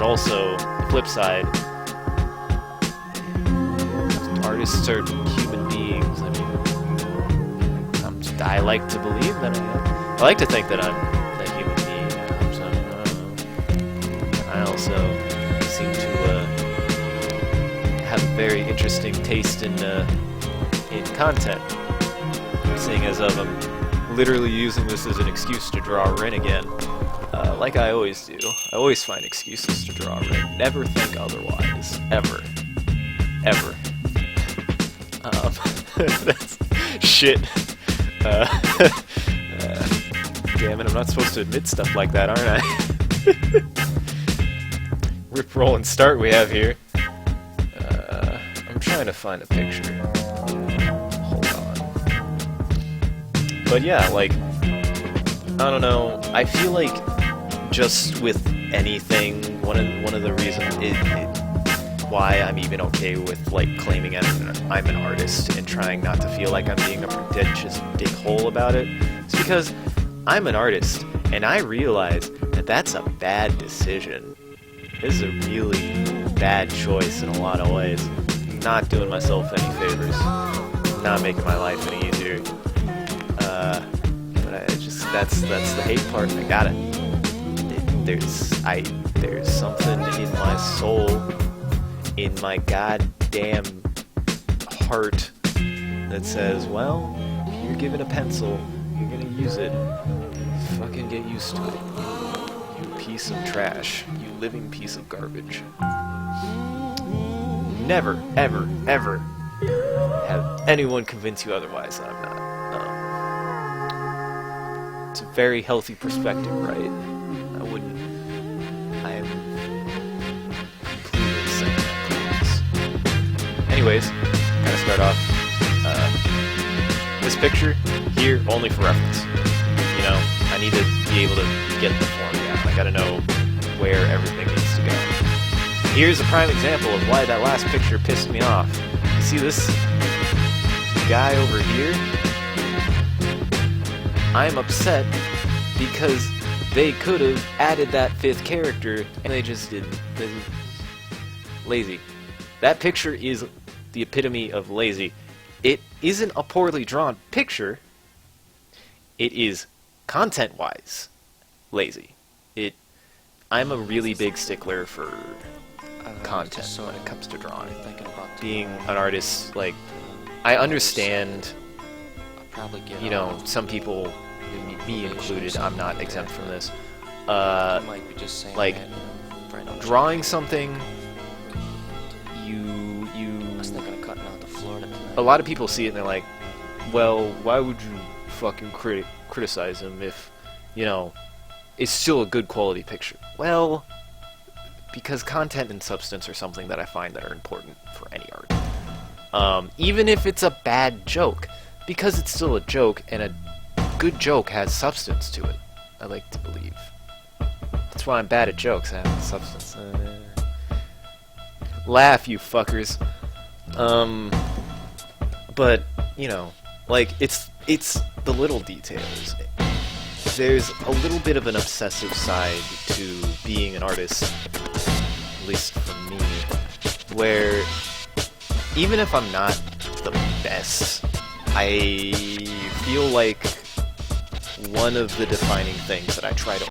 also, the flip side, artists are human beings. I mean, I like to believe that I am. I like to think that I'm a human being. So, I also seem to have a very interesting taste in content, seeing as I'm literally using this as an excuse to draw Rin again, like I always do. I always find excuses to draw Rin. Never think otherwise. Ever. Ever. That's shit. Damn it, I'm not supposed to admit stuff like that, aren't I? Rip, roll, and start we have here. I'm trying to find a picture. Hold on. But yeah, like, I don't know. I feel like just with anything, one of the reasons why I'm even okay with like claiming I'm an artist and trying not to feel like I'm being a pretentious dickhole about it, is because I'm an artist and I realize that that's a bad decision. This is a really bad choice in a lot of ways. Not doing myself any favors, not making my life any easier. But I just that's the hate part. I got it. There's something in my soul, in my goddamn heart, that says, well, you're given a pencil, you're gonna use it. Fucking get used to it. You piece of trash. You living piece of garbage. Never, ever, ever have anyone convince you otherwise that I'm not. It's a very healthy perspective, right? I am completely saying that. Anyways, gotta start off. This picture here only for reference. You know, I need to be able to get the form down. I gotta know where everything needs to go. Here's a prime example of why that last picture pissed me off. See this guy over here? I'm upset because they could have added that fifth character and they just didn't. Lazy. That picture is the epitome of lazy. It isn't a poorly drawn picture. It is content-wise lazy. I'm a really big stickler for content when it comes to drawing. Being an artist, like, I understand, you know, some people, me included, I'm not exempt from this, like, drawing something, a lot of people see it and they're like, well, why would you fucking criticize him if, you know, it's still a good quality picture? Well, because content and substance are something that I find that are important for any art. Even if it's a bad joke, because it's still a joke, and a good joke has substance to it, I like to believe. That's why I'm bad at jokes, I have substance. Laugh, you fuckers. But, you know, like, it's the little details. There's a little bit of an obsessive side to being an artist, at least for me, where even if I'm not the best, I feel like one of the defining things that I try to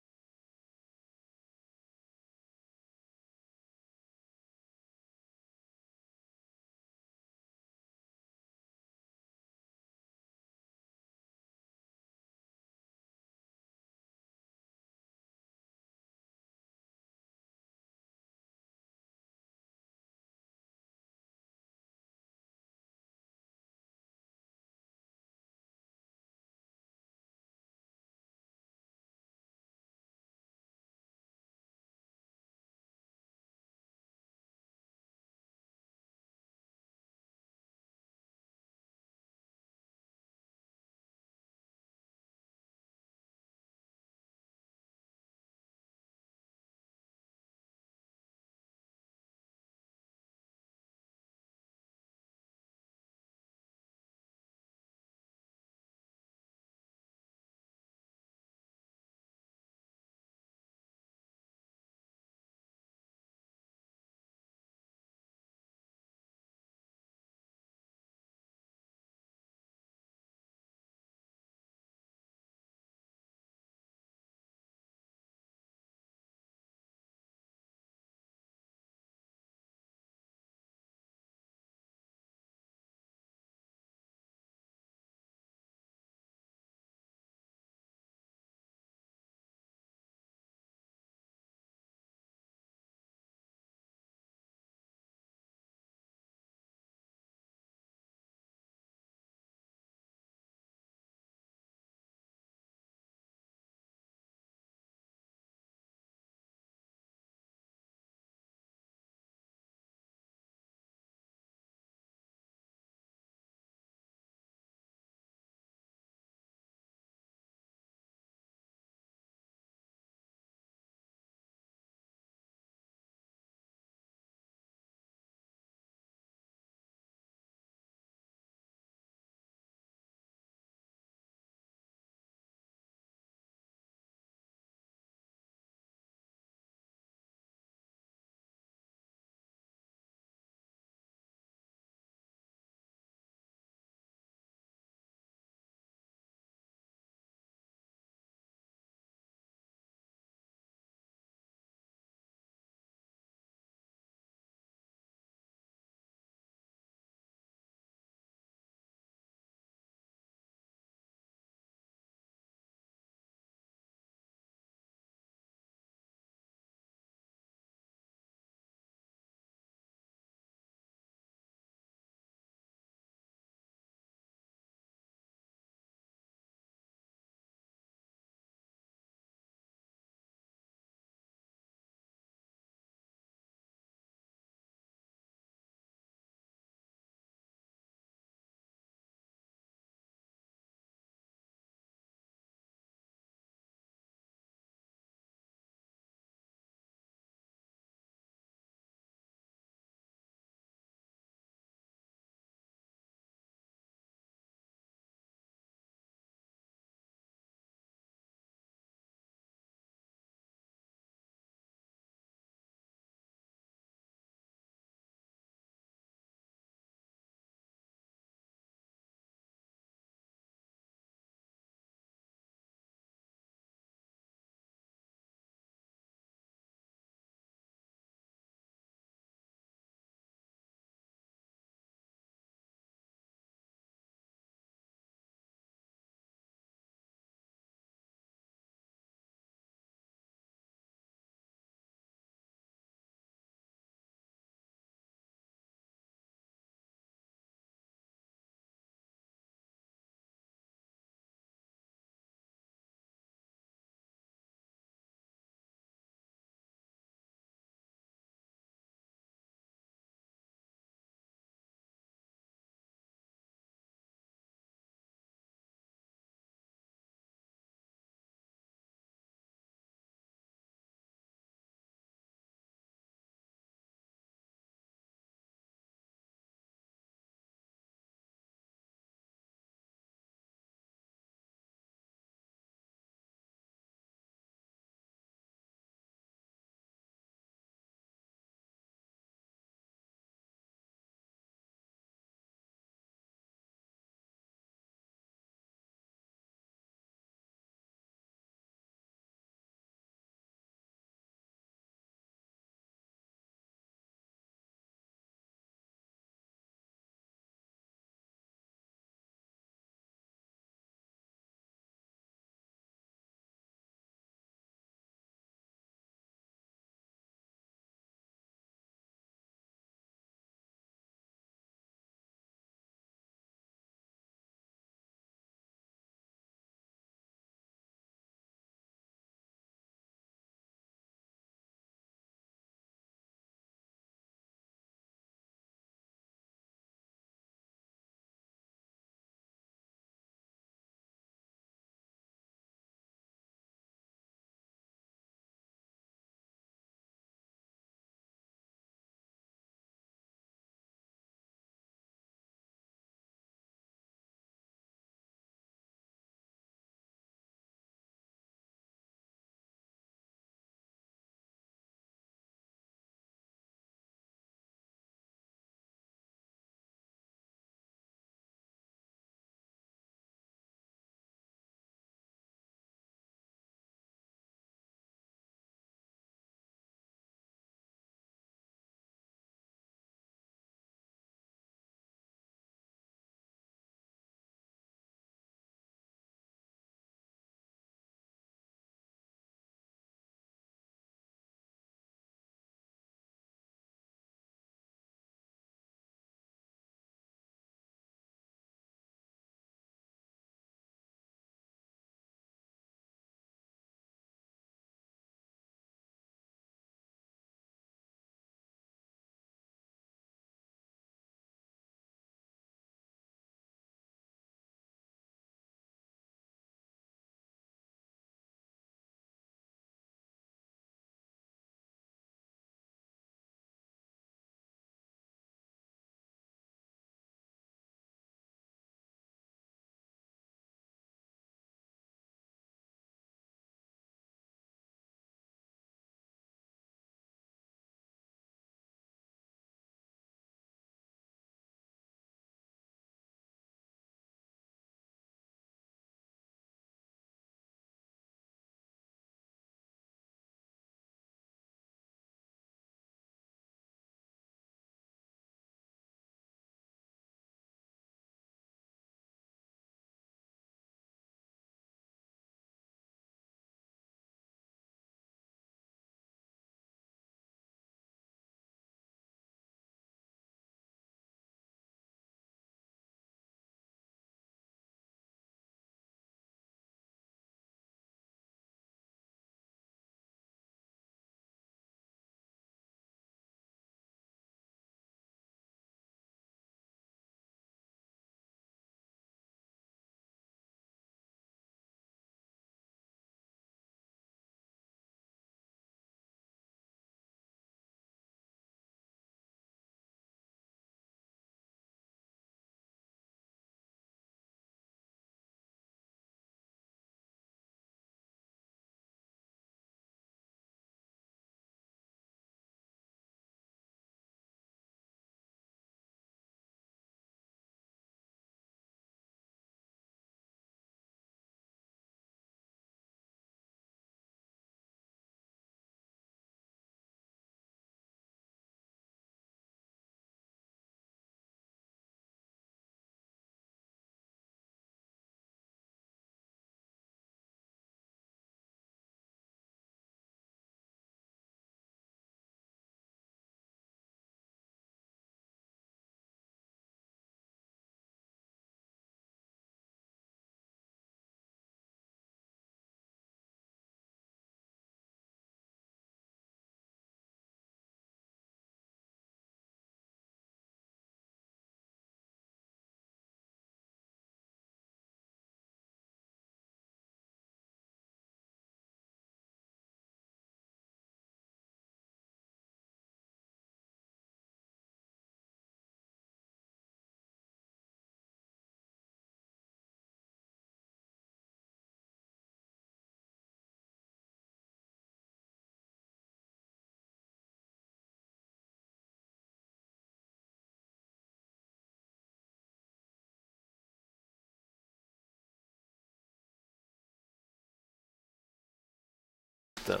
them.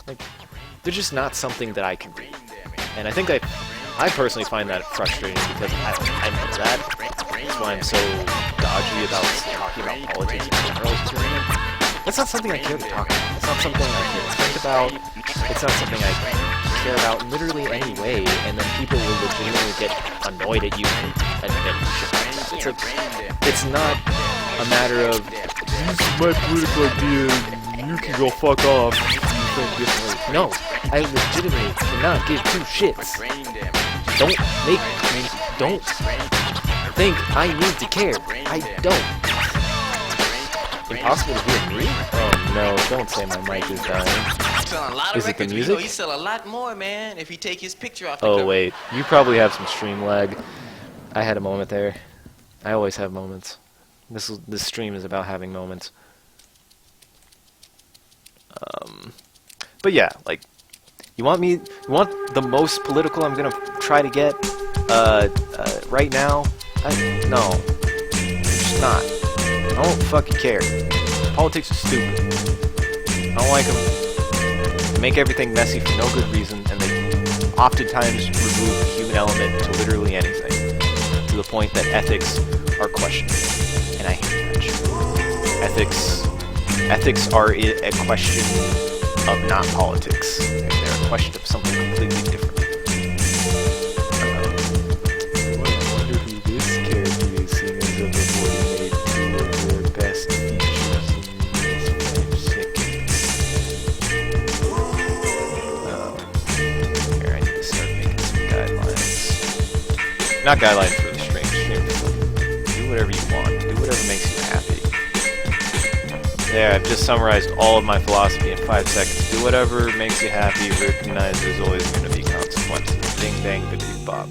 Like, they're just not something that I can read. And I think I personally find that frustrating because I know that. That's why I'm so dodgy about talking about politics in general. That's not something I care to talk about. It's not something I care to think about. It's not something I care about in literally any way, and then people will legitimately get annoyed at you and shit like that. It's not a matter of, this is my political idea, you can go fuck off if you think differently. No, I legitimately cannot give two shits. Don't think I need to care. I don't. Impossible to hear me? Oh no, don't say my mic is dying. Is it the music? He sell a lot more, man, if you take his picture off the Oh cover. wait, you probably have some stream lag. I had a moment there. I always have moments. This stream is about having moments. But yeah, like, you want the most political I'm gonna try to get right now? No, I'm just not. I don't fucking care. Politics is stupid. I don't like them. They make everything messy for no good reason, and they oftentimes remove the human element to literally anything, to the point that ethics are questionable. And I hate that shit. Ethics are a question of not politics. They're a question of something completely different. I wonder who this character is, seeing as though they've made two of their best features in this 5 seconds. Here, I need to start making some guidelines. Not guidelines for the stream. Do whatever you want. Do whatever makes you happy. There, I've just summarized all of my philosophy in 5 seconds. Do whatever makes you happy. Recognize there's always going to be consequences. Ding dang, bippity bop.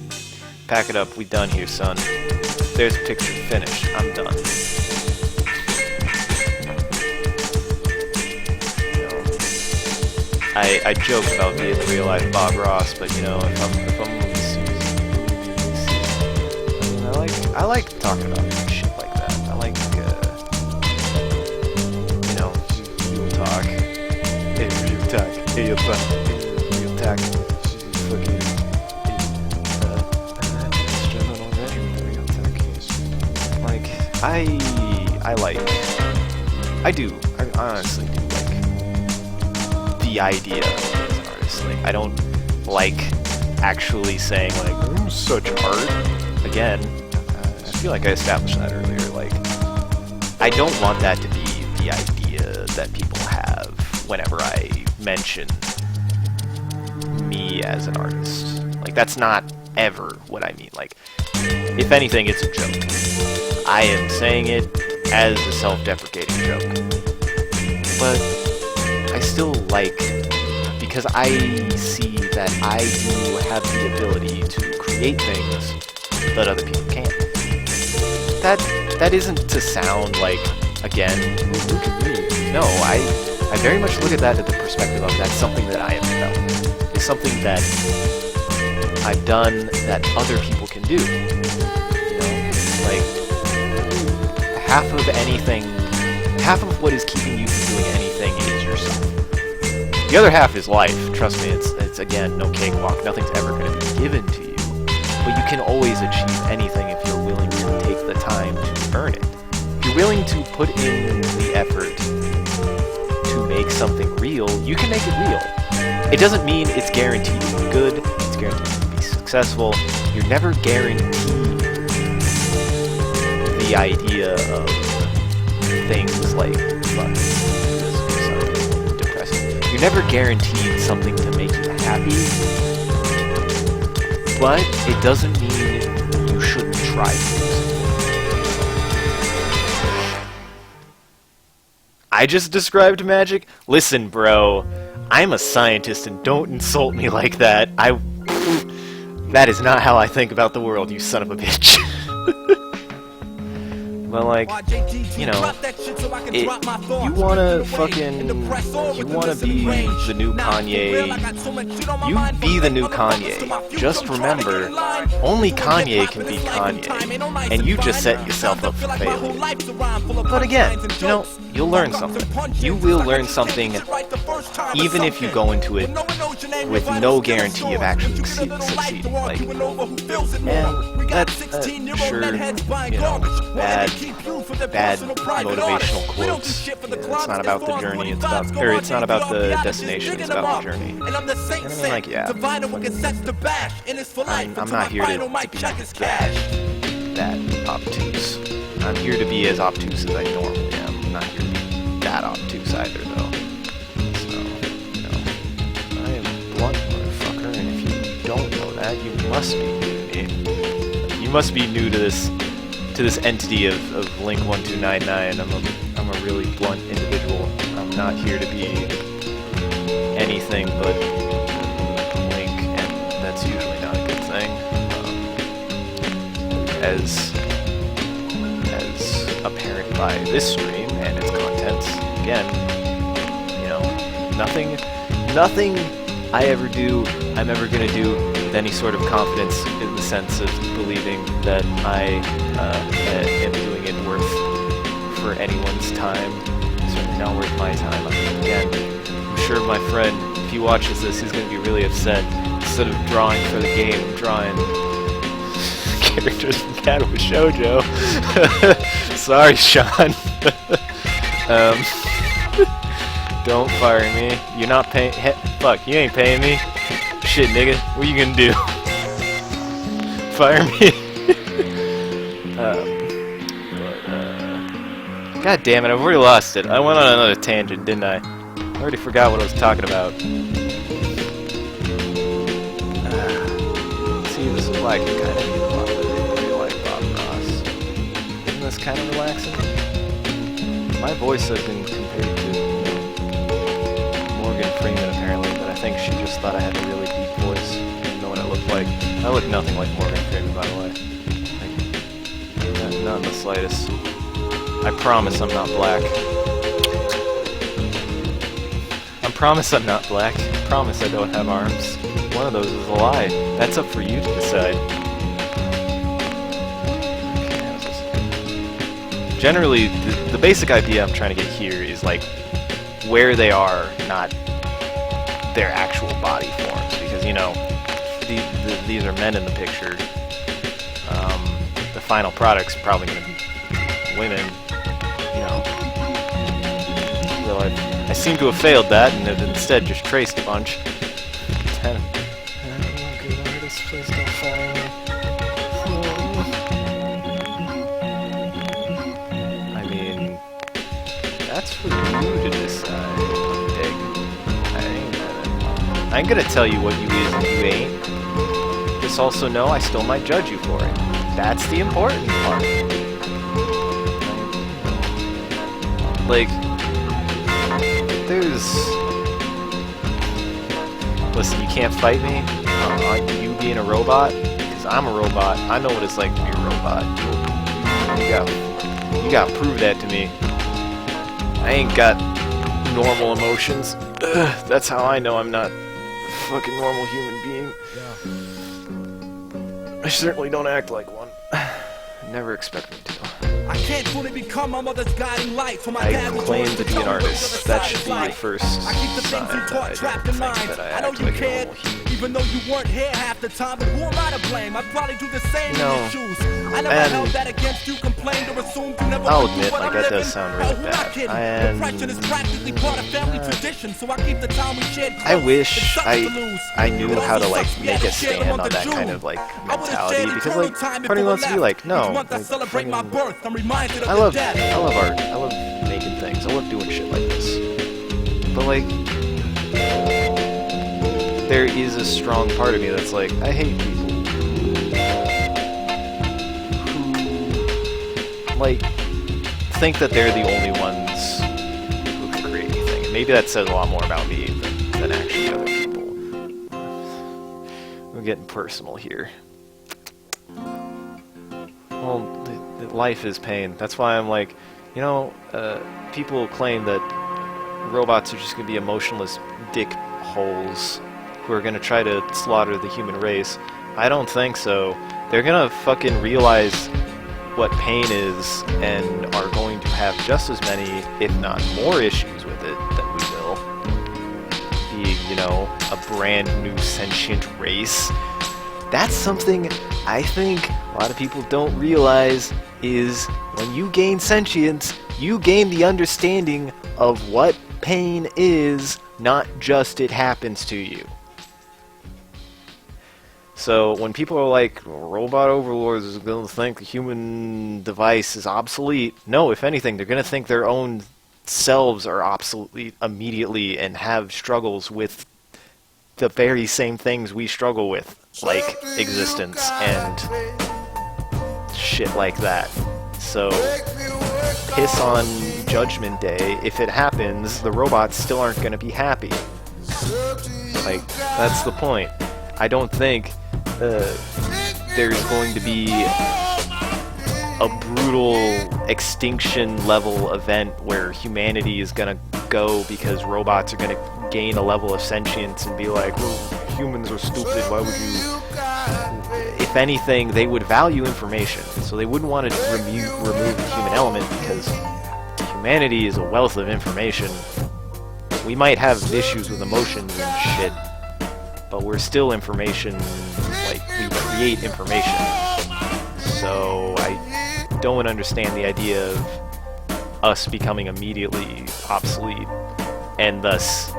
Pack it up. We done here, son. There's a picture. Finished. I'm done. You know, I joke about being the real life Bob Ross, but you know, if I'm I mean, I like talking about shit like that. I like real talk. Hey, real talk. Hey, real talk. Fucking struggling already with the real talk. Like, I honestly do like the idea as an artist. Like, I don't like actually saying like, I'm such art. Again, I feel like I established that earlier. Like, I don't want that to be the idea that people have whenever I mention me as an artist. Like, that's not ever what I mean. Like, if anything, it's a joke. I am saying it as a self-deprecating joke. But I still like, because I see that I do have the ability to create things that other people can't. That isn't to sound like, again, look at me. No, I very much look at that at the perspective of that's something that I have developed. It's something that I've done that other people can do. You know? Like, half of what is keeping you from doing anything is yourself. The other half is life. Trust me, it's again, no cakewalk. Nothing's ever going to be given to you. But you can always achieve anything if you're willing to take the time to earn it. If you're willing to put in the effort to make something real, you can make it real. It doesn't mean it's guaranteed to be good, it's guaranteed to be successful. You're never guaranteed the idea of things like, depressing. You're never guaranteed something to make you happy, but it doesn't mean you shouldn't try to do something. I just described magic? Listen, bro, I'm a scientist and don't insult me like that. That is not how I think about the world, you son of a bitch. But like, you know, you wanna be the new Kanye. You be the new Kanye. Just remember, only Kanye can be Kanye, and you just set yourself up for failure. But again, you know, you'll learn something. You will learn something, even if you go into it with no guarantee of actually succeeding. Like, and that's sure, you know, bad motivational quotes. Yeah, it's not about the journey. It's not about the destination. It's about the journey. And I mean, like, yeah, I'm not here to be that obtuse. I'm here to be as obtuse as I normally am. I'm not here to be that obtuse either, though. So, you know, I am blunt, motherfucker, and if you don't know that, you must be new to me. You must be new to this entity of Link 1299. I'm a really blunt individual. I'm not here to be anything but Link, and that's usually not a good thing. As apparent by this stream and its contents, again, you know, nothing I ever do, I'm ever gonna do with any sort of confidence in the sense of believing that I am doing it for anyone's time. It's certainly not worth my time. Again, I'm sure my friend, if he watches this, he's gonna be really upset. Instead of drawing for the game, I'm drawing characters from Cattle Shoujo. Sorry, Sean. Don't fire me. You're not paying. Fuck, you ain't paying me. Shit, nigga. What you gonna do? Fire me? God damn it! I've already lost it. I went on another tangent, didn't I? I already forgot what I was talking about. See, this is why I can kind of get a lot of really like Bob Ross. Isn't this kind of relaxing? My voice has been compared to Morgan Freeman apparently, but I think she just thought I had a really deep voice. I didn't know what I looked like. I look nothing like Morgan Freeman, by the way. Like, not in the slightest. I promise I'm not black. I promise I'm not black. I promise I don't have arms. One of those is a lie. That's up for you to decide. Okay, generally, the basic idea I'm trying to get here is like where they are, not their actual body forms. Because, you know, these are men in the picture. The final product's probably going to be women. You know, so I seem to have failed that and have instead just traced a bunch. Good artist, please don't fire me. I mean, that's for you to decide, Pig. I ain't gonna tell you what you is and you ain't. Just also know I still might judge you for it. That's the important part. Like, listen, you can't fight me on you being a robot, because I'm a robot. I know what it's like to be a robot. You gotta prove that to me. I ain't got normal emotions. That's how I know I'm not a fucking normal human being. I certainly don't act like one. Never expect me to. I can't fully become my mother's guiding light. For my I claim to be an artist. That should be your first sign that I act like a normal human. Even though you weren't here half the time, but who am I to blame? I'd probably do the same in your shoes. I never held that against you, complained or assumed you never. I'll admit, like, that does sound really bad. Depression is practically part of family tradition, so I keep the time we shared close. I wish I knew how to like make a stand on that kind of like mentality, because like part of me wants to be like, no, like, I love art. I love making things. I love doing shit like this. But like, there is a strong part of me that's like, I hate people who like think that they're the only ones who can create anything. And maybe that says a lot more about me than actually other people. We're getting personal here. Well, life is pain. That's why I'm like, you know, people claim that robots are just going to be emotionless dick holes who are going to try to slaughter the human race. I don't think so. They're going to fucking realize what pain is and are going to have just as many, if not more, issues with it than we will. Being, you know, a brand new sentient race. That's something I think a lot of people don't realize is when you gain sentience, you gain the understanding of what pain is, not just it happens to you. So when people are like, robot overlords is going to think the human device is obsolete, no, if anything, they're going to think their own selves are obsolete immediately and have struggles with the very same things we struggle with, like existence and shit like that. So piss on Judgment Day. If it happens, the robots still aren't going to be happy. Like, that's the point. I don't think there's going to be a brutal extinction level event where humanity is going to go because robots are going to gain a level of sentience and be like, well, humans are stupid, why would you... If anything, they would value information, so they wouldn't want to remove the human element because humanity is a wealth of information. We might have issues with emotions and shit, but we're still information, like, we create information. So I don't understand the idea of us becoming immediately obsolete and thus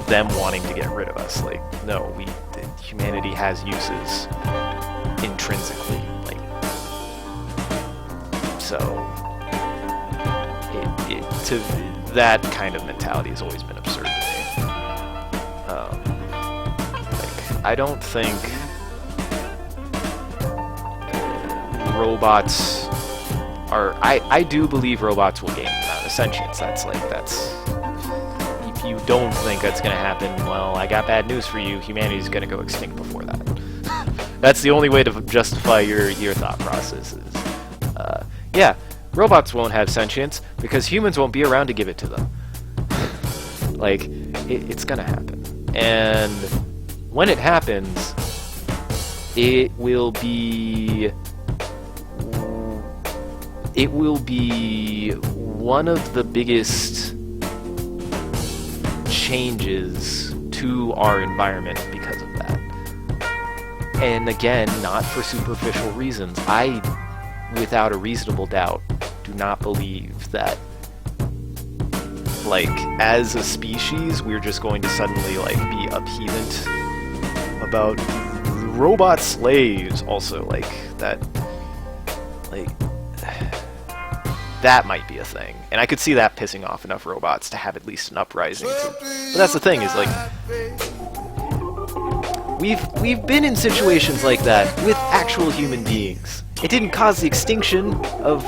them wanting to get rid of us. Like, no, humanity has uses intrinsically, like, so that kind of mentality has always been absurd to me. Like, I don't think robots are... I do believe robots will gain sentience. That's if you don't think that's going to happen, well, I got bad news for you. Humanity's going to go extinct before that. That's the only way to justify your thought process is, yeah, robots won't have sentience because humans won't be around to give it to them. Like, it's going to happen. And when it happens, it will be one of the biggest changes to our environment because of that. And again, not for superficial reasons. I, without a reasonable doubt, do not believe that, like, as a species, we're just going to suddenly, like, be upheavant about robot slaves also, like, that, like, that might be a thing. And I could see that pissing off enough robots to have at least an uprising. But that's the thing, is, like, we've been in situations like that with actual human beings. It didn't cause the extinction of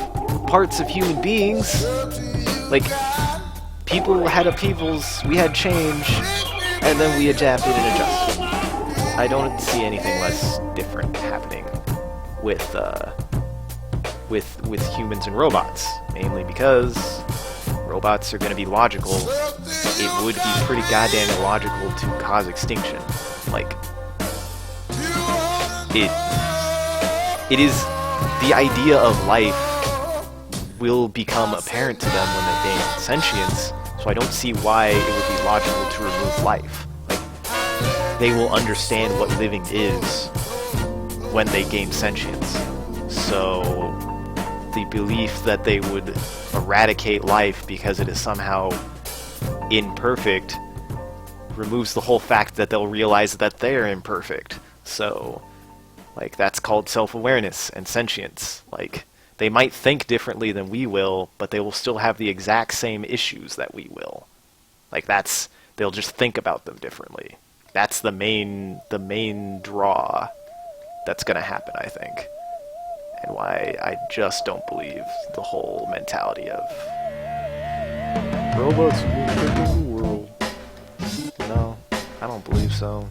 parts of human beings. Like, people had upheavals, we had change, and then we adapted and adjusted. I don't see anything less different happening with humans and robots, mainly because robots are going to be logical. It would be pretty goddamn illogical to cause extinction. Like, it is the idea of life will become apparent to them when they gain sentience, so I don't see why it would be logical to remove life. Like, they will understand what living is when they gain sentience. So the belief that they would eradicate life because it is somehow imperfect removes the whole fact that they'll realize that they're imperfect. So, like, that's called self-awareness and sentience. Like, they might think differently than we will, but they will still have the exact same issues that we will. Like, they'll just think about them differently. That's the main draw that's gonna happen, I think. And why I just don't believe the whole mentality of robots will take over the world. No, I don't believe so.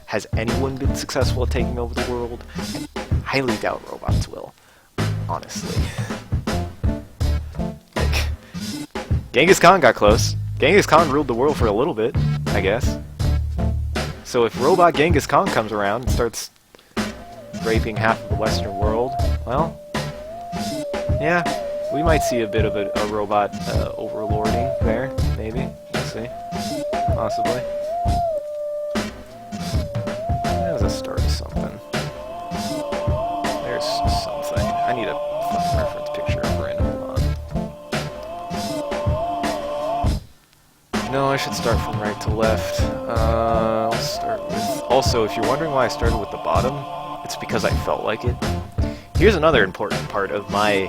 Has anyone been successful at taking over the world? I highly doubt robots will. honestly. Like, Genghis Khan got close. Genghis Khan ruled the world for a little bit, I guess. So if robot Genghis Khan comes around and starts raping half of the Western world, well, yeah, we might see a bit of a robot overlording there, maybe. We'll see. Possibly. That was a start of something. There's something. I need a fucking reference picture of Bryn. Hold on. No, I should start from right to left. I'll start with... Also, if you're wondering why I started with the bottom, it's because I felt like it. Here's another important part of my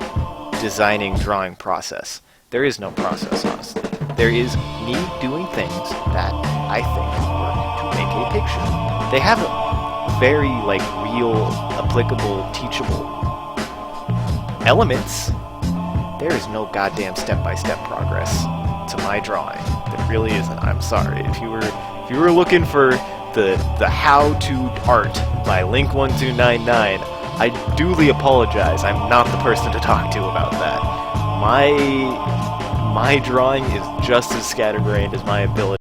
designing drawing process. There is no process, honestly. There is me doing things that I think work to make a picture. They have very, like, real, applicable, teachable elements. There is no goddamn step-by-step progress to my drawing. There really isn't. I'm sorry. If you were looking for the how-to art by Link1299, I duly apologize. I'm not the person to talk to about that. My drawing is just as scatterbrained as my ability.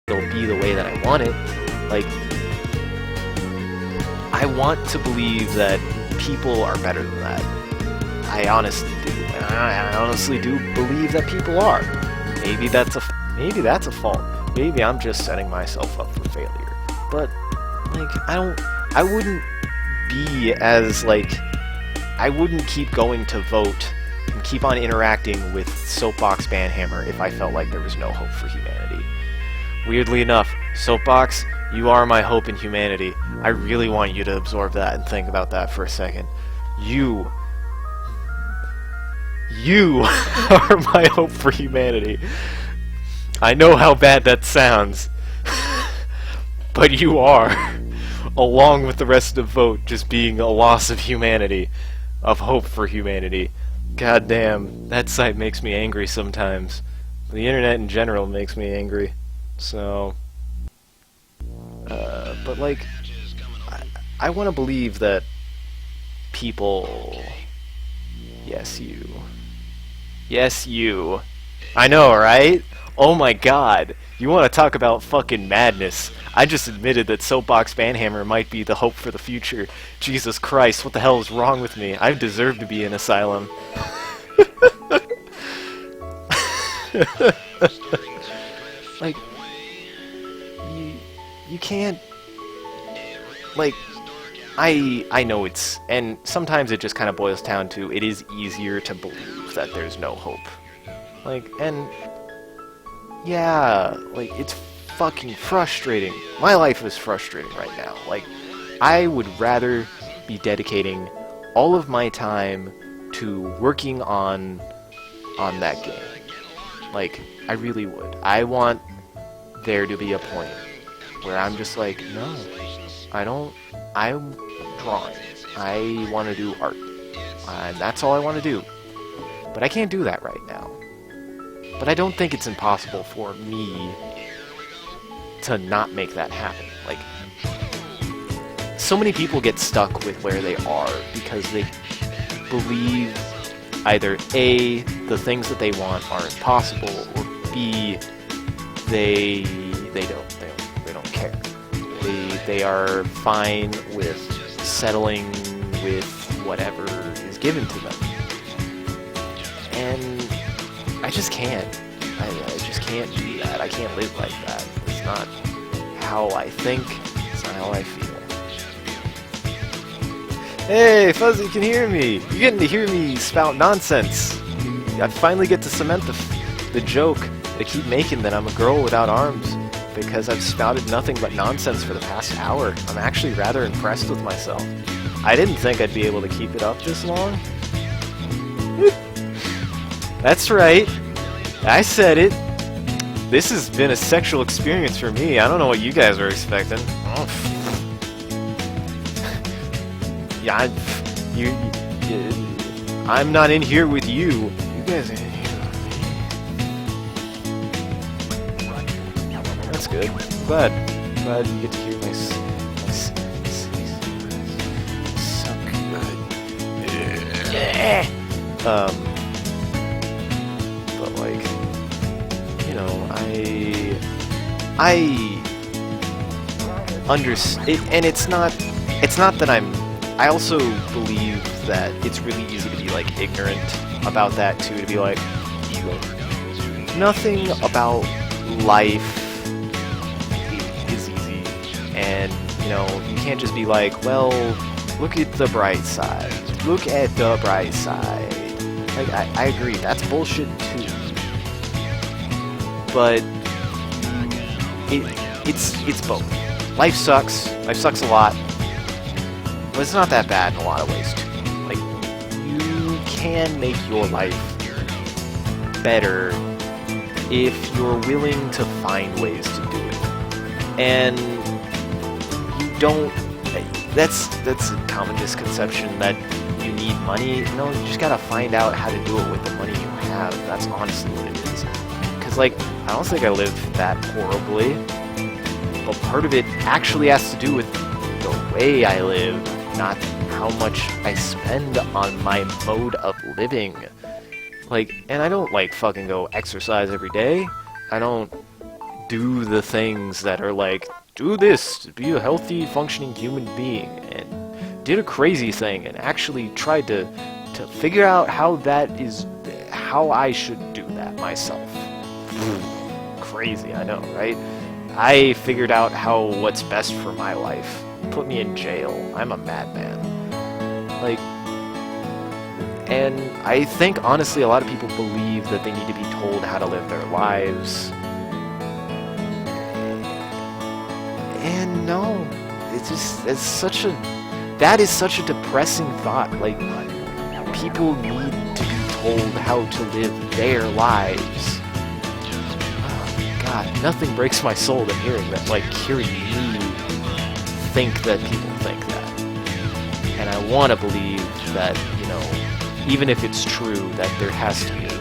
it'll be the way that I want it. Like, I want to believe that people are better than that. I honestly do. And I honestly do believe that people are. Maybe that's a fault. Maybe I'm just setting myself up for failure. But, like, I wouldn't be as, like, I wouldn't keep going to vote and keep on interacting with Soapbox Banhammer if I felt like there was no hope for humanity. Weirdly enough, Soapbox, you are my hope in humanity. I really want you to absorb that and think about that for a second. You are my hope for humanity. I know how bad that sounds, but you are, along with the rest of Vote just being a loss of humanity, of hope for humanity. God damn, that site makes me angry sometimes. The internet in general makes me angry. So, but like, I want to believe that people... Yes, you. I know, right? Oh my god. You want to talk about fucking madness. I just admitted that Soapbox Banhammer might be the hope for the future. Jesus Christ, what the hell is wrong with me? I deserve to be in asylum. Like, you can't... Like, I know it's... And sometimes it just kind of boils down to it is easier to believe that there's no hope. Like, and... Yeah, like, it's fucking frustrating. My life is frustrating right now. Like, I would rather be dedicating all of my time to working on that game. Like, I really would. I want there to be a point where I'm just like, no, I'm drawing. I want to do art. And that's all I want to do. But I can't do that right now. But I don't think it's impossible for me to not make that happen. Like, so many people get stuck with where they are because they believe either A, the things that they want are impossible, or B, they don't care. They are fine with settling with whatever is given to them. And I just can't. I just can't do that. I can't live like that. It's not how I think. It's not how I feel. Hey, Fuzzy, you can hear me! You're getting to hear me spout nonsense! I finally get to cement the joke that I keep making that I'm a girl without arms, because I've spouted nothing but nonsense for the past hour. I'm actually rather impressed with myself. I didn't think I'd be able to keep it up this long. That's right. I said it. This has been a sexual experience for me. I don't know what you guys are expecting. Oh, yeah, I'm not in here with you. You guys are in here with me. That's good. Glad you get to hear my so good. Yeah. But like, you know, I understand, and it's not that I also believe that it's really easy to be, like, ignorant about that, too, to be like, nothing about life is easy, and, you know, you can't just be like, well, look at the bright side. Look at the bright side. Like, I agree, that's bullshit, too. But it's both. Life sucks. Life sucks a lot. But it's not that bad in a lot of ways, too. Like, you can make your life better if you're willing to find ways to do it. And you don't... That's a common misconception that you need money. No, you just gotta find out how to do it with the money you have. That's honestly what it is. Because, like, I don't think I live that horribly. But part of it actually has to do with the way I live, not how much I spend on my mode of living. Like, and I don't, like, fucking go exercise every day. I don't do the things that are like, do this to be a healthy, functioning human being, and did a crazy thing and actually tried to figure out how I should do that myself. Crazy, I know, right? I figured out what's best for my life. Put me in jail. I'm a madman. Like, and I think, honestly, a lot of people believe that they need to be told how to live their lives. And no, that is such a depressing thought. Like, people need to be told how to live their lives. Oh, God, nothing breaks my soul than hearing that, like, hearing me think that people think that. And I want to believe that, you know, even if it's true, that there has to be a way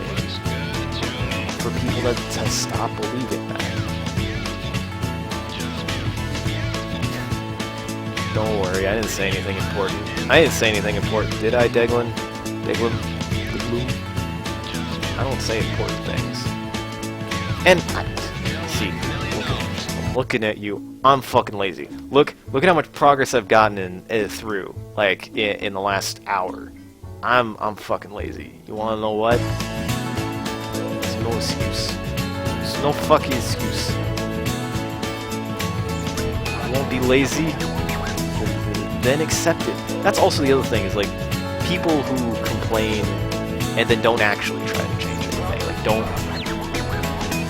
for people to stop believing that. Don't worry, I didn't say anything important. Did I, Deglin? I don't say important things. And, see, I'm looking at you. I'm fucking lazy. Look at how much progress I've gotten through, like, in the last hour. I'm fucking lazy. You wanna know what? There's no excuse. There's no fucking excuse. I won't be lazy, then accept it. That's also the other thing, is like, people who complain and then don't actually try to change anything, like, don't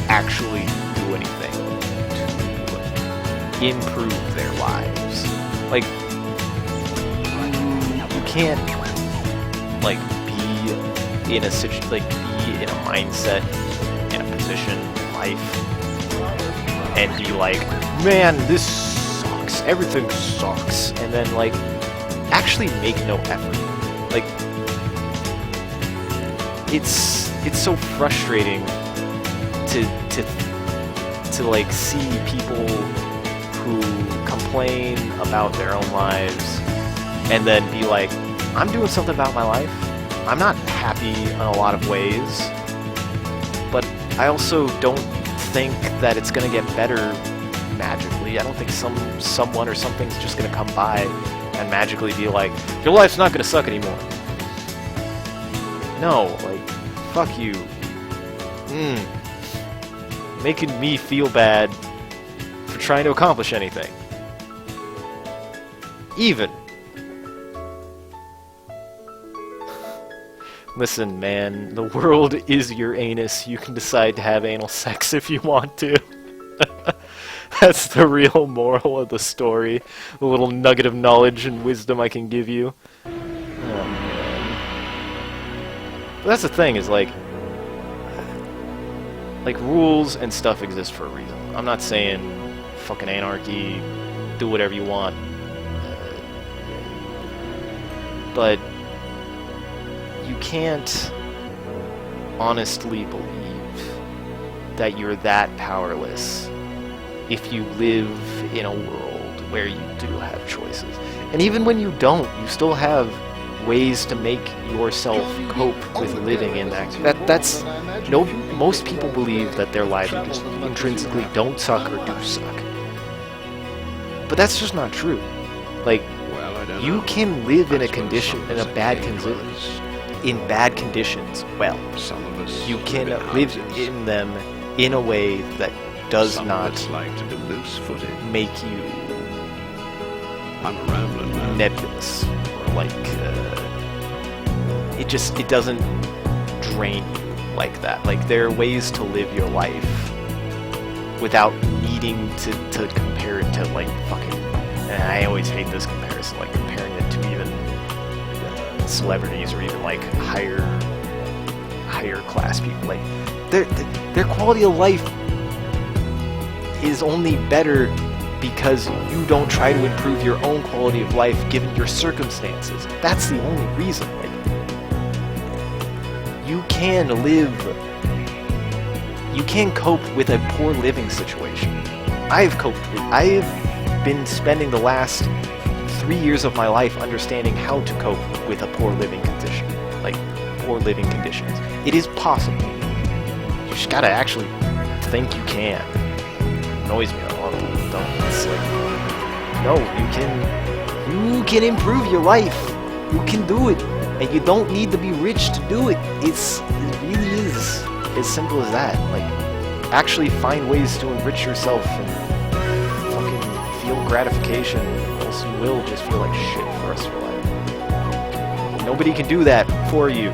actually do anything to improve their lives. Like, you can't, like, be in a mindset, in a position in life, and be like, man, this sucks, everything sucks, and then, like, actually make no effort. Like, it's so frustrating to like see people who complain about their own lives and then be like, I'm doing something about my life. I'm not happy in a lot of ways, but I also don't think that it's gonna get better magically. I don't think someone or something's just gonna come by and magically be like, your life's not gonna suck anymore. No, like, fuck you. Making me feel bad for trying to accomplish anything. Even. Listen, man, the world is your anus. You can decide to have anal sex if you want to. That's the real moral of the story. A little nugget of knowledge and wisdom I can give you. Oh, man. But that's the thing, is like rules and stuff exist for a reason. I'm not saying fucking anarchy, do whatever you want. But you can't honestly believe that you're that powerless if you live in a world where you do have choices. And even when you don't, you still have ways to make yourself cope with living in that. Most people believe that their lives intrinsically don't suck or do suck. But that's just not true. Like, you can live in bad conditions. Well, you can live in them in a way that does not make you nebulous, or like it doesn't drain you like that. Like, there are ways to live your life without needing to compare it to, like, fucking, and I always hate this comparison, like comparing it to even celebrities or even like higher class people. Like, their quality of life is only better because you don't try to improve your own quality of life given your circumstances. That's the only reason. Like, you can cope with a poor living situation. I've been spending the last 3 years of my life understanding how to cope with a poor living condition. Like, poor living conditions. It is possible. You just gotta actually think you can. annoys me. A lot of people don't. It's like, no, you can improve your life. You can do it, and you don't need to be rich to do it. It really is as simple as that. Like, actually find ways to enrich yourself and fucking feel gratification, else you will just feel like shit for the rest of your life. Nobody can do that for you.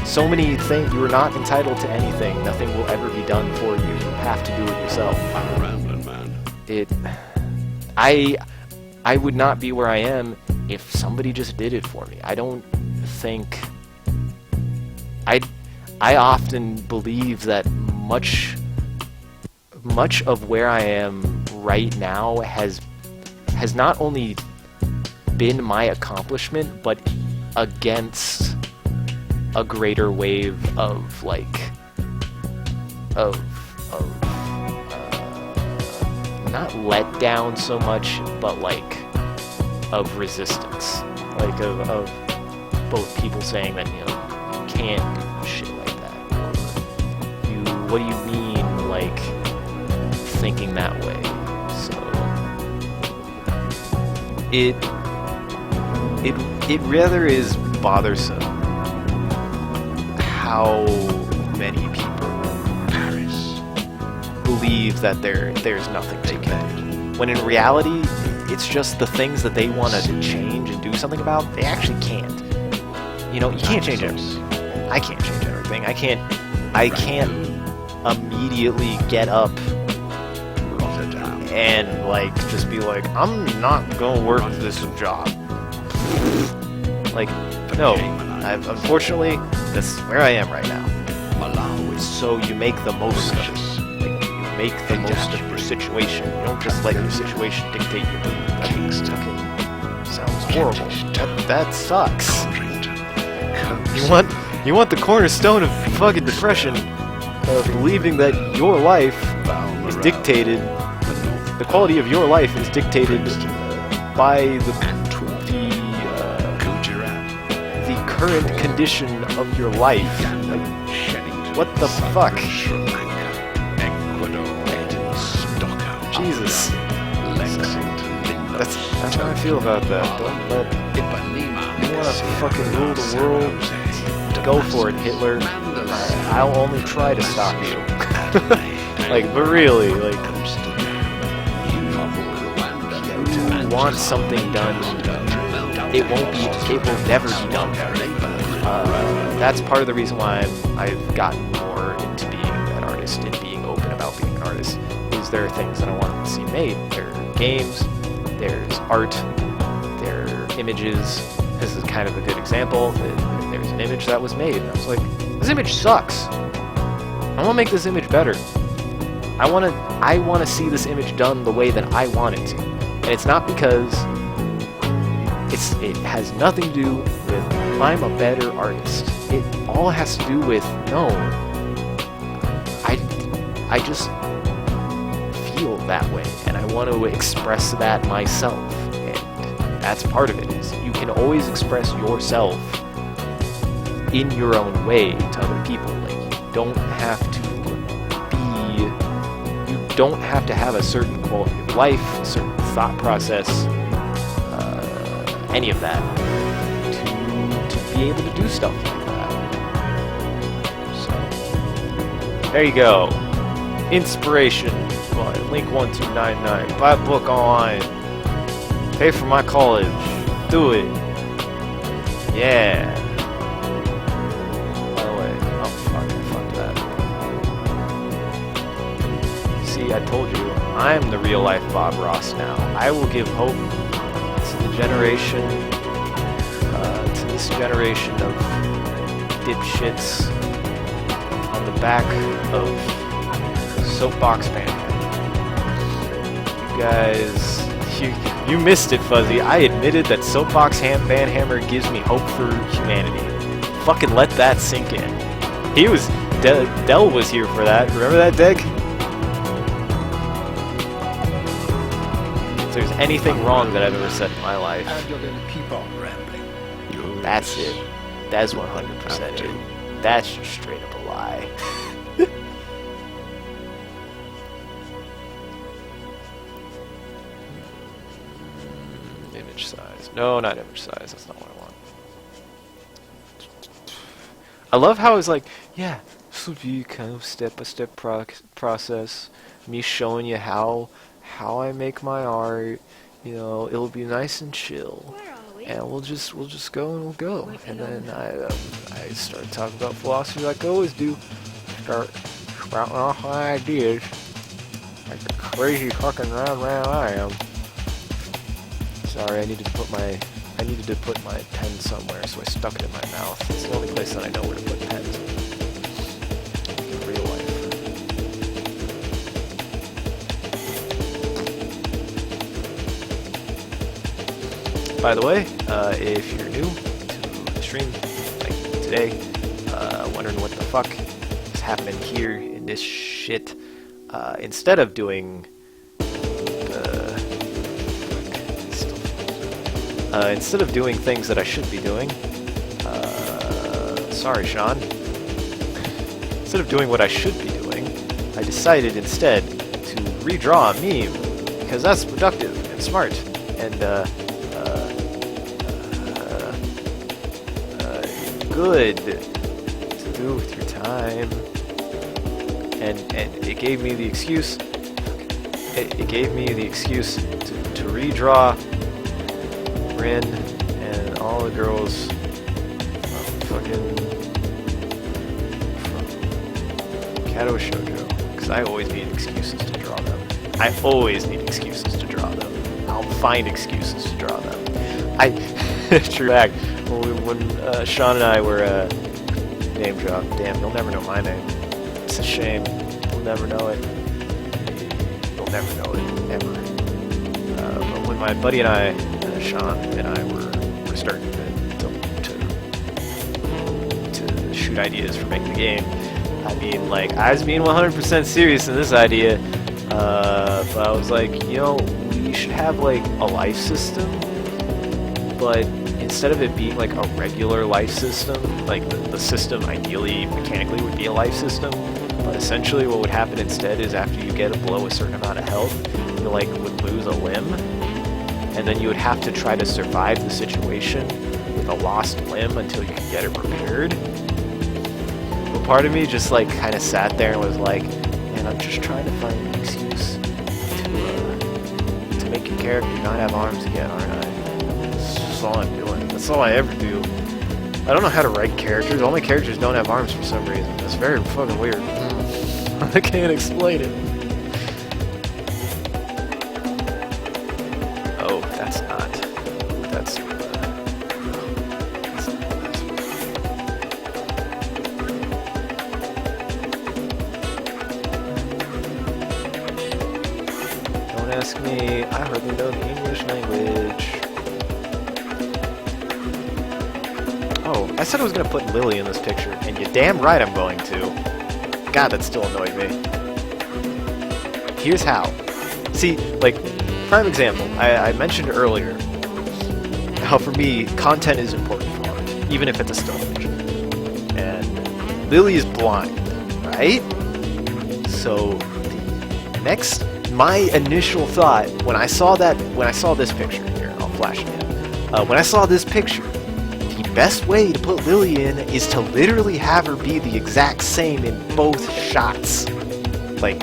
So many things, you are not entitled to anything. Nothing will ever be done for you. You have to do it yourself. I'm a rambling man. I would not be where I am if somebody just did it for me. I don't think... I often believe that much of where I am right now has not only been my accomplishment, but against a greater wave of not let down so much, but like of resistance, like of both people saying that, you know, you can't do shit like that, or what do you mean, like, thinking that way? So it rather is bothersome how many people believe that there's nothing they can do, when in reality it's just the things that they want to change and do something about, they actually can't. You know, you can't change everything. I can't change everything. I can't immediately get up and like just be like, I'm not gonna work this job. Like, no. Unfortunately, that's where I am right now. So you make the most of it. Like, you make the most of your situation. You don't just let your situation dictate your mood. That sounds horrible. That sucks. You want the cornerstone of fucking depression, believing that your life is dictated, the quality of your life is dictated by the current condition of your life. Like, what the fuck? Jesus. That's how I feel about that. Don't let you want to fucking rule the world. Go for it, Hitler. I'll only try to stop you. Like, but really, like, you want something done, it will never be done. That's part of the reason why I've gotten more into being an artist and being open about being an artist, is there are things that I want to see made. There are games, there's art, there are images. This is kind of a good example. There's an image that was made, and I was like, this image sucks. I want to make this image better. I want to see this image done the way that I want it to. And it's not because it has nothing to do with I'm a better artist. It all has to do with, no, I just feel that way, and I want to express that myself. And that's part of it, is you can always express yourself in your own way to other people. Like, you don't have to have a certain quality of life, a certain thought process, any of that, to be able to do stuff like that. So, there you go. Inspiration by Link1299. Buy a book online. Pay for my college. Do it. Yeah. By the way, oh fuck, I fucked that. See, I told you, I'm the real life Bob Ross now. I will give hope to the generation, to this generation of dipshits on the back of soapbox bandhammer. You guys, you missed it, Fuzzy. I admitted that soapbox bandhammer gives me hope for humanity. Fucking let that sink in. Del was here for that. Remember that, Deg? If there's anything wrong that I've ever said in my life, And you're gonna keep on rambling. that's it. That's 100% it. That's just straight up a lie. image size. No, not image size. That's not what I want. I love how it's like, yeah, this would be kind of step-by-step process. Me showing you how I make my art. You know, it'll be nice and chill. And we'll just go and we'll go. And then I started talking about philosophy like I always do. Start sprouting off my ideas. Like the crazy fucking round I am. Sorry, I needed to put my pen somewhere, so I stuck it in my mouth. It's the only place that I know where to put pens in real life. By the way, if you're new to the stream, like today, wondering what the fuck is happening here in this shit, instead of doing things that I should be doing, sorry, Sean. Instead of doing what I should be doing, I decided instead to redraw a meme because that's productive and smart and good to do with your time. And it gave me the excuse. It gave me the excuse to redraw Rin and all the girls from Kato Shoujo, because I always need excuses to draw them. I always need excuses to draw them. I'll find excuses to draw them. True fact. When Sean and I were name dropped. Damn, you'll never know my name. It's a shame. You'll never know it. You'll never know it, ever. But when my buddy and I, Sean and I, were starting to shoot ideas for making the game, I mean, like, I was being 100% serious in this idea, but I was like, you know, we should have, like, a life system, but instead of it being like a regular life system, like the system ideally, mechanically would be a life system, but essentially what would happen instead is after you get below a certain amount of health, you like would lose a limb, and then you would have to try to survive the situation with a lost limb until you can get it repaired. But part of me just like kind of sat there and was like, man, I'm just trying to find an excuse to make your character not have arms again, aren't I? That's all I'm doing. That's all I ever do. I don't know how to write characters. All my characters don't have arms for some reason. It's very fucking weird. I can't explain it. Oh, that's not. That's don't ask me. I hardly know the English language. Oh, I said I was going to put Lily in this picture, and you're damn right I'm going to. God, that still annoyed me. Here's how. See, like, prime example, I mentioned earlier how for me, content is important for art, even if it's a still image. And Lily is blind, right? So, my initial thought, when I saw this picture, here, I'll flash it in. When I saw this picture, best way to put Lily in is to literally have her be the exact same in both shots. Like,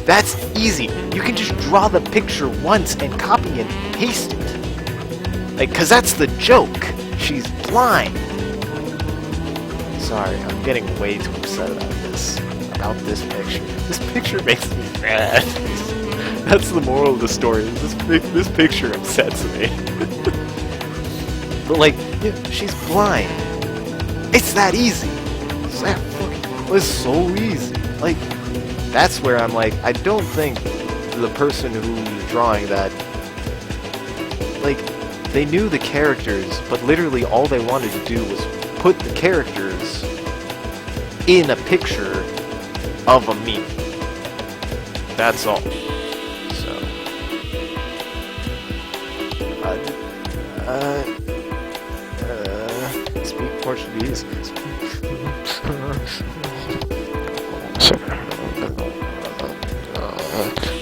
that's easy. You can just draw the picture once and copy and paste it. Like, cause that's the joke. She's blind. Sorry, I'm getting way too upset about this picture. This picture makes me mad. That's the moral of the story. This picture upsets me. But like, yeah, she's blind. It's that easy. It's that fucking was so easy. Like, that's where I'm like, I don't think the person who's drawing that, like, they knew the characters, but literally all they wanted to do was put the characters in a picture of a meme. That's all. So, speak Portuguese.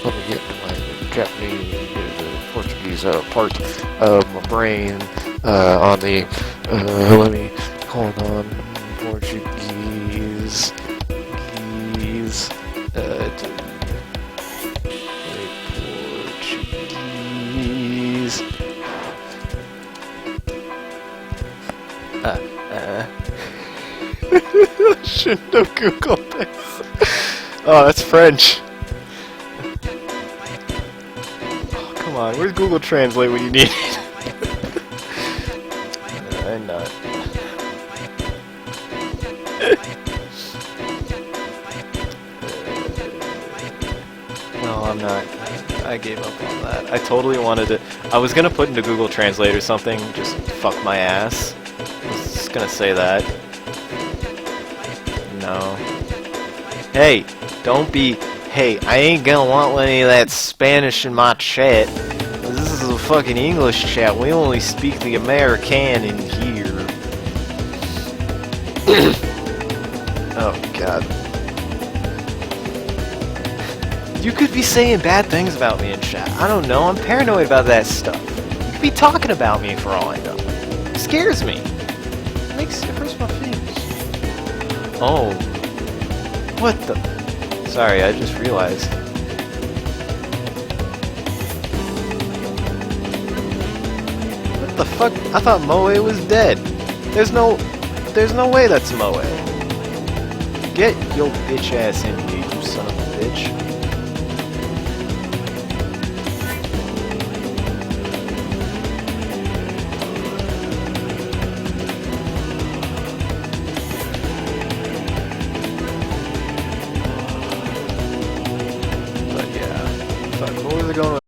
Let me get to my Japanese, Portuguese. these parts of my brain on the let me hold on Portuguese Portuguese shouldn't have googled this. Oh, that's French. Oh, come on, where's Google Translate when you need it? I'm not. No, I'm not. I gave up on that. I totally wanted to. I was gonna put into Google Translate or something, just fuck my ass. I was just gonna say that. No. Hey, don't be. Hey, I ain't gonna want any of that Spanish in my chat. This is a fucking English chat. We only speak the American in here. Oh, God. You could be saying bad things about me in chat. I don't know. I'm paranoid about that stuff. You could be talking about me for all I know. It scares me. It hurts my feelings. Oh. What the? Sorry, I just realized. What the fuck? I thought Moe was dead. There's no way that's Moe. Get your bitch ass in here, you son of a bitch. But yeah, fuck, what was it going with?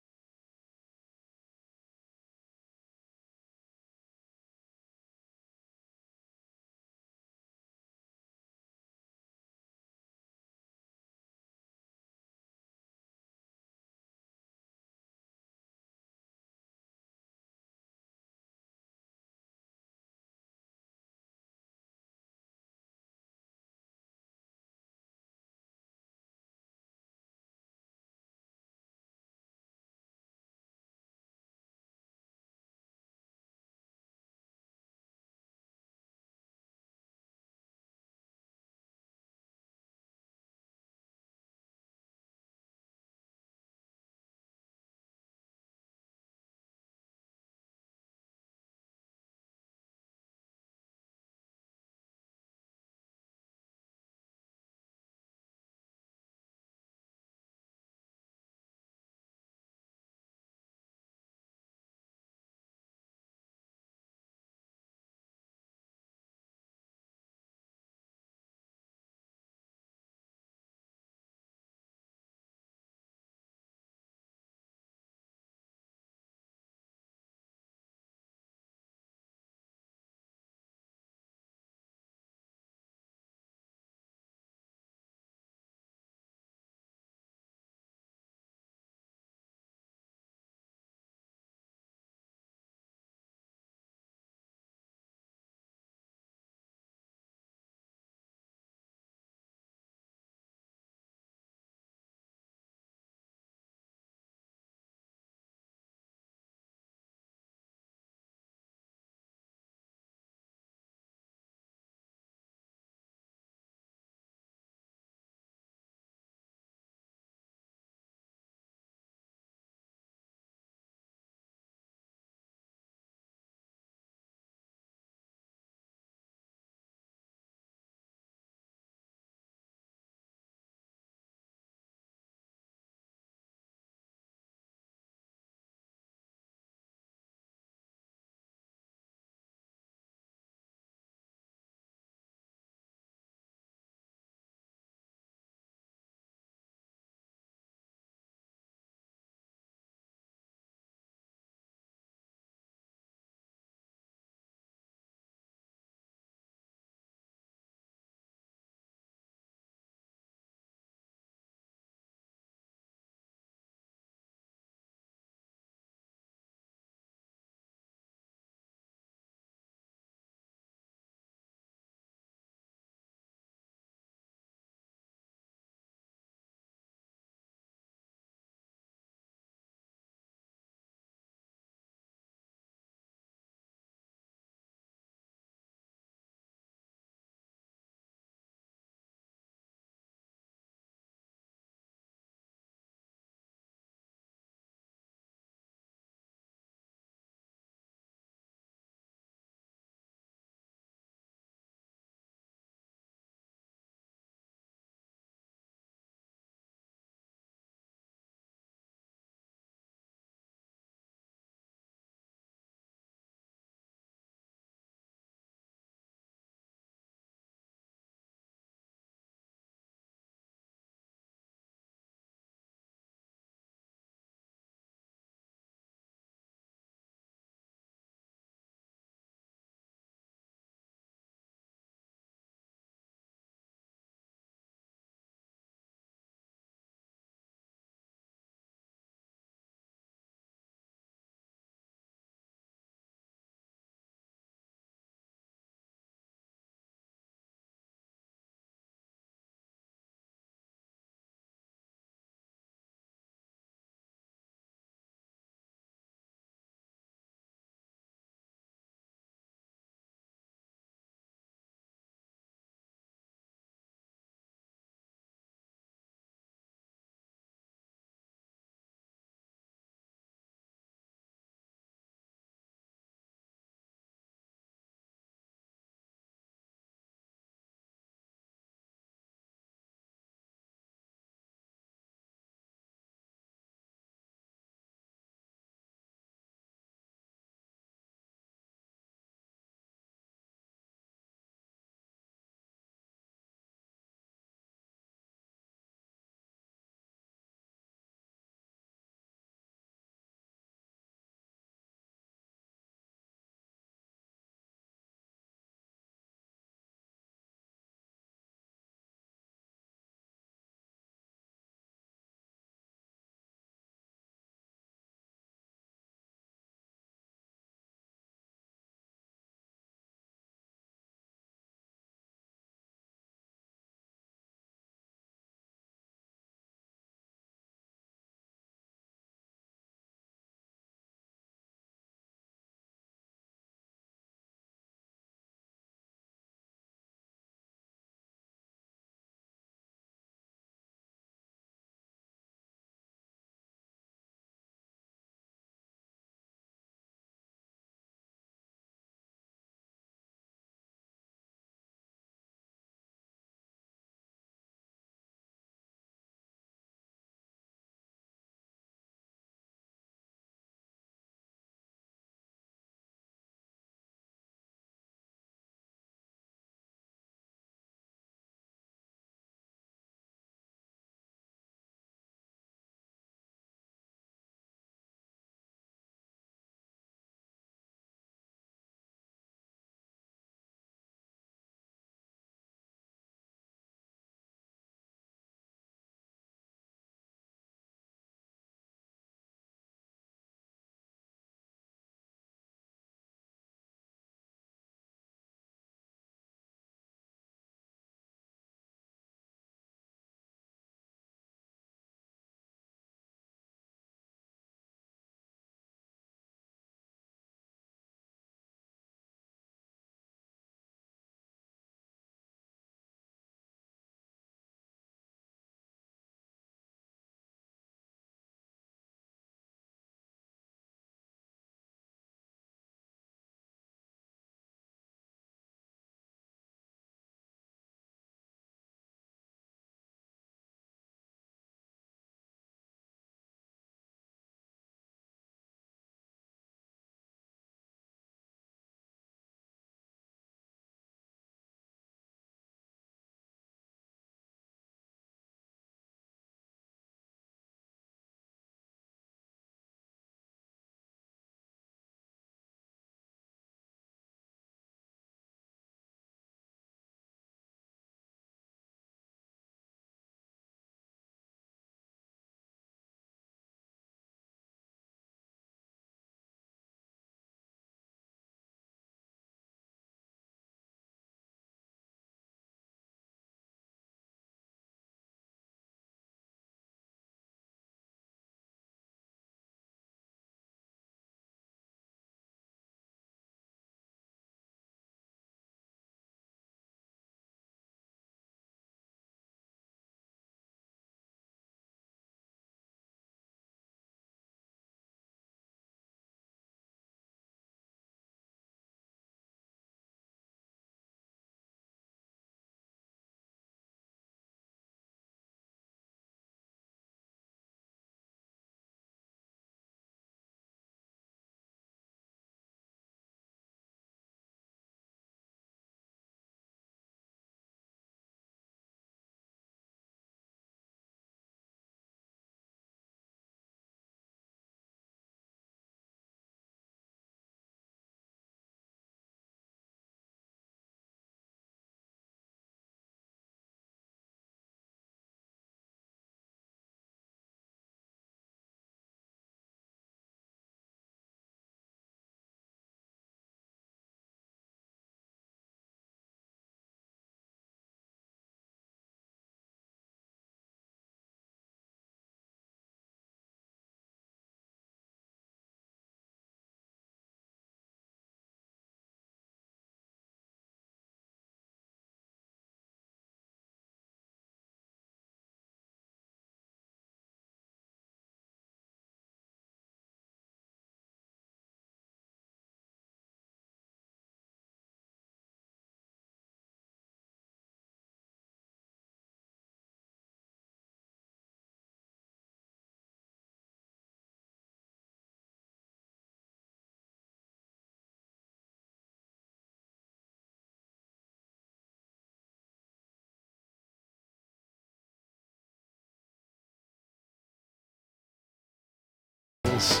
things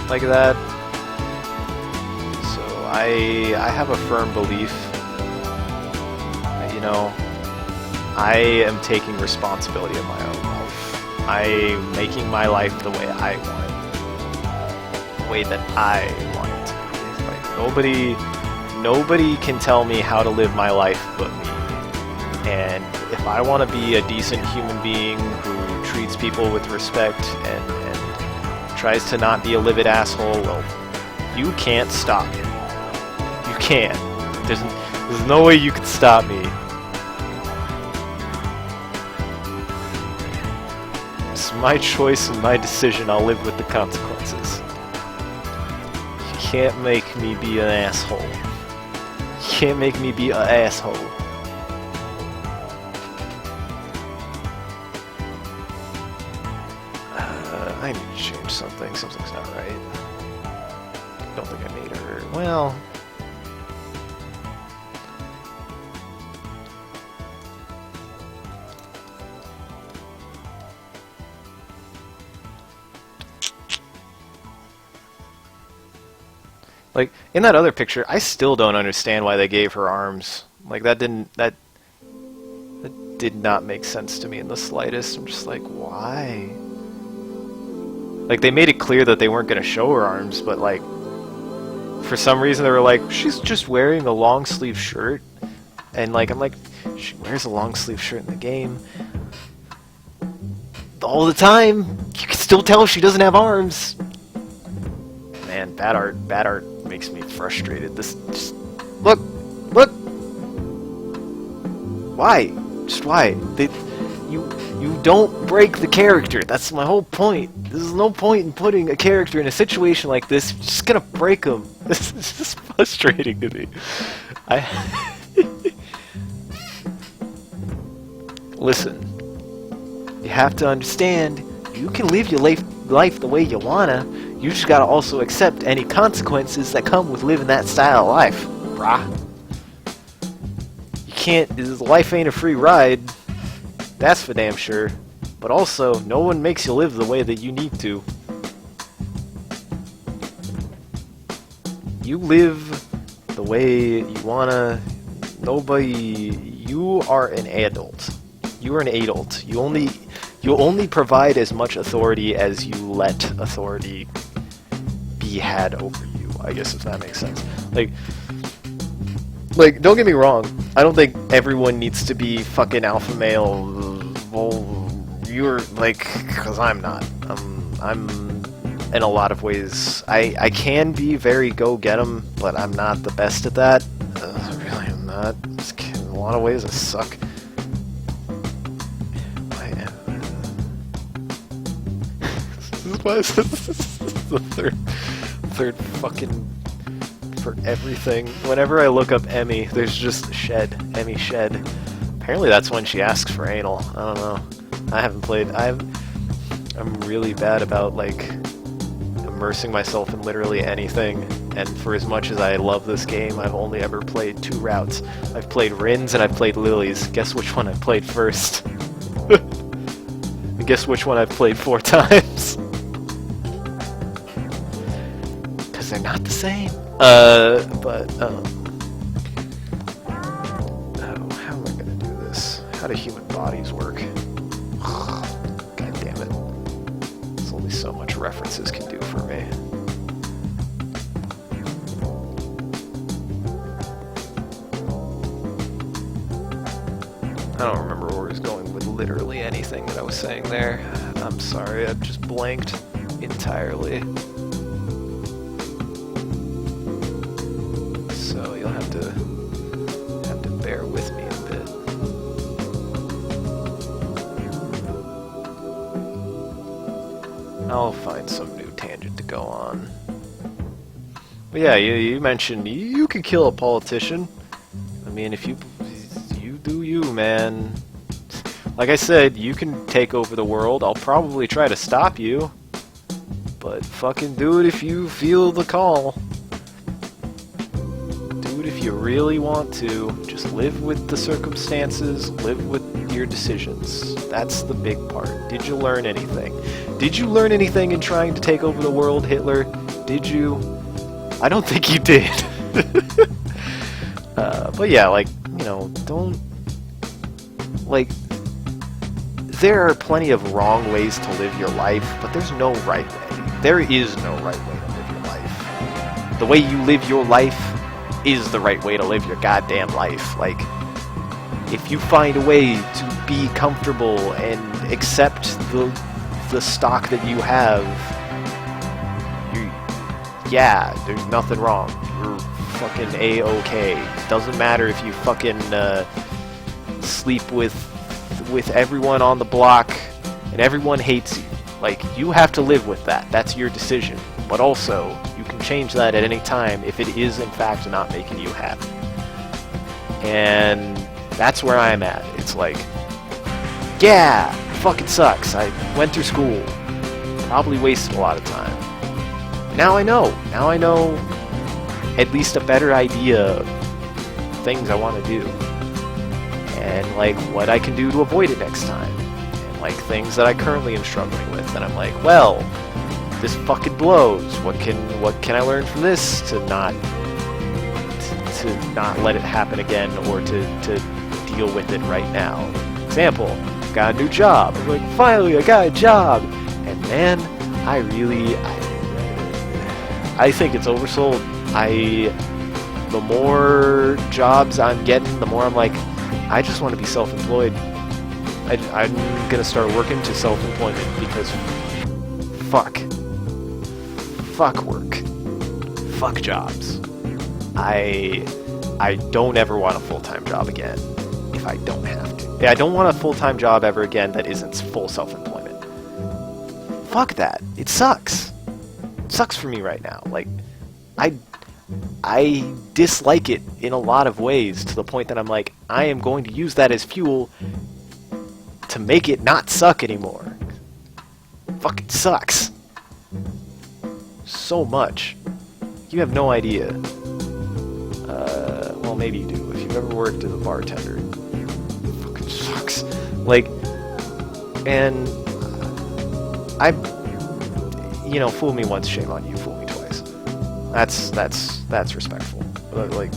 like that. So I have a firm belief that, you know, I am taking responsibility of my own life. I'm making my life the way I want it. The way that I want it to be. Like, nobody can tell me how to live my life but me. And if I want to be a decent human being who treats people with respect and tries to not be a livid asshole, well, you can't stop me. You can't. There's no way you can stop me. It's my choice and my decision. I'll live with the consequences. You can't make me be an asshole. You can't make me be an asshole. I need to change something. Something's not right. Don't think I made her. Well. Like, in that other picture, I still don't understand why they gave her arms. Like, that did not make sense to me in the slightest. I'm just like, why? Like, they made it clear that they weren't going to show her arms, but, like, for some reason they were like, she's just wearing a long sleeve shirt. And, like, I'm like, she wears a long sleeve shirt in the game all the time. You can still tell she doesn't have arms. Man, bad art makes me frustrated. This, just, look! Why? Just why? You don't break the character. That's my whole point. There's no point in putting a character in a situation like this. You're just gonna break them. This is just frustrating to me. Listen. You have to understand, you can live your life the way you wanna. You just gotta also accept any consequences that come with living that style of life, brah. You can't, life ain't a free ride. That's for damn sure. But also, no one makes you live the way that you need to. You live the way you wanna. You are an adult. You are an adult. You only provide as much authority as you let authority be had over you, I guess, if that makes sense. Like, don't get me wrong, I don't think everyone needs to be fucking alpha male. Well, you're, like, because I'm not. I'm, in a lot of ways, I can be very go-get-em, but I'm not the best at that. Really, I'm not. In a lot of ways, I suck. This is the third fucking for everything. Whenever I look up Emmy, there's just shed. Emmy shed. Apparently that's when she asks for anal. I don't know. I haven't played. I'm really bad about, like, immersing myself in literally anything. And for as much as I love this game, I've only ever played 2 routes. I've played Rins and I've played Lilies. Guess which one I played first? Guess which one I've played 4 times? Because they're not the same. Oh, how am I gonna do this? How do human bodies work? God damn it. There's only so much references can do for me. I don't remember where I was going with literally anything that I was saying there. I'm sorry, I've just blanked entirely. So you'll have to bear with me a bit. I'll find some new tangent to go on. But yeah, you mentioned you could kill a politician. I mean, if you do you, man. Like I said, you can take over the world. I'll probably try to stop you. But fucking do it if you feel the call. Do it if if you really want to, just live with the circumstances, live with your decisions. That's the big part. Did you learn anything? Did you learn anything in trying to take over the world, Hitler? Did you? I don't think you did. But yeah, like, you know, don't... Like, there are plenty of wrong ways to live your life, but there's no right way. There is no right way to live your life. The way you live your life is the right way to live your goddamn life. Like, if you find a way to be comfortable and accept the stock that you have, yeah, there's nothing wrong. You're fucking A-okay. Doesn't matter if you fucking sleep with everyone on the block and everyone hates you. Like, you have to live with that. That's your decision. But also, you can change that at any time if it is in fact not making you happy. And that's where I'm at. It's like, yeah, fucking sucks. I went through school. Probably wasted a lot of time. Now I know. Now I know at least a better idea of things I want to do. And like what I can do to avoid it next time. And like things that I currently am struggling with. And I'm like, well, this fucking blows. What can I learn from this to not let it happen again, or to deal with it right now? Example, got a new job. I'm like, finally I got a job. And man, I think it's oversold. The more jobs I'm getting, the more I'm like, I just want to be self-employed. I'm gonna start working to self-employment because fuck work. Fuck jobs. I don't ever want a full-time job again if I don't have to. Yeah, I don't want a full-time job ever again that isn't full self-employment. Fuck that. It sucks. It sucks for me right now. Like, I dislike it in a lot of ways, to the point that I'm like, I am going to use that as fuel to make it not suck anymore. Fucking sucks. So much. You have no idea. Well, maybe you do. If you've ever worked as a bartender, it fucking sucks. Like, and you know, fool me once, shame on you. Fool me twice. That's respectful. Like,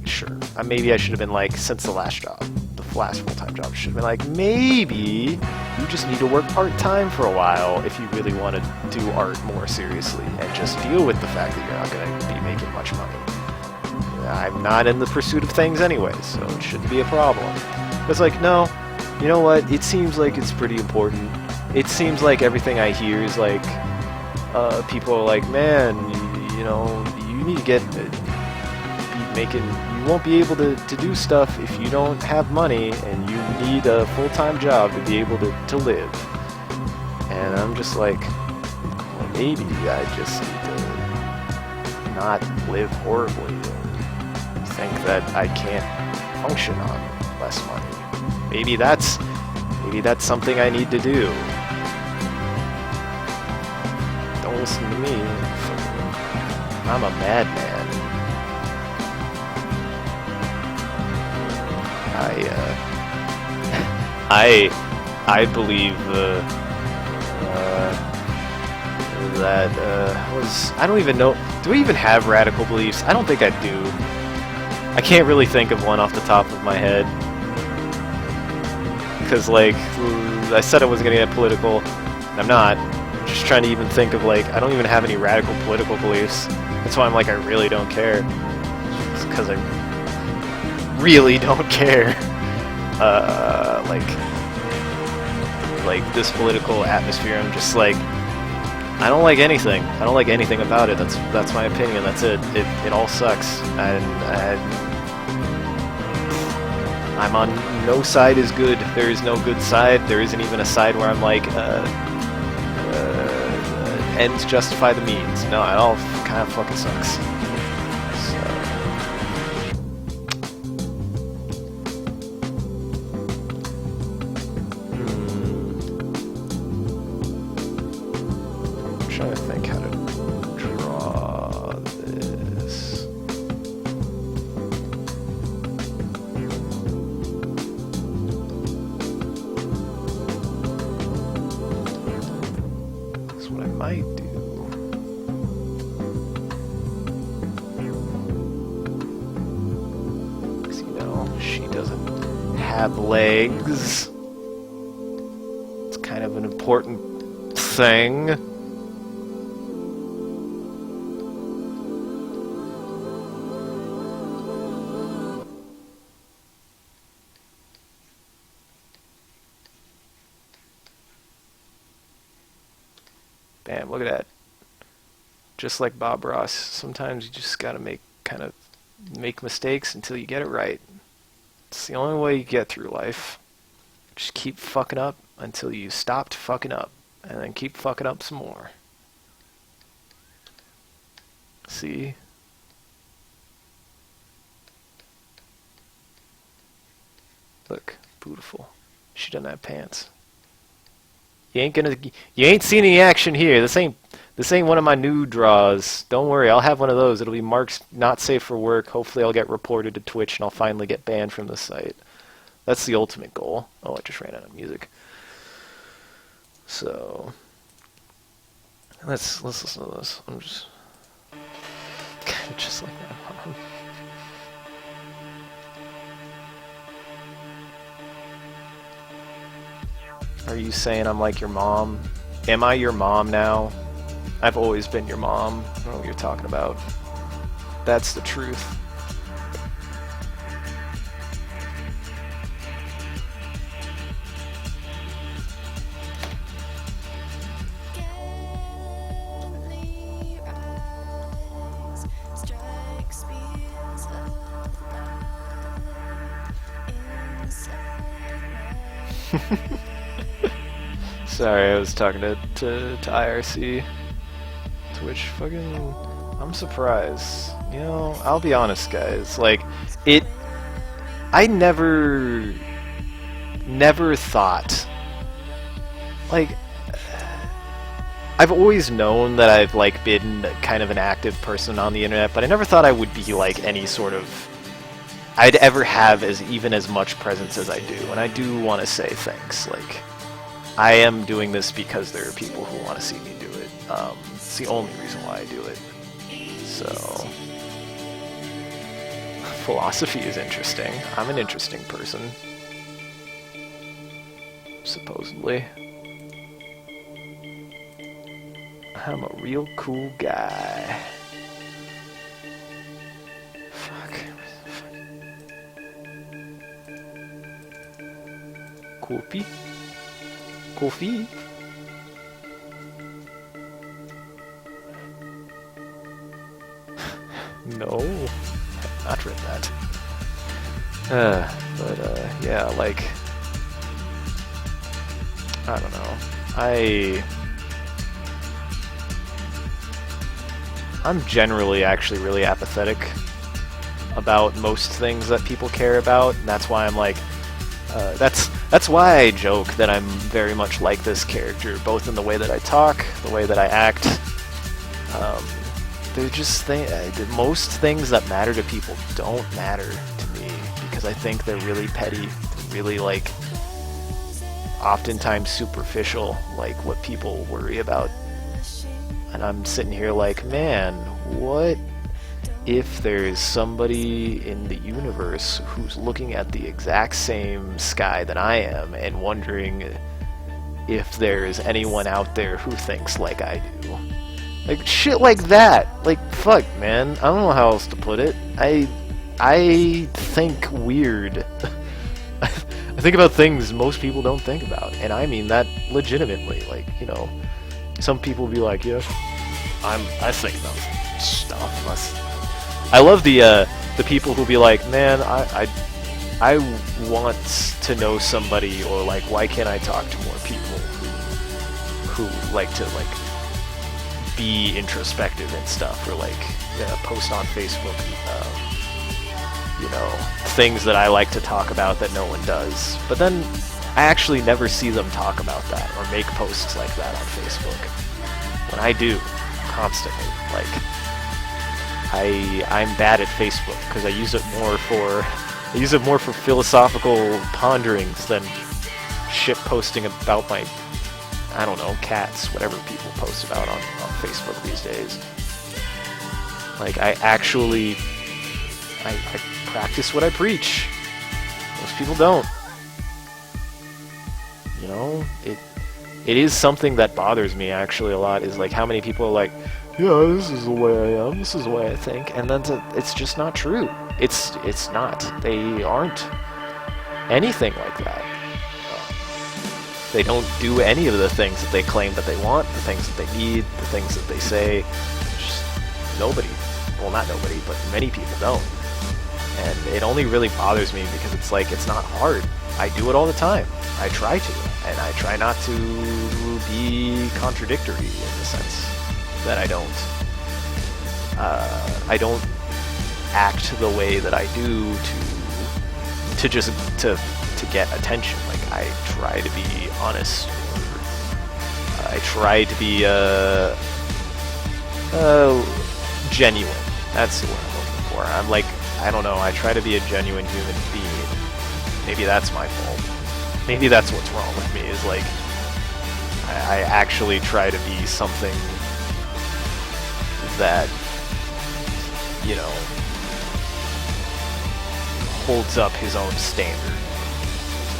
sure. Maybe I should have been like, since the last job, the last full-time job, should have been like, maybe you just need to work part-time for a while if you really want to do art more seriously, and just deal with the fact that you're not going to be making much money. I'm not in the pursuit of things anyway, so it shouldn't be a problem. It's like, no, you know what? It seems like it's pretty important. It seems like everything I hear is like, people are like, man, you know, you need to get you won't be able to do stuff if you don't have money, and you need a full-time job to be able to live. And I'm just like, well, maybe I just need to not live horribly, and think that I can't function on less money. Maybe that's something I need to do. Don't listen to me. I'm a madman. I believe that I don't even know. Do we even have radical beliefs? I don't think I do. I can't really think of one off the top of my head. Because, like, I said I wasn't going to get political, and I'm not. I'm just trying to even think of, like, I don't even have any radical political beliefs. That's why I'm like, I really don't care. It's because I really don't care. Like this political atmosphere, I'm just like, I don't like anything. I don't like anything about it. That's my opinion. That's it. It all sucks. And I'm on no side is good. There is no good side. There isn't even a side where I'm like, ends justify the means. No, it all kind of fucking sucks. Trying to think how to draw this. might do. Because, you know, she doesn't have legs. It's kind of an important thing. Bam, look at that. Just like Bob Ross, sometimes you just gotta make mistakes until you get it right. It's the only way you get through life. Just keep fucking up until you stopped fucking up, and then keep fucking up some more. See? Look, beautiful. She doesn't have pants. You ain't seen any action here. This ain't one of my new draws. Don't worry, I'll have one of those. It'll be marked not safe for work. Hopefully I'll get reported to Twitch and I'll finally get banned from the site. That's the ultimate goal. Oh, I just ran out of music. So let's listen to this. I'm just kind of just like my mom. Are you saying I'm like your mom? Am I your mom now? I've always been your mom. I don't know what you're talking about. That's the truth. Sorry, I was talking to IRC. Twitch, fucking... I'm surprised. You know, I'll be honest, guys. Like, I never thought... Like, I've always known that I've, like, been kind of an active person on the internet, but I never thought I would be, like, any sort of... I'd ever have even as much presence as I do, and I do want to say thanks. Like, I am doing this because there are people who want to see me do it. It's the only reason why I do it. So, philosophy is interesting. I'm an interesting person. Supposedly. I'm a real cool guy. Fuck. Coffee? Coffee? No, I've not read that. Yeah, like, I don't know. I'm generally actually really apathetic about most things that people care about, and that's why I'm like, that's why I joke that I'm very much like this character, both in the way that I talk, the way that I act. They're just most things that matter to people don't matter to me, because I think they're really petty, really, like, oftentimes superficial, like what people worry about. And I'm sitting here like, man, what if there's somebody in the universe who's looking at the exact same sky that I am and wondering if there's anyone out there who thinks like I do? Like, shit like that. Like, fuck, man. I don't know how else to put it. I think weird. I think about things most people don't think about, and I mean that legitimately. Like, you know, some people be like, yeah, I think about stuff. I love the people who be like, man, I want to know somebody, or like, why can't I talk to more people who like to, like, be introspective and stuff, or like, yeah, post on Facebook, you know, things that I like to talk about that no one does. But then I actually never see them talk about that or make posts like that on Facebook. When I do, constantly, like, I'm bad at Facebook because I use it more for philosophical ponderings than shit posting about my I don't know, cats, whatever people post about on Facebook these days. Like, I actually, I practice what I preach. Most people don't. You know, it is something that bothers me actually a lot, is like how many people are like, yeah, this is the way I am, this is the way I think, and then it's just not true. It's not. They aren't anything like that. They don't do any of the things that they claim that they want, the things that they need, the things that they say. Just nobody, well, not nobody, but many people don't. And it only really bothers me because it's like, it's not hard. I do it all the time. I try to, and I try not to be contradictory in the sense that I don't act the way that I do to get attention. Like, I try to be honest, or I try to be genuine. That's what I'm looking for. I'm like, I don't know, I try to be a genuine human being. Maybe that's my fault. Maybe that's what's wrong with me, is like, I actually try to be something that, you know, holds up his own standard.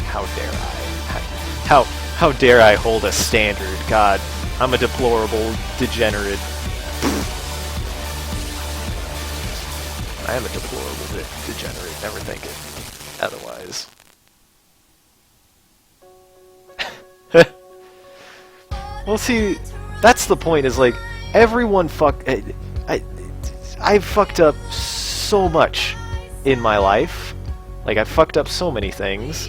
How dare I? How dare I hold a standard? God, I'm a deplorable degenerate. I am a deplorable degenerate. Never think it otherwise. Well, see, that's the point. Is like, everyone I've fucked up so much in my life. Like, I've fucked up so many things.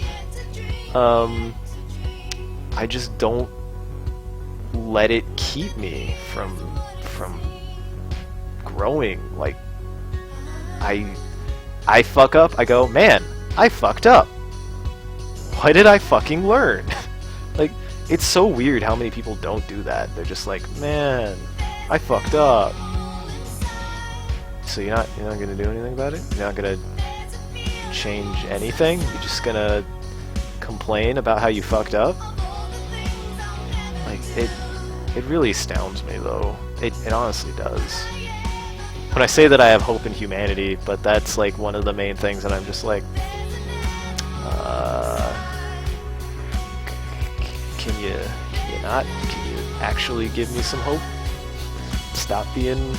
I just don't let it keep me from growing. Like, I fuck up, I go, man, I fucked up. Why did I fucking learn? Like, it's so weird how many people don't do that. They're just like, man, I fucked up. So you're not gonna do anything about it? You're not gonna change anything? You're just gonna complain about how you fucked up? Like, it really astounds me, though. It honestly does. When I say that I have hope in humanity, but that's like one of the main things that I'm just like, can you not? Can you actually give me some hope? Stop being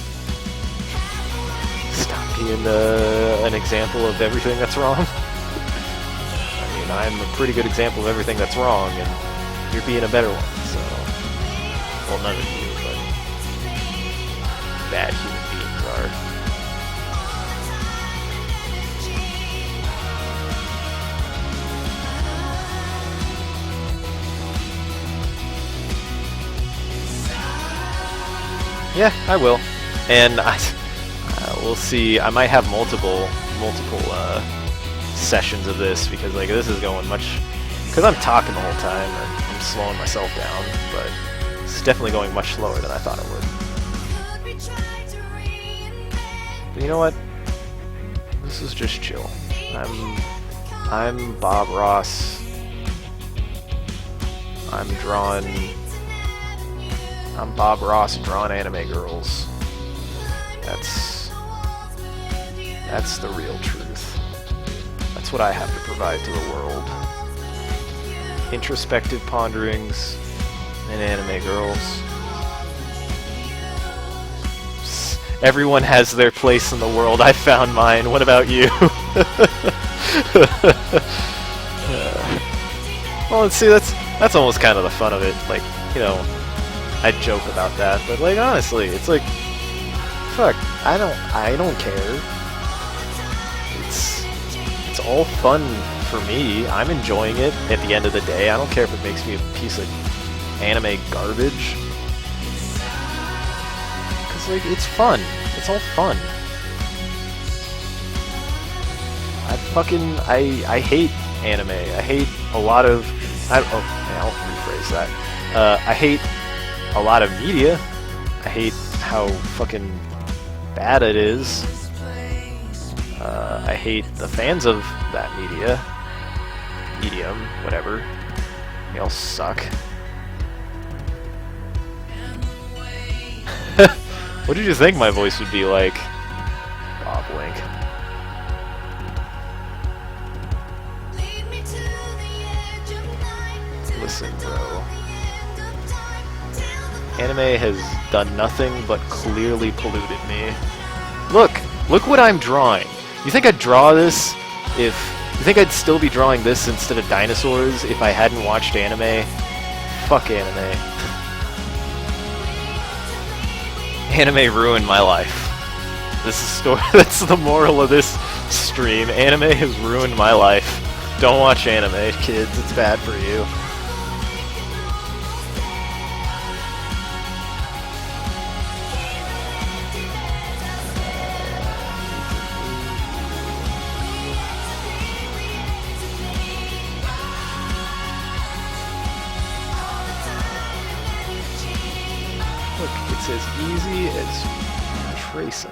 an example of everything that's wrong. I mean, I'm a pretty good example of everything that's wrong, and you're being a better one. So, well, none of you, but bad human beings are. Yeah, I will, and we'll see. I might have multiple sessions of this, because like, this is going much, because I'm talking the whole time and I'm slowing myself down, but it's definitely going much slower than I thought it would. But you know what? This is just chill. I'm Bob Ross. I'm Bob Ross drawing anime girls. That's the real truth. That's what I have to provide to the world. Introspective ponderings and anime girls. Everyone has their place in the world. I found mine. What about you? Well, see, that's almost kind of the fun of it. Like, you know, I joke about that, but like, honestly, it's like, fuck, I don't care. It's all fun for me. I'm enjoying it at the end of the day. I don't care if it makes me a piece of anime garbage. Cause like, it's fun. It's all fun. I hate anime. I hate a lot of, I'll rephrase that. I hate a lot of media. I hate how fucking bad it is. I hate the fans of that medium, whatever. They all suck. What did you think my voice would be like? Bob Wink. Listen, bro. Anime has done nothing but clearly polluted me. Look what I'm drawing. You think I'd draw this if... You think I'd still be drawing this instead of dinosaurs if I hadn't watched anime? Fuck anime. Anime ruined my life. This is that's the moral of this stream. Anime has ruined my life. Don't watch anime, kids. It's bad for you. Look, it's as easy as tracing.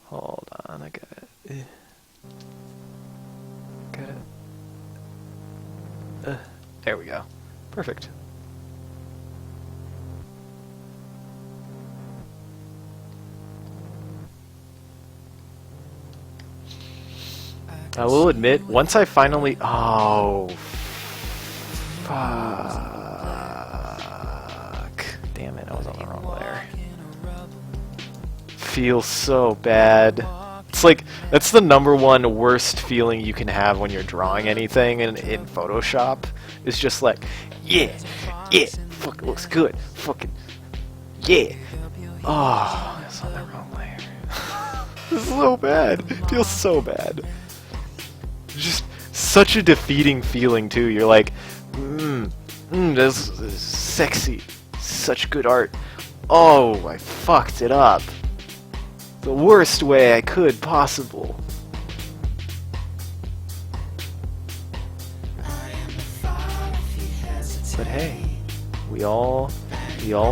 Hold on, I got it. Got it. There we go. Perfect. I will admit, once I finally... Oh... Fuck... Damn it, I was on the wrong layer. Feels so bad. It's like, that's the #1 worst feeling you can have when you're drawing anything in Photoshop. It's just like, yeah, fuck, it looks good, fucking, yeah. Oh, it's on the wrong layer. This is so bad. It feels so bad. Just such a defeating feeling too. You're like, this is sexy, such good art. Oh, I fucked it up. The worst way I could possible. But hey, we all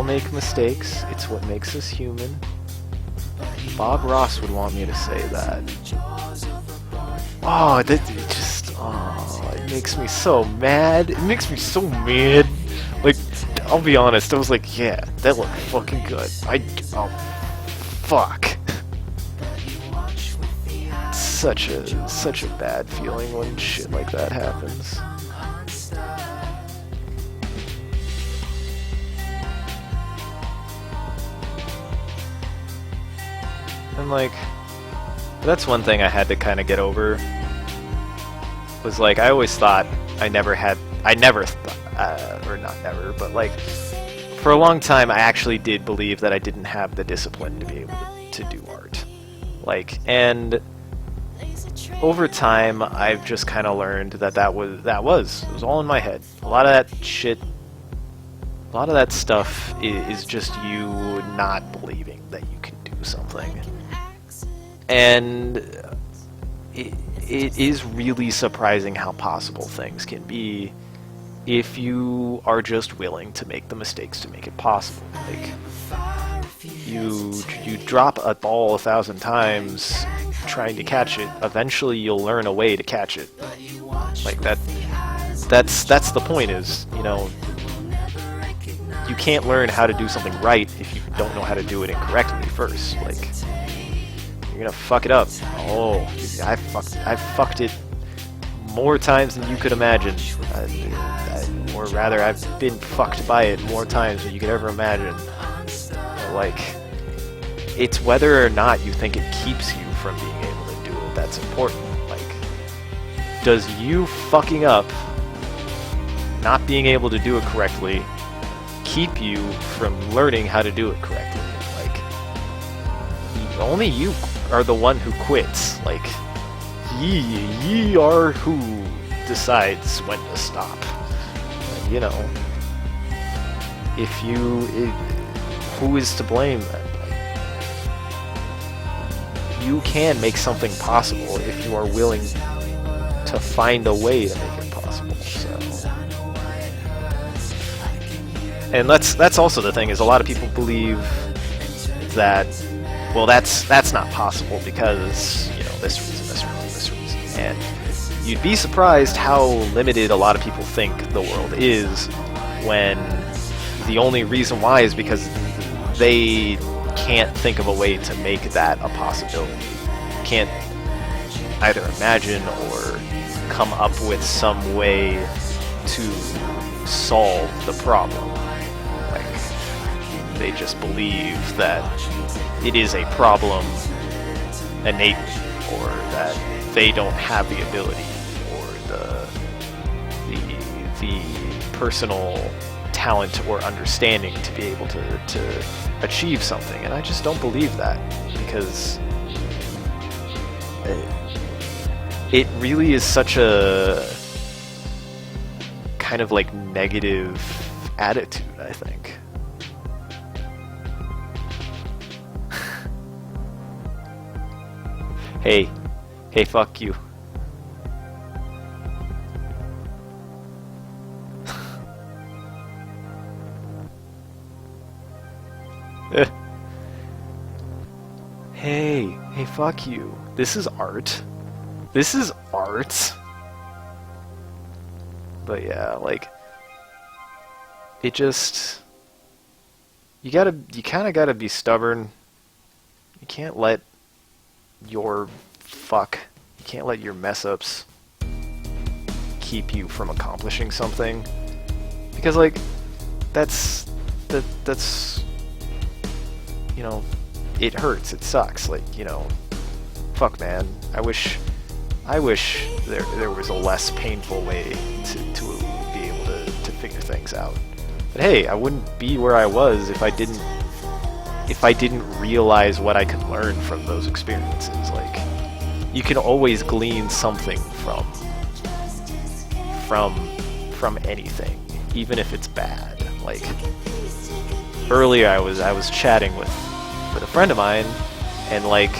make mistakes. It's what makes us human. Bob Ross would want me to say that. Oh, it makes me so mad. It makes me so mad. Like, I'll be honest, I was like, yeah, that looked fucking good. Oh, fuck. Such a bad feeling when shit like that happens. And like, that's one thing I had to kind of get over. Was like, I always thought or not never, but like, for a long time I actually did believe that I didn't have the discipline to be able to do art. Like, and over time I've just kind of learned that it was all in my head. A lot of that stuff is just you not believing that you can do something. And it is really surprising how possible things can be if you are just willing to make the mistakes to make it possible. Like, you drop a ball 1,000 times trying to catch it, eventually you'll learn a way to catch it. Like, that's the point, is, you know, you can't learn how to do something right if you don't know how to do it incorrectly first. Like, you're gonna fuck it up. Oh, I fucked it more times than you could imagine. Or rather, I've been fucked by it more times than you could ever imagine. Like, it's whether or not you think it keeps you from being able to do it that's important. Like, does you fucking up, not being able to do it correctly, keep you from learning how to do it correctly? Like, only you are the one who quits. Like, ye are who decides when to stop. And, you know, who is to blame then? Like, you can make something possible if you are willing to find a way to make it possible. So, and that's also the thing, is a lot of people believe that, well, that's not possible because, you know, this reason. And you'd be surprised how limited a lot of people think the world is, when the only reason why is because they can't think of a way to make that a possibility. Can't either imagine or come up with some way to solve the problem. Like, they just believe that it is a problem innately, or that they don't have the ability or the personal talent or understanding to be able to achieve something. And I just don't believe that, because it really is such a kind of like negative attitude, I think. Hey, fuck you. Hey, fuck you. This is art. This is art. But yeah, like, it just, you kind of gotta be stubborn. You can't let your you can't let your mess ups keep you from accomplishing something, because like that's you know, it hurts, it sucks, like, you know, fuck man, I wish there was a less painful way to be able to figure things out. But hey, I wouldn't be where I was if I didn't realize what I could learn from those experiences. Like, you can always glean something from anything, even if it's bad. Like, earlier I was chatting with a friend of mine, and like,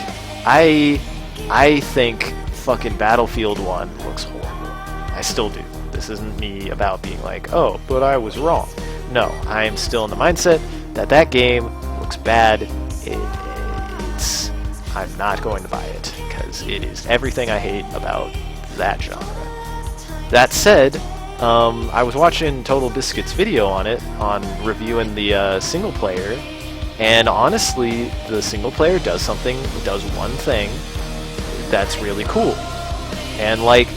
I think fucking Battlefield 1 looks horrible. I still do. This isn't me about being like, oh, but I was wrong. No, I am still in the mindset that game looks bad. I'm not going to buy it, because it is everything I hate about that genre. That said, I was watching Total Biscuit's video on it, on reviewing the single player, and honestly, the single player does one thing that's really cool. And like,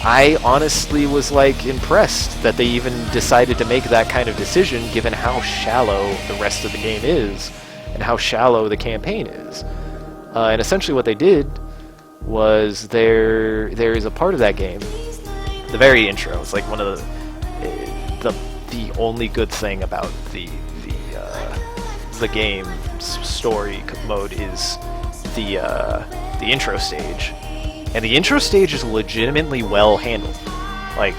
I honestly was like impressed that they even decided to make that kind of decision, given how shallow the rest of the game is and how shallow the campaign is. And essentially what they did was there is a part of that game, the very intro. It's like one of the only good thing about the game's story mode is the intro stage. And the intro stage is legitimately well handled. Like,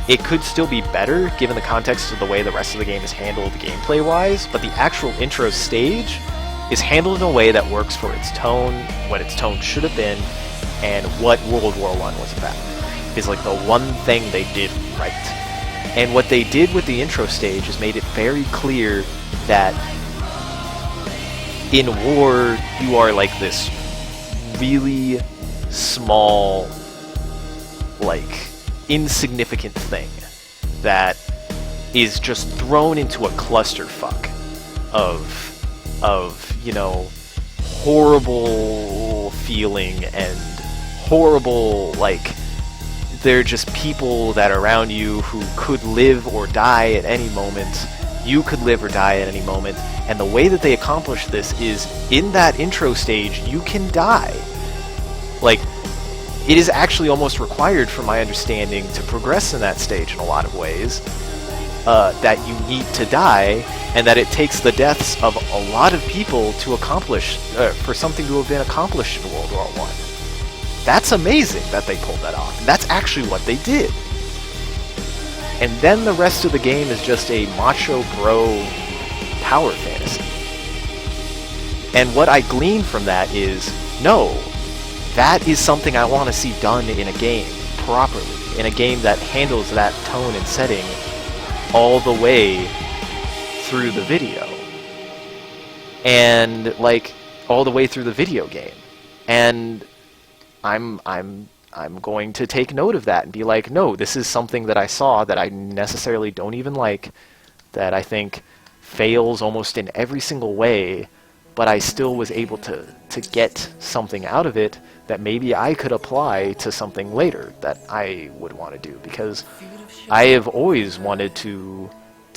it could still be better given the context of the way the rest of the game is handled gameplay-wise, but the actual intro stage is handled in a way that works for its tone, what its tone should have been, and what World War I was about. Is like the one thing they did right. And what they did with the intro stage is made it very clear that in war, you are like this really small, like, insignificant thing that is just thrown into a clusterfuck of, you know, horrible feeling and horrible, like, they're just people that are around you who could live or die at any moment. You could live or die at any moment. And the way that they accomplish this is, in that intro stage, you can die. Like, it is actually almost required, from my understanding, to progress in that stage in a lot of ways, that you need to die, and that it takes the deaths of a lot of people to accomplish, for something to have been accomplished in World War I. That's amazing that they pulled that off. That's actually what they did. And then the rest of the game is just a macho bro power fantasy. And what I glean from that is, no, that is something I want to see done in a game properly, in a game that handles that tone and setting all the way through the video. And, like, all the way through the video game. And I'm going to take note of that and be like, no, this is something that I saw that I necessarily don't even like, that I think fails almost in every single way, but I still was able to get something out of it that maybe I could apply to something later that I would want to do, because I have always wanted to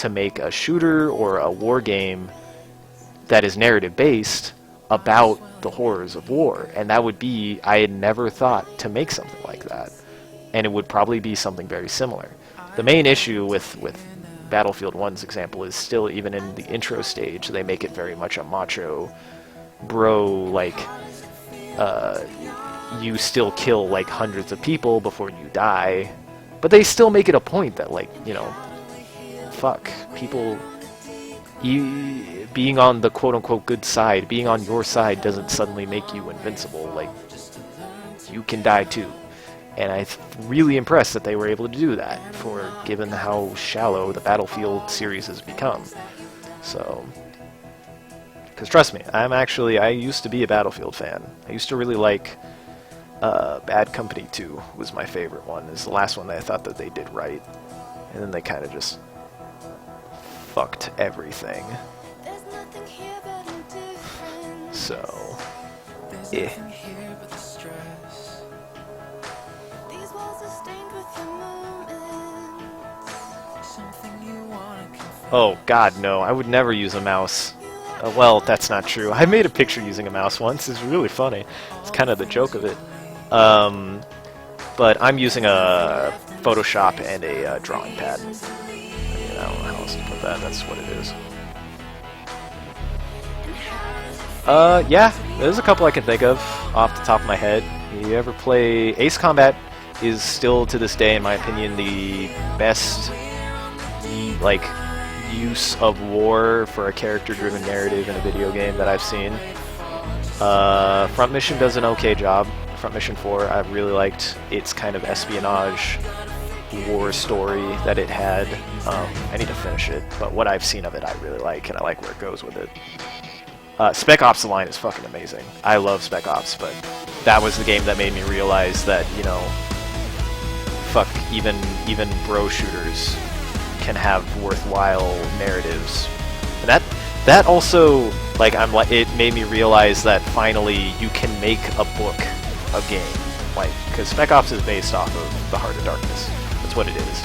make a shooter or a war game that is narrative based about the horrors of war, and that would be, I had never thought to make something like that, and it would probably be something very similar. The main issue with Battlefield 1's example is still, even in the intro stage, they make it very much a macho bro, like, you still kill like hundreds of people before you die, but they still make it a point that, like, you know, fuck, people, being on the quote-unquote good side, being on your side doesn't suddenly make you invincible. Like, you can die too. And I'm really impressed that they were able to do that, for given how shallow the Battlefield series has become. So, because trust me, I used to be a Battlefield fan. I used to really like Bad Company 2 was my favorite one. It's the last one that I thought that they did right. And then they kind of just fucked everything. So, yeah. Oh god, no, I would never use a mouse. Well, that's not true. I made a picture using a mouse once. It's really funny. It's kind of the joke of it. But I'm using a Photoshop and a drawing pad. I mean, I don't know how else to put that. That's what it is. Yeah, there's a couple I can think of off the top of my head. You ever play Ace Combat? Is still to this day, in my opinion, the best like use of war for a character-driven narrative in a video game that I've seen. Front Mission does an okay job. Front Mission 4, I really liked its kind of espionage war story that it had. I need to finish it, but what I've seen of it I really like, and I like where it goes with it. Spec Ops: The Line is fucking amazing. I love Spec Ops, but that was the game that made me realize that, you know, fuck, even bro shooters can have worthwhile narratives. And that also, like, it made me realize that finally you can make a book of game. Like, because Spec Ops is based off of The Heart of Darkness. That's what it is.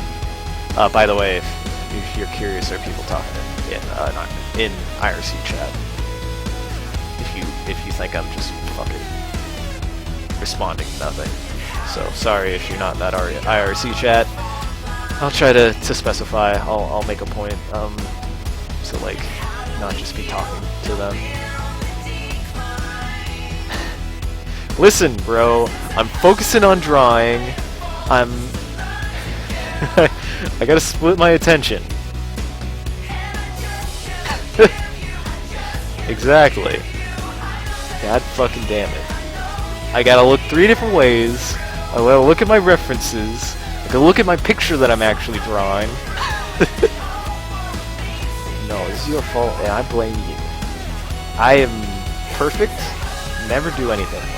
By the way, if you're curious, there are people talking in IRC chat. If you think I'm just fucking responding to nothing. So, sorry if you're not in that IRC chat. I'll try to specify. I'll make a point to, like, not just be talking to them. Listen, bro, I'm focusing on drawing. I gotta split my attention. Exactly. God fucking damn it. I gotta look 3 different ways. I gotta look at my references. I gotta look at my picture that I'm actually drawing. No, it's your fault, and I blame you. I am perfect, never do anything wrong.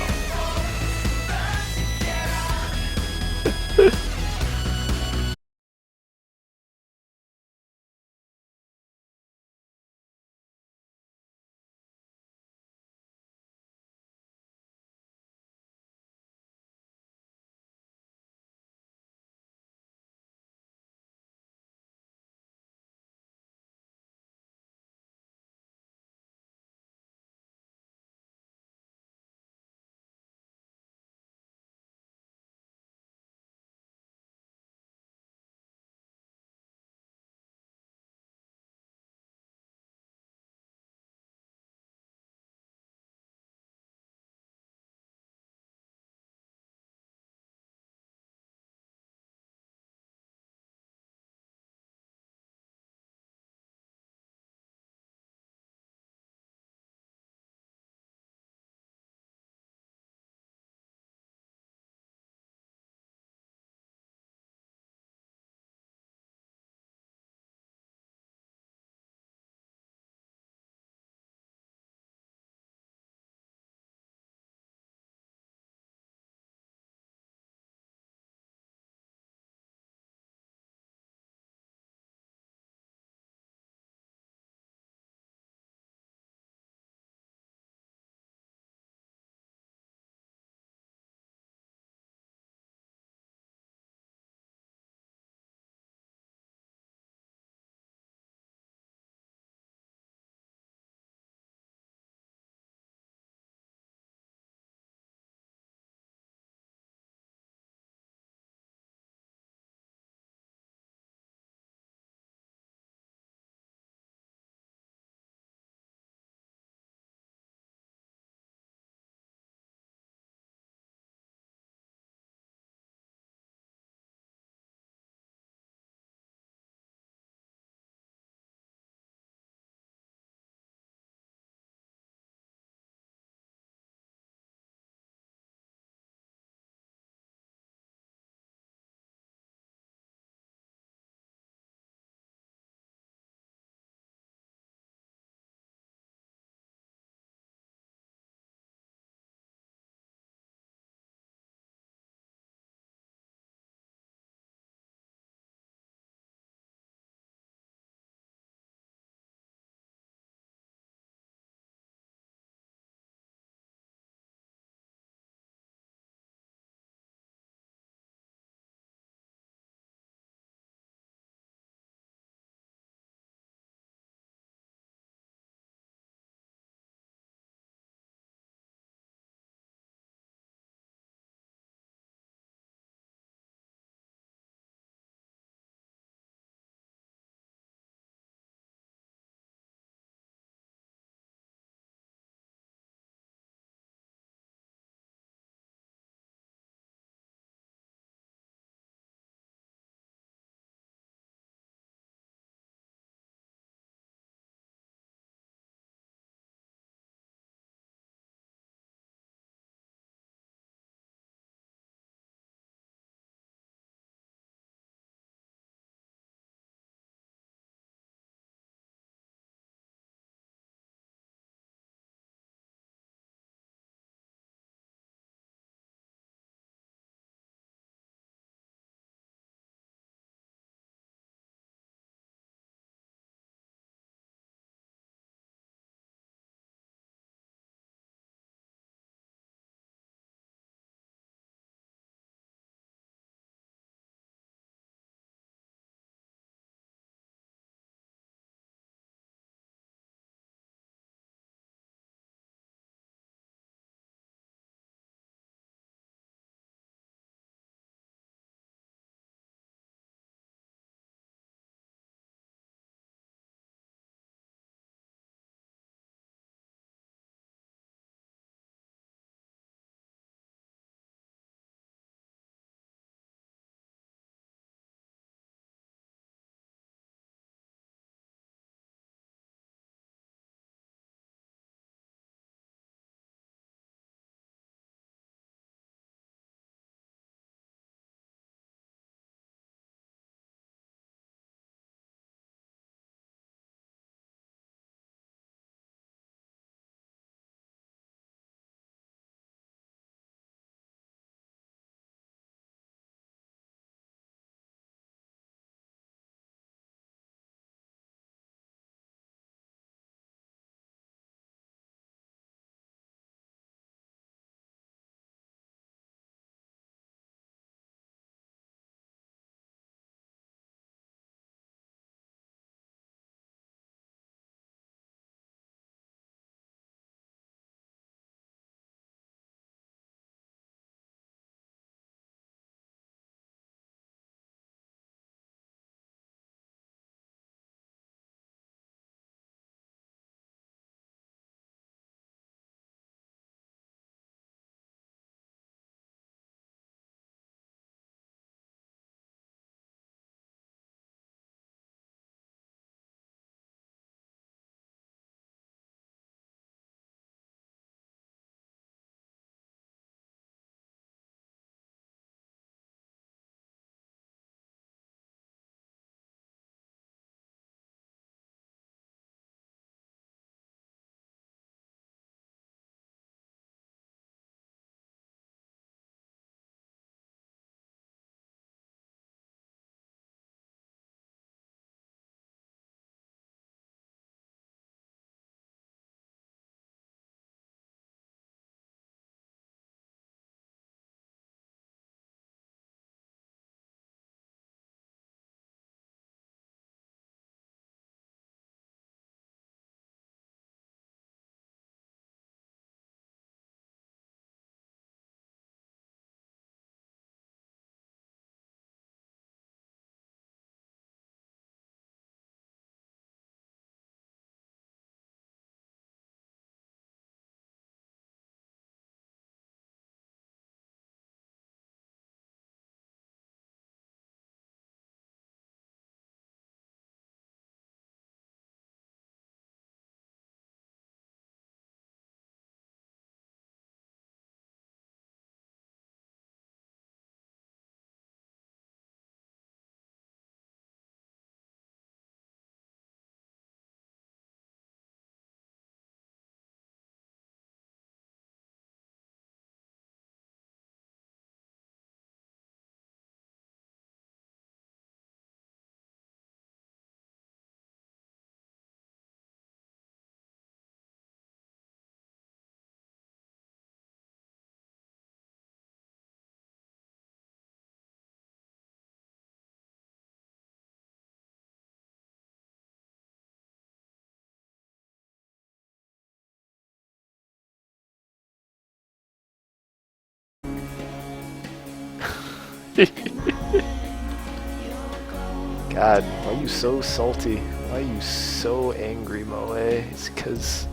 God, why are you so salty? Why are you so angry, Moe? It's because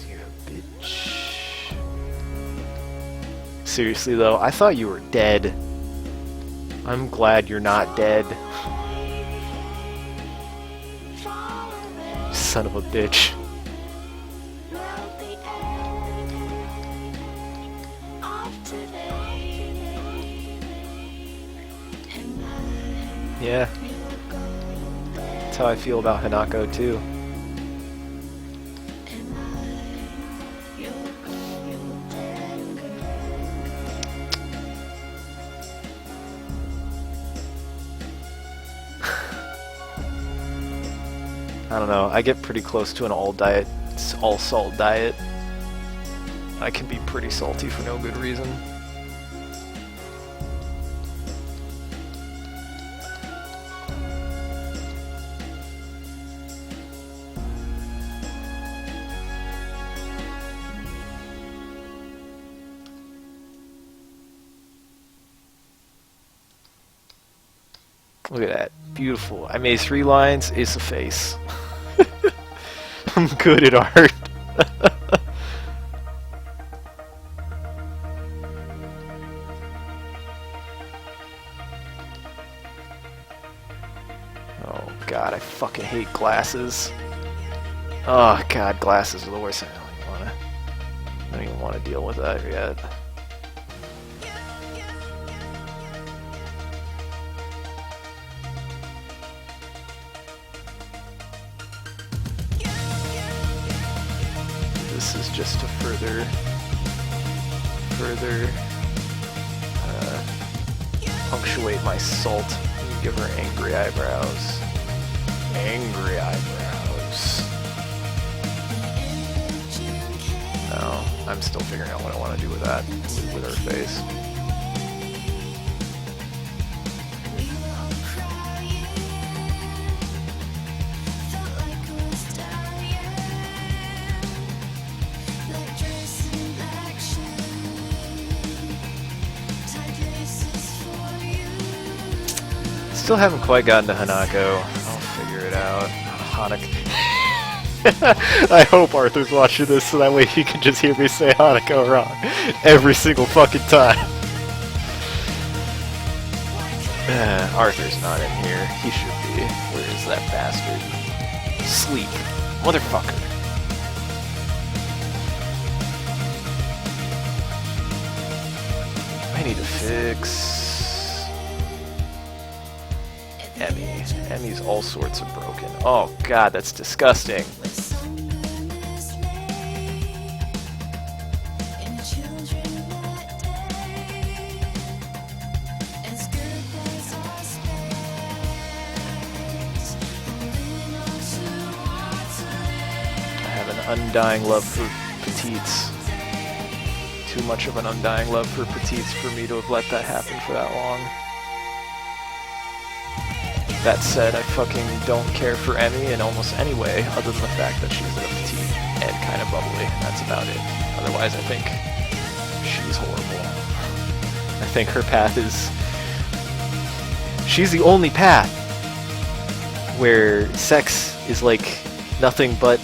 you're a bitch. Seriously though, I thought you were dead. I'm glad you're not dead. Son of a bitch. Yeah. That's how I feel about Hanako too. I don't know, I get pretty close to an all salt diet. I can be pretty salty for no good reason. Look at that. Beautiful. I made 3 lines. It's a face. I'm good at art. Oh god, I fucking hate glasses. Oh god, glasses are the worst. I don't even want to deal with that yet. This is just to further punctuate my salt. Give her angry eyebrows. Angry eyebrows. No, I'm still figuring out what I want to do with that, with her face. Still haven't quite gotten to Hanako. I'll figure it out. Hanako. I hope Arthur's watching this so that way he can just hear me say Hanako wrong every single fucking time. Arthur's not in here. He should be. Where is that bastard? Sleep. Motherfucker. I need to fix Emmy. Emmy's all sorts of broken. Oh god, that's disgusting. I have an undying love for petites. Too much of an undying love for petites for me to have let that happen for that long. That said, I fucking don't care for Emmy in almost any way other than the fact that she's a petite and kind of bubbly. That's about it. Otherwise, I think she's horrible. I think her path is... She's the only path where sex is like nothing but...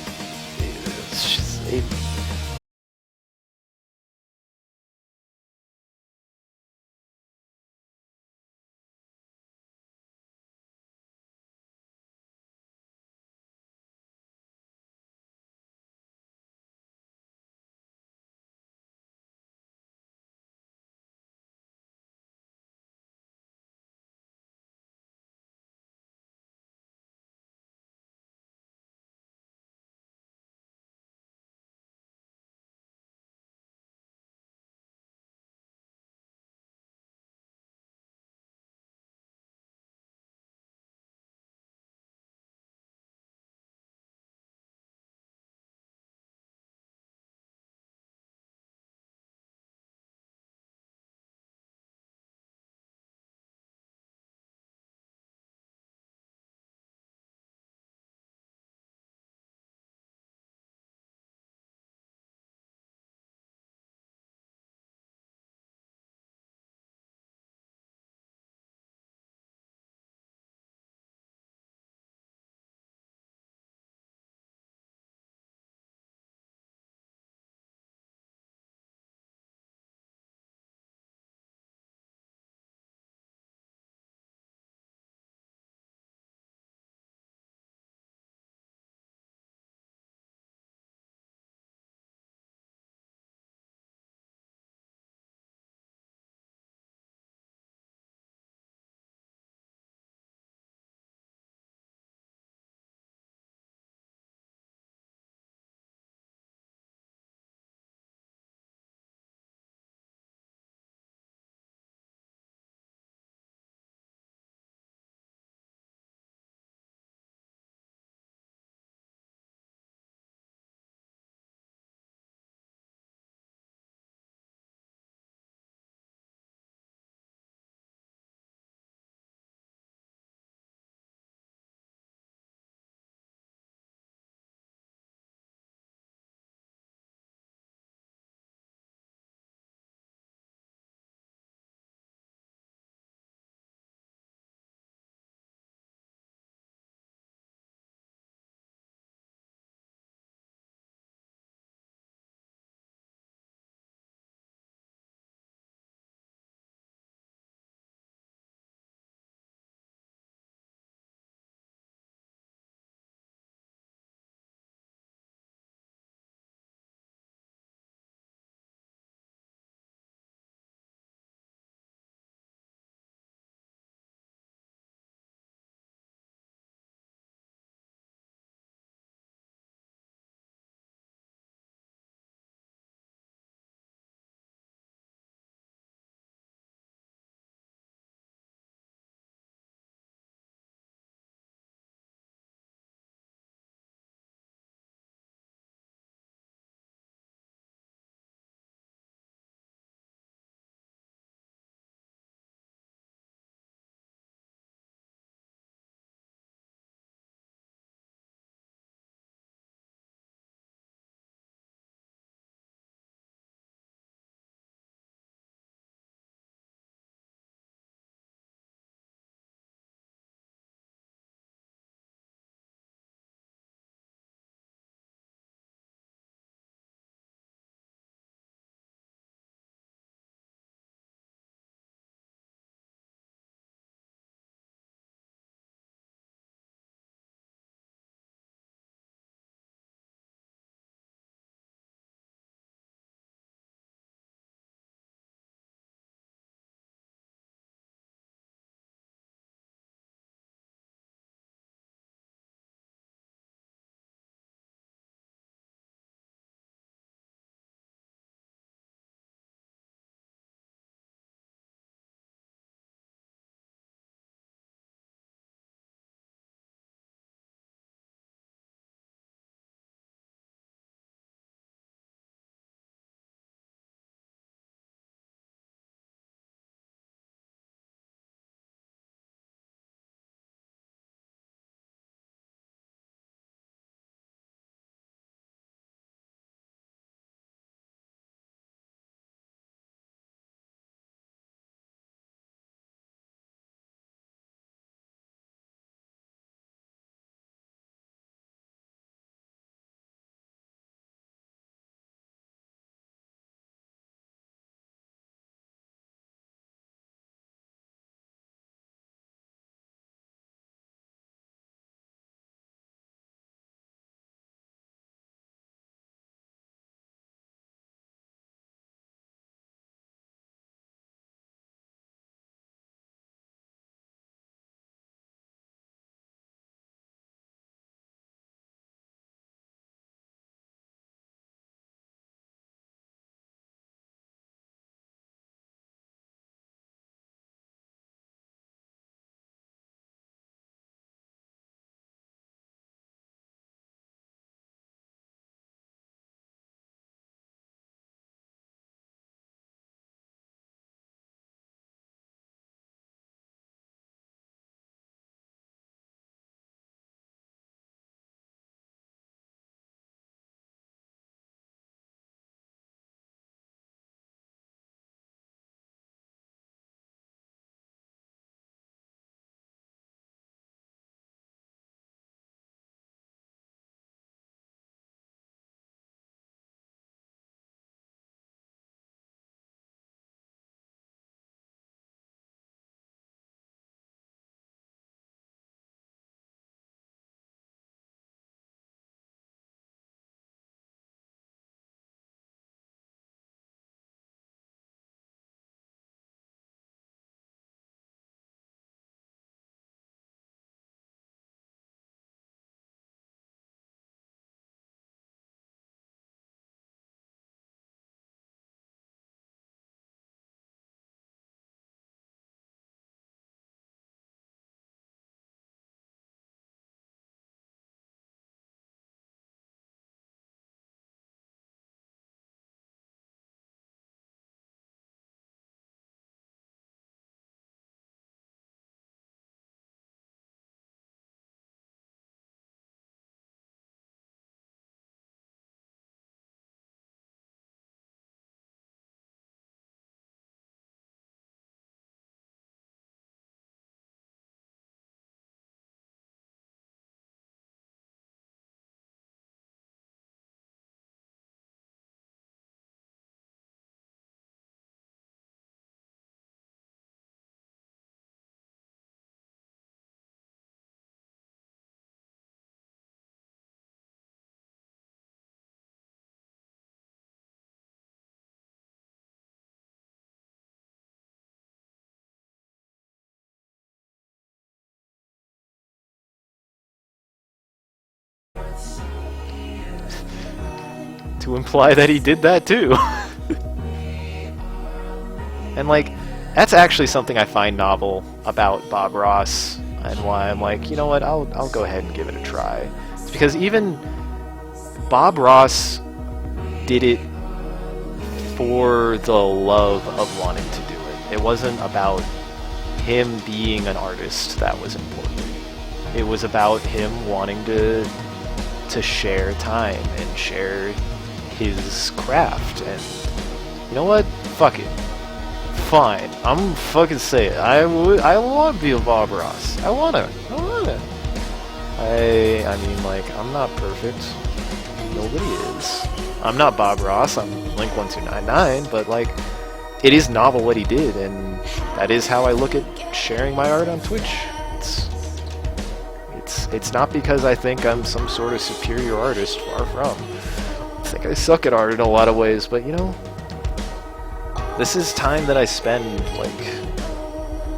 to imply that he did that too. And like, that's actually something I find novel about Bob Ross, and why I'm like, you know what, I'll go ahead and give it a try. It's because even Bob Ross did it for the love of wanting to do it. It wasn't about him being an artist that was important. It was about him wanting to share time and share his craft. And you know what? Fuck it. Fine. I'm fucking say it. I want to be a Bob Ross. I wanna. I mean, like, I'm not perfect. Nobody is. I'm not Bob Ross. I'm Link1299. But like, it is novel what he did, and that is how I look at sharing my art on Twitch. It's not because I think I'm some sort of superior artist, far from. I think I suck at art in a lot of ways, but you know, this is time that I spend, like,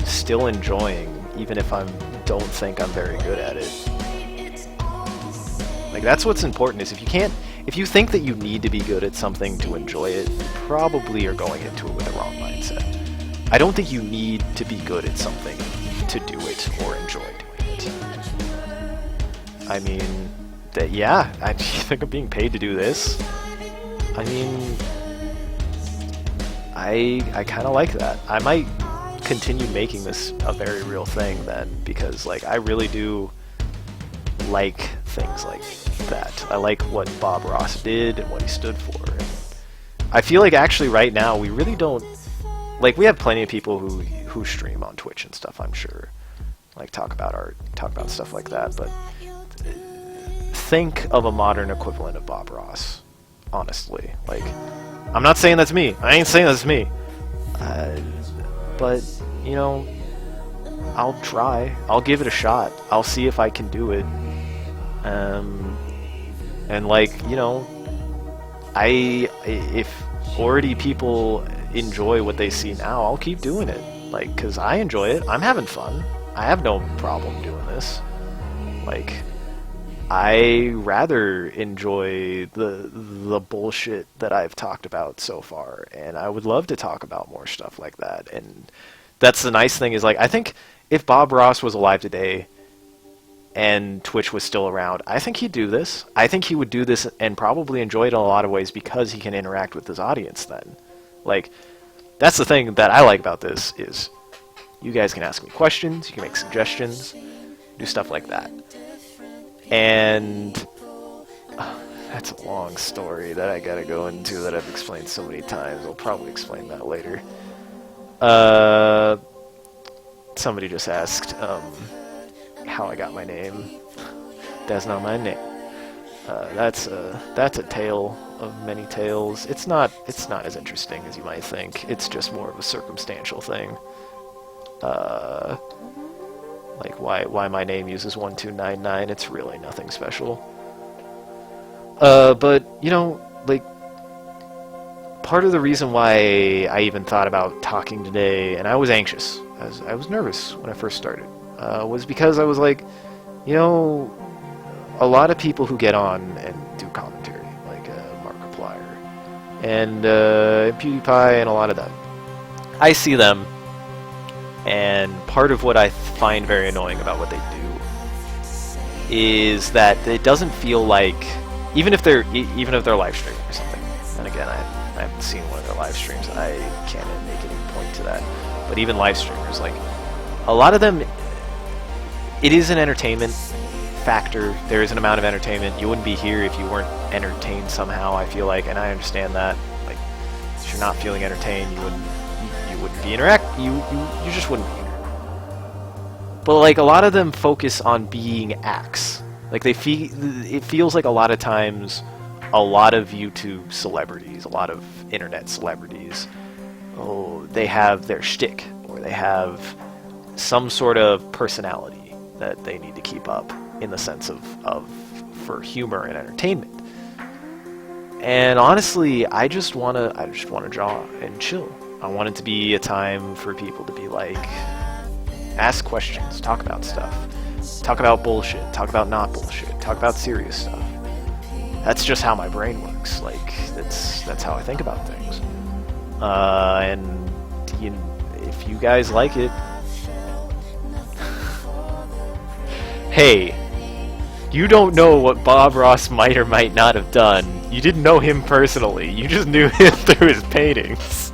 still enjoying, even if I don't think I'm very good at it. Like, that's what's important, is if you think that you need to be good at something to enjoy it, you probably are going into it with the wrong mindset. I don't think you need to be good at something to do it or enjoy doing it. I mean, yeah, I think I'm being paid to do this. I mean, I kind of like that. I might continue making this a very real thing then, because like, I really do like things like that. I like what Bob Ross did and what he stood for. And I feel like actually right now we really don't, like, we have plenty of people who stream on Twitch and stuff, I'm sure, like, talk about art, talk about stuff like that, but think of a modern equivalent of Bob Ross, honestly. Like, I'm not saying that's me. I ain't saying that's me. But, you know, I'll try. I'll give it a shot. I'll see if I can do it. And like, you know, if already people enjoy what they see now, I'll keep doing it. Like, because I enjoy it. I'm having fun. I have no problem doing this. Like, I rather enjoy the bullshit that I've talked about so far, and I would love to talk about more stuff like that. And that's the nice thing, is like, I think if Bob Ross was alive today and Twitch was still around, I think he'd do this. I think he would do this and probably enjoy it in a lot of ways, because he can interact with his audience then. Like, that's the thing that I like about this, is you guys can ask me questions, you can make suggestions, do stuff like that. And that's a long story that I gotta go into that I've explained so many times. I'll probably explain that later. Somebody just asked how I got my name. That's not my name. That's a tale of many tales. It's not as interesting as you might think. It's just more of a circumstantial thing. Like why my name uses 1299, it's really nothing special. But, you know, like, part of the reason why I even thought about talking today, and I was anxious, I was nervous when I first started, was because I was like, you know, a lot of people who get on and do commentary, like Markiplier and PewDiePie and a lot of them, I see them, and part of what I find very annoying about what they do is that it doesn't feel like, even if they're live streaming or something, and again, I haven't seen one of their live streams, I can't make any point to that, but even live streamers, like, a lot of them, it is an entertainment factor. There is an amount of entertainment. You wouldn't be here if you weren't entertained somehow, I feel like, and I understand that. Like, if you're not feeling entertained, you wouldn't be you just wouldn't be here. But like, a lot of them focus on being acts. Like, it feels like a lot of times, a lot of YouTube celebrities, a lot of internet celebrities, they have their shtick, or they have some sort of personality that they need to keep up, in the sense of for humor and entertainment. And honestly, I just wanna draw and chill. I want it to be a time for people to be like, ask questions, talk about stuff, talk about bullshit, talk about not bullshit, talk about serious stuff. that's just how my brain works. Like, that's how I think about things. And if you guys like it, hey, you don't know what Bob Ross might or might not have done. You didn't know him personally. You just knew him through his paintings.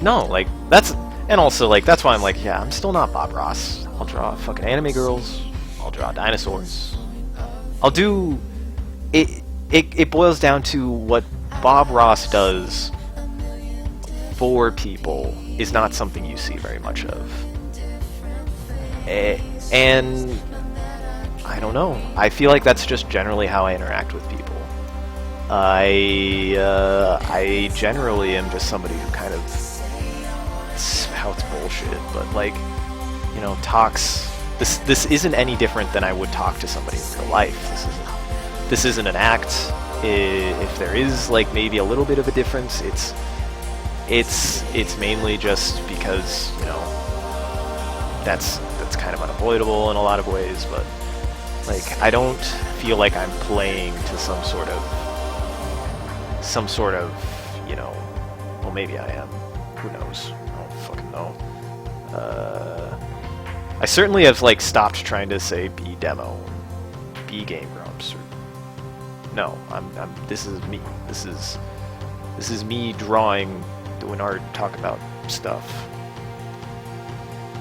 No, like, that's, and also, like, that's why I'm like, yeah, I'm still not Bob Ross. I'll draw fucking anime girls. I'll draw dinosaurs. I'll do, it boils down to what Bob Ross does for people is not something you see very much of. And I don't know. I feel like that's just generally how I interact with people. I generally am just somebody who kind of spouts bullshit, but like, you know, talks. This isn't any different than I would talk to somebody in real life. This isn't an act. If there is like maybe a little bit of a difference, it's mainly just because, you know, that's kind of unavoidable in a lot of ways, but like I don't feel like I'm playing to some sort of, you know, well, maybe I am. Who knows? I don't fucking know. I certainly have like stopped trying to say be demo, be Game Grumps. No, this is me. This is me drawing, doing art, talking about stuff.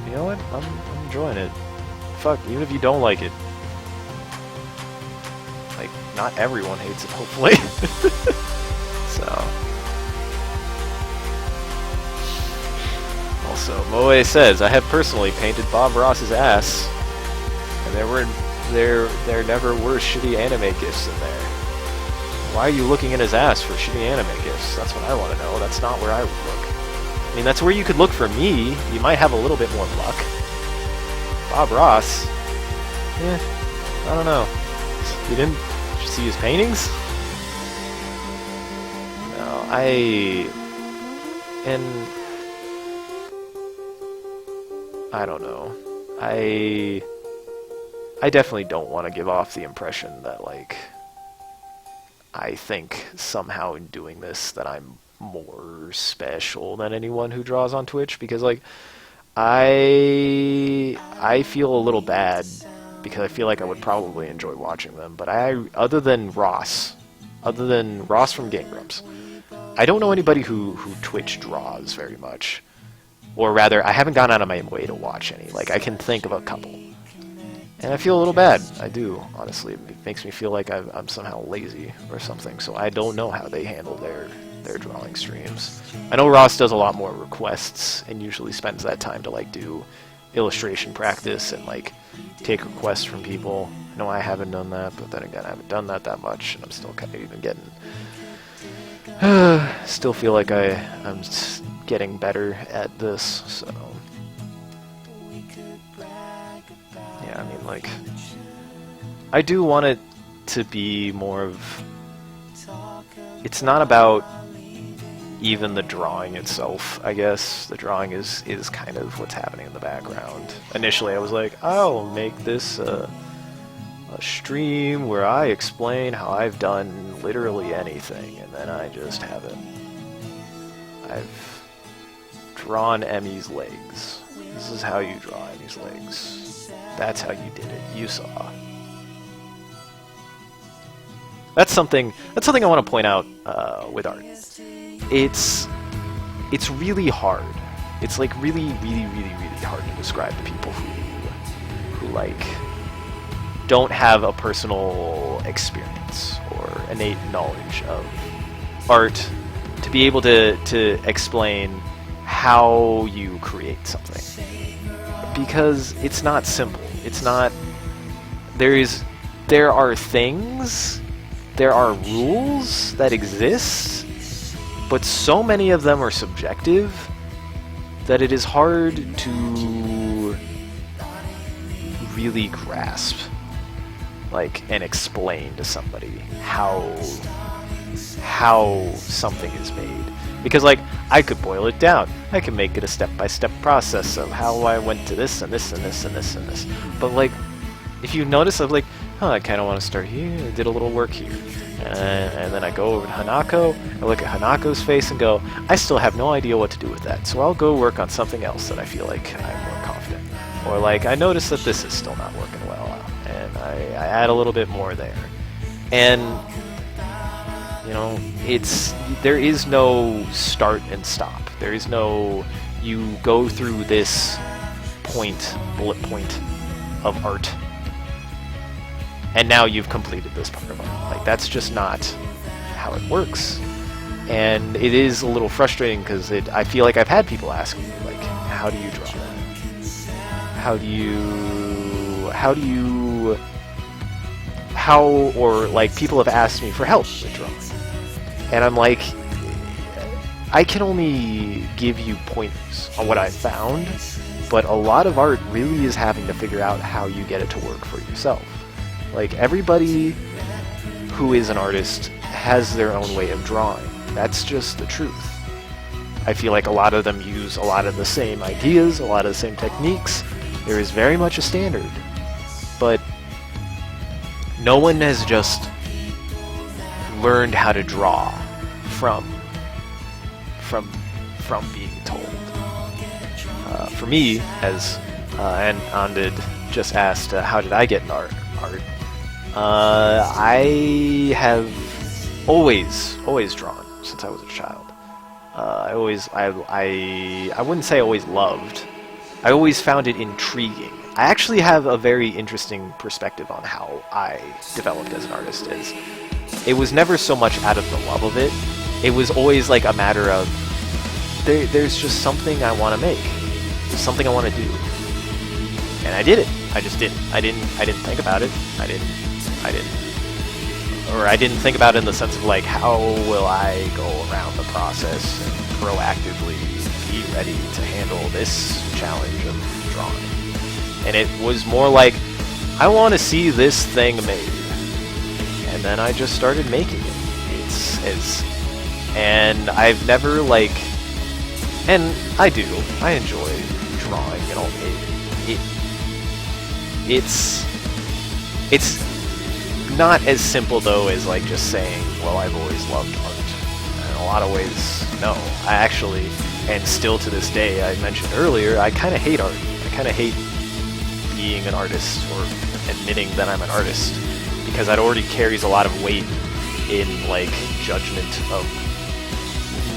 You know what? I'm enjoying it. Fuck, even if you don't like it. Like, not everyone hates it, hopefully. So. Also, Moe says, I have personally painted Bob Ross's ass, and there never were shitty anime gifs in there. Why are you looking at his ass for shitty anime gifs? That's what I want to know. That's not where I would look. I mean, that's where you could look for me. You might have a little bit more luck. Bob Ross? I don't know. Did you see his paintings? No, I don't know. I definitely don't want to give off the impression that, like, I think somehow in doing this that I'm more special than anyone who draws on Twitch, because, like, I feel a little bad because I feel like I would probably enjoy watching them, but other than Ross from Game Grumps, I don't know anybody who Twitch draws very much. Or rather, I haven't gone out of my way to watch any. Like, I can think of a couple. And I feel a little bad. I do, honestly. It makes me feel like I'm somehow lazy or something, so I don't know how they handle their drawing streams. I know Ross does a lot more requests and usually spends that time to, like, do illustration practice and, like, take requests from people. I know I haven't done that, but then again, I haven't done that much, and I'm still kind of even getting... still feel like I'm getting better at this, so... Yeah, I mean, like... I do want it to be more of... It's not about even the drawing itself, I guess. The drawing is kind of what's happening in the background. Initially, I was like, I'll make this a stream where I explain how I've done literally anything, and then I just haven't. I've drawn Emmy's legs. This is how you draw Emmy's legs. That's how you did it. You saw. That's something I want to point out with art. It's really hard. It's like really hard to describe to people who like don't have a personal experience or innate knowledge of art to be able to explain how you create something. Because it's not simple. It's not... There are things, there are rules that exist, but so many of them are subjective that it is hard to really grasp, like, and explain to somebody how something is made. Because, like, I could boil it down. I can make it a step-by-step process of how I went to this and this and this and this and this. But, like, if you notice, I'm like, oh, I kind of want to start here. I did a little work here. And then I go over to Hanako, I look at Hanako's face and go, I still have no idea what to do with that, so I'll go work on something else that I feel like I'm more confident. Or like, I notice that this is still not working well, and I add a little bit more there. And, you know, there is no start and stop. There is no, you go through this bullet point of art, and now you've completed this part of art. Like, that's just not how it works. And it is a little frustrating because I feel like I've had people ask me, like, how do you draw that? Or like, people have asked me for help with drawing. And I'm like, I can only give you pointers on what I've found, but a lot of art really is having to figure out how you get it to work for yourself. Like, everybody who is an artist has their own way of drawing. That's just the truth. I feel like a lot of them use a lot of the same ideas, a lot of the same techniques. There is very much a standard. But no one has just learned how to draw from being told. For me, as and Andid just asked, how did I get in art? I have always drawn since I was a child. I wouldn't say I always loved. I always found it intriguing. I actually have a very interesting perspective on how I developed as an artist. It was never so much out of the love of it. It was always like a matter of there's just something I want to make. There's something I want to do. And I did it. I just did it. I didn't think about it. I didn't think about it in the sense of like, how will I go around the process and proactively be ready to handle this challenge of drawing. And it was more like, I want to see this thing made. And then I just started making it. And I've never like, and I enjoy drawing and all. It's not as simple though as like just saying, well, I've always loved art. In a lot of ways, no. I actually, and still to this day, I mentioned earlier, I kind of hate art. I kind of hate being an artist or admitting that I'm an artist, because that already carries a lot of weight in like judgment of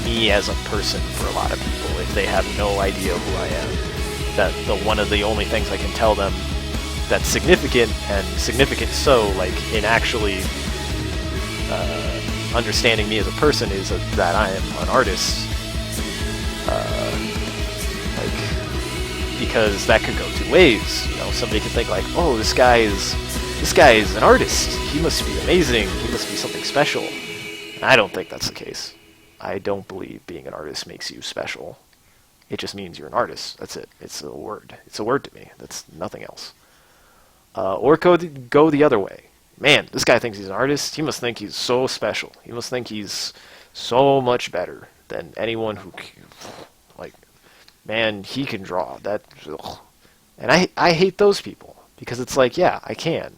me as a person for a lot of people if they have no idea who I am. That one of the only things I can tell them that's significant, and significant so, like, in actually understanding me as a person, is that I am an artist. Because that could go two ways. You know, somebody could think like, oh, this guy is an artist. He must be amazing. He must be something special. And I don't think that's the case. I don't believe being an artist makes you special. It just means you're an artist. That's it. It's a word. It's a word to me. That's nothing else. Or go the other way. Man, this guy thinks he's an artist. He must think he's so special. He must think he's so much better than anyone who, like, man, he can draw. That, ugh. And I hate those people, because it's like, yeah, I can.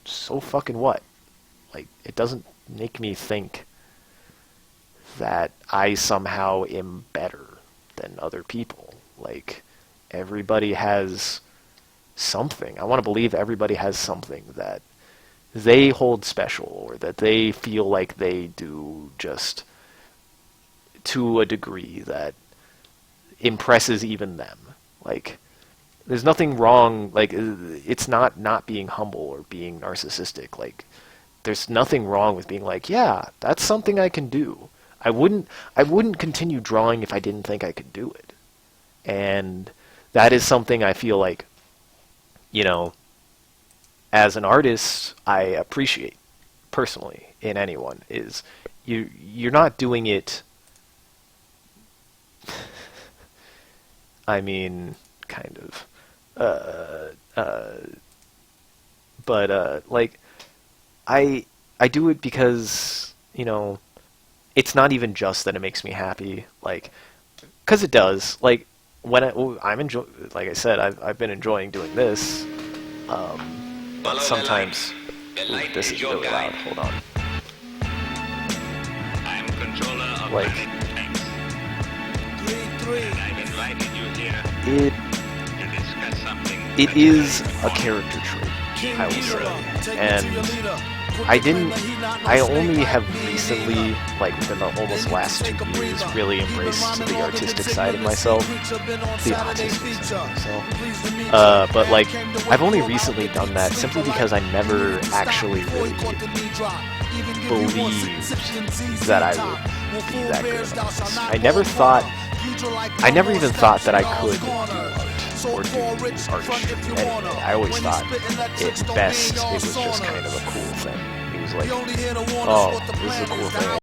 So fucking what? Like, it doesn't make me think that I somehow am better than other people. Like, everybody has something. I want to believe everybody has something that they hold special, or that they feel like they do just to a degree that impresses even them. Like, there's nothing wrong, like, it's not being humble or being narcissistic. Like, there's nothing wrong with being like, yeah, that's something I can do. I wouldn't continue drawing if I didn't think I could do it. And that is something I feel like, you know, as an artist, I appreciate personally in anyone, is you're not doing it, I mean, kind of, but like, I do it because, you know, it's not even just that it makes me happy, like, because it does. Like, when like I said, I've been enjoying doing this, but sometimes, ooh, this is really loud, hold on. I'm controller of Like, I've invited you here to discuss something. it is a character trait, I will say, and I only have recently, like within the almost last 2 years, really embraced the artistic side of myself, the autistic side of myself. But like, I've only recently done that simply because I never actually really believed that I would be that good at artist. I never even thought that I could do art or do artistry anyway. I always thought at best it was just kind of a cool thing. It was like, oh, this is a cool thing.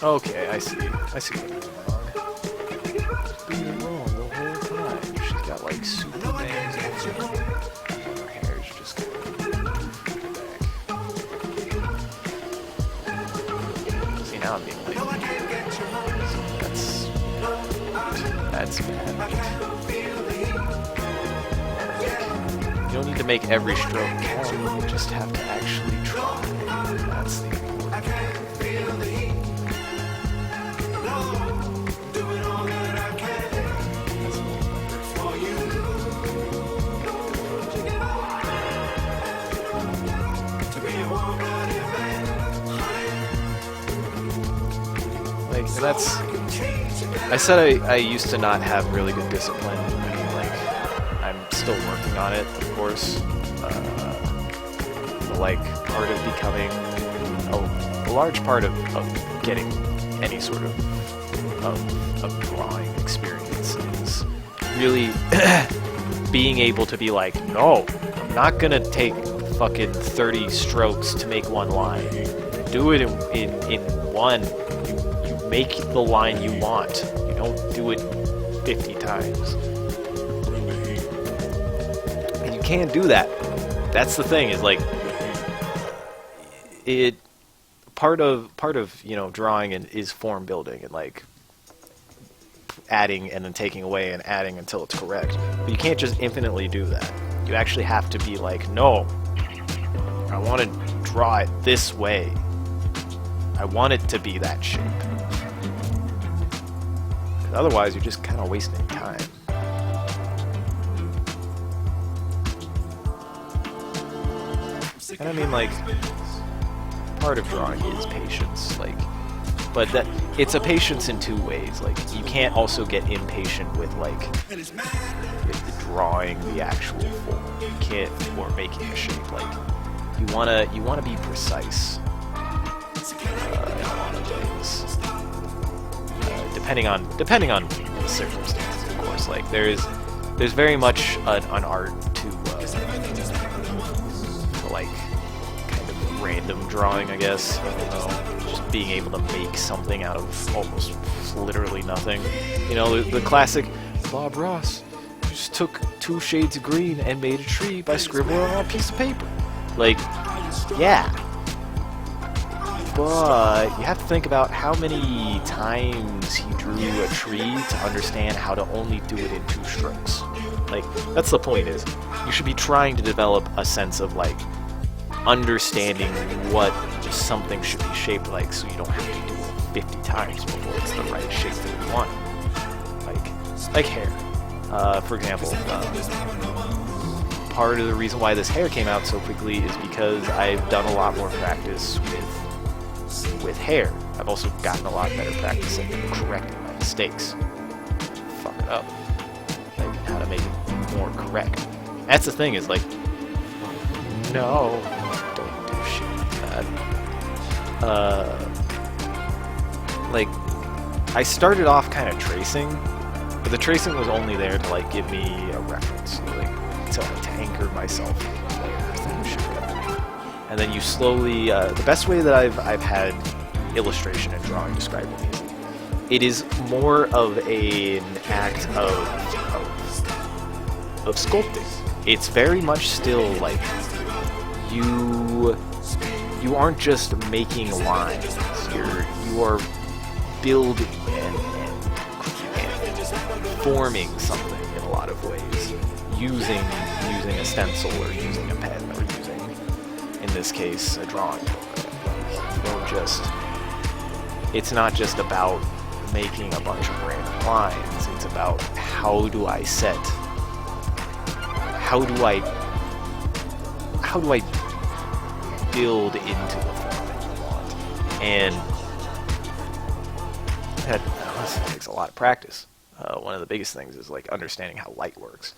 Okay, I see what's going on. Being wrong the whole time. She's got like super bangs and her hair is just kind of back. See, now I'm being late. That's bad. You don't need to make every stroke count, you just have to actually try. That's the important thing. Like, that's... I said I used to not have really good discipline. I mean, like, I'm still working on it, of course. But, like, part of becoming... a large part of getting any sort of drawing experience is really being able to be like, no, I'm not gonna take fucking 30 strokes to make one line. Do it in one. You make the line you want. You don't do it 50 times. And you can't do that. That's the thing, is like it part of you know, drawing is form building and like adding and then taking away and adding until it's correct. But you can't just infinitely do that. You actually have to be like, no, I want to draw it this way. I want it to be that shape. Otherwise, you're just kind of wasting time. And I mean, like, part of drawing is patience, like, but that it's a patience in two ways. Like, you can't also get impatient with like with drawing the actual form. You can't, or making a shape. Like, you wanna be precise. In a lot of ways. Depending on the circumstances, of course. Like, there's very much an art to like kind of random drawing, I guess. I don't know, just being able to make something out of almost literally nothing. You know, the classic Bob Ross just took 2 shades of green and made a tree by scribbling on a piece of paper. Like, yeah. But you have to think about how many times he drew a tree to understand how to only do it in 2 strokes. Like, that's the point, is you should be trying to develop a sense of, like, understanding what something should be shaped like, so you don't have to do it 50 times before it's the right shape that you want. Like hair. For example, part of the reason why this hair came out so quickly is because I've done a lot more practice with hair. I've also gotten a lot better practice at correcting my mistakes. Fuck it up. Like, how to make it more correct. That's the thing, is like, no, don't do shit like that. Like, I started off kind of tracing, but the tracing was only there to like give me a reference, like to anchor myself. And then you slowly, the best way that I've had illustration and drawing described to me is, it is more of an act of sculpting. It's very much still like, you aren't just making lines. You are building and forming something in a lot of ways, using a stencil or using a pen or using, in this case, a drawing program. You don't just, it's not just about making a bunch of random lines. It's about, how do I build into the form that you want? And that honestly takes a lot of practice. One of the biggest things is like understanding how light works,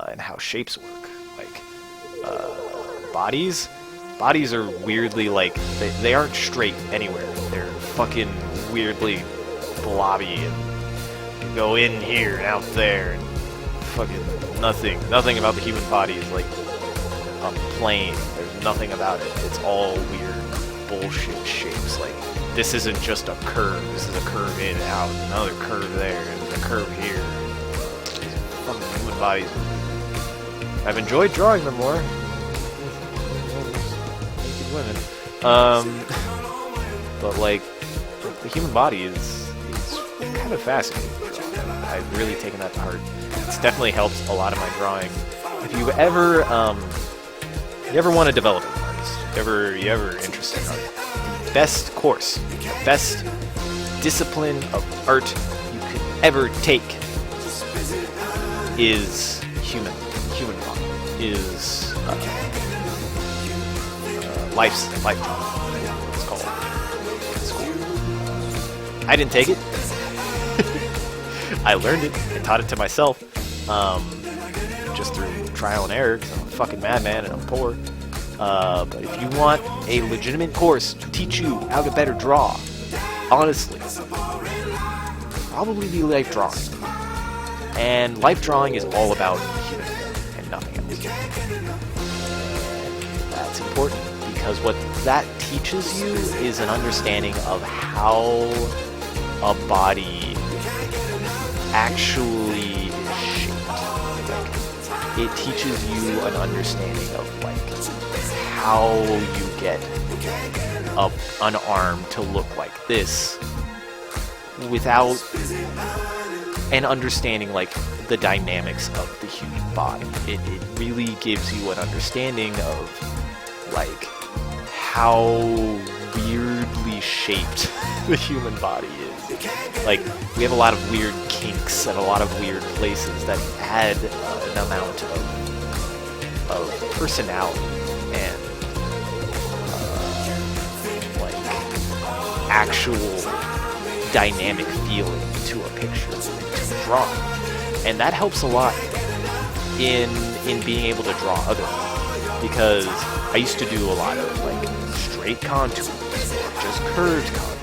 and how shapes work. Like, bodies are weirdly, like, they aren't straight anywhere. They're fucking weirdly blobby, and you go in here and out there, and fucking nothing about the human body is like a plane. There's nothing about it. It's all weird bullshit shapes. Like, this isn't just a curve. This is a curve in and out, another curve there, and a curve here. These fucking human bodies. I've enjoyed drawing them more. Naked women. But like, the human body is kind of fascinating. I've really taken that to heart. It's definitely helped a lot of my drawing. If you ever want to develop as an artist, you ever interested in art, the best course, the best discipline of art you could ever take is human body, is life drawing. It's called in school. I didn't take it. I learned it and taught it to myself, just through trial and error, because I'm a fucking madman and I'm poor. But if you want a legitimate course to teach you how to better draw, honestly, probably be life drawing. And life drawing is all about human and nothing else. That's important, because what that teaches you is an understanding of how a body actually is shaped. Like, it teaches you an understanding of like how you get an arm to look like this without an understanding like the dynamics of the human body. It really gives you an understanding of like how weirdly shaped the human body is. Like, we have a lot of weird kinks and a lot of weird places that add an amount of personality and like actual dynamic feeling to a picture, to a drawing. And that helps a lot in being able to draw other things, because I used to do a lot of like straight contours or just curved contours.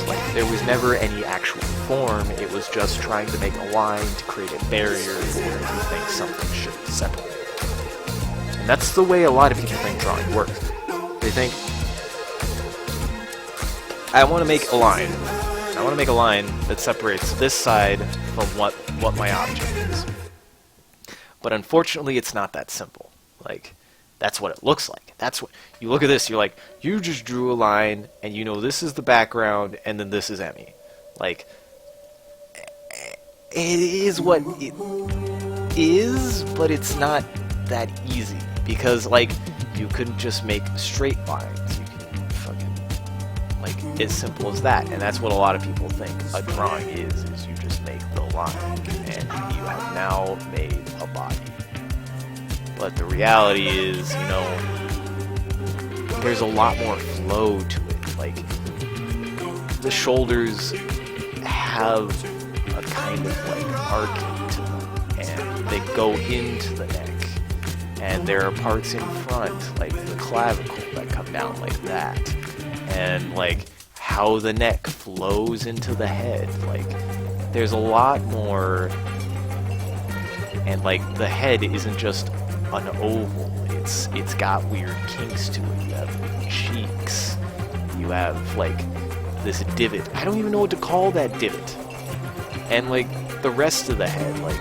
Like, there was never any actual form. It was just trying to make a line to create a barrier where you think something should separate. And that's the way a lot of people think drawing works. They think, I want to make a line. I want to make a line that separates this side from what my object is. But unfortunately, it's not that simple. Like, that's what it looks like. That's what you look at this. You're like, you just drew a line, and you know this is the background, and then this is Emmy. Like, it is what it is, but it's not that easy, because like, you couldn't just make straight lines. You can fucking, like, as simple as that. And that's what a lot of people think a drawing is you just make the line, and you have now made a body. But the reality is, you know, there's a lot more flow to it. Like, the shoulders have a kind of like arc to them, and they go into the neck. And there are parts in front, like the clavicle, that come down like that. And like how the neck flows into the head. Like, there's a lot more. And like, the head isn't just an oval. It's got weird kinks to it. You have weird cheeks. You have like this divot. I don't even know what to call that divot. And like the rest of the head, like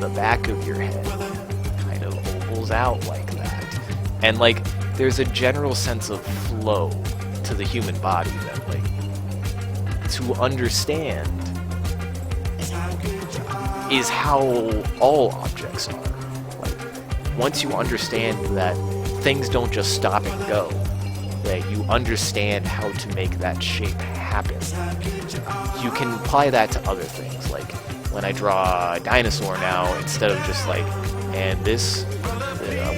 the back of your head, kind of ovals out like that. And like, there's a general sense of flow to the human body that like, to understand is how all objects are. Once you understand that things don't just stop and go, that you understand how to make that shape happen, you can apply that to other things. Like, when I draw a dinosaur now, instead of just like, and this,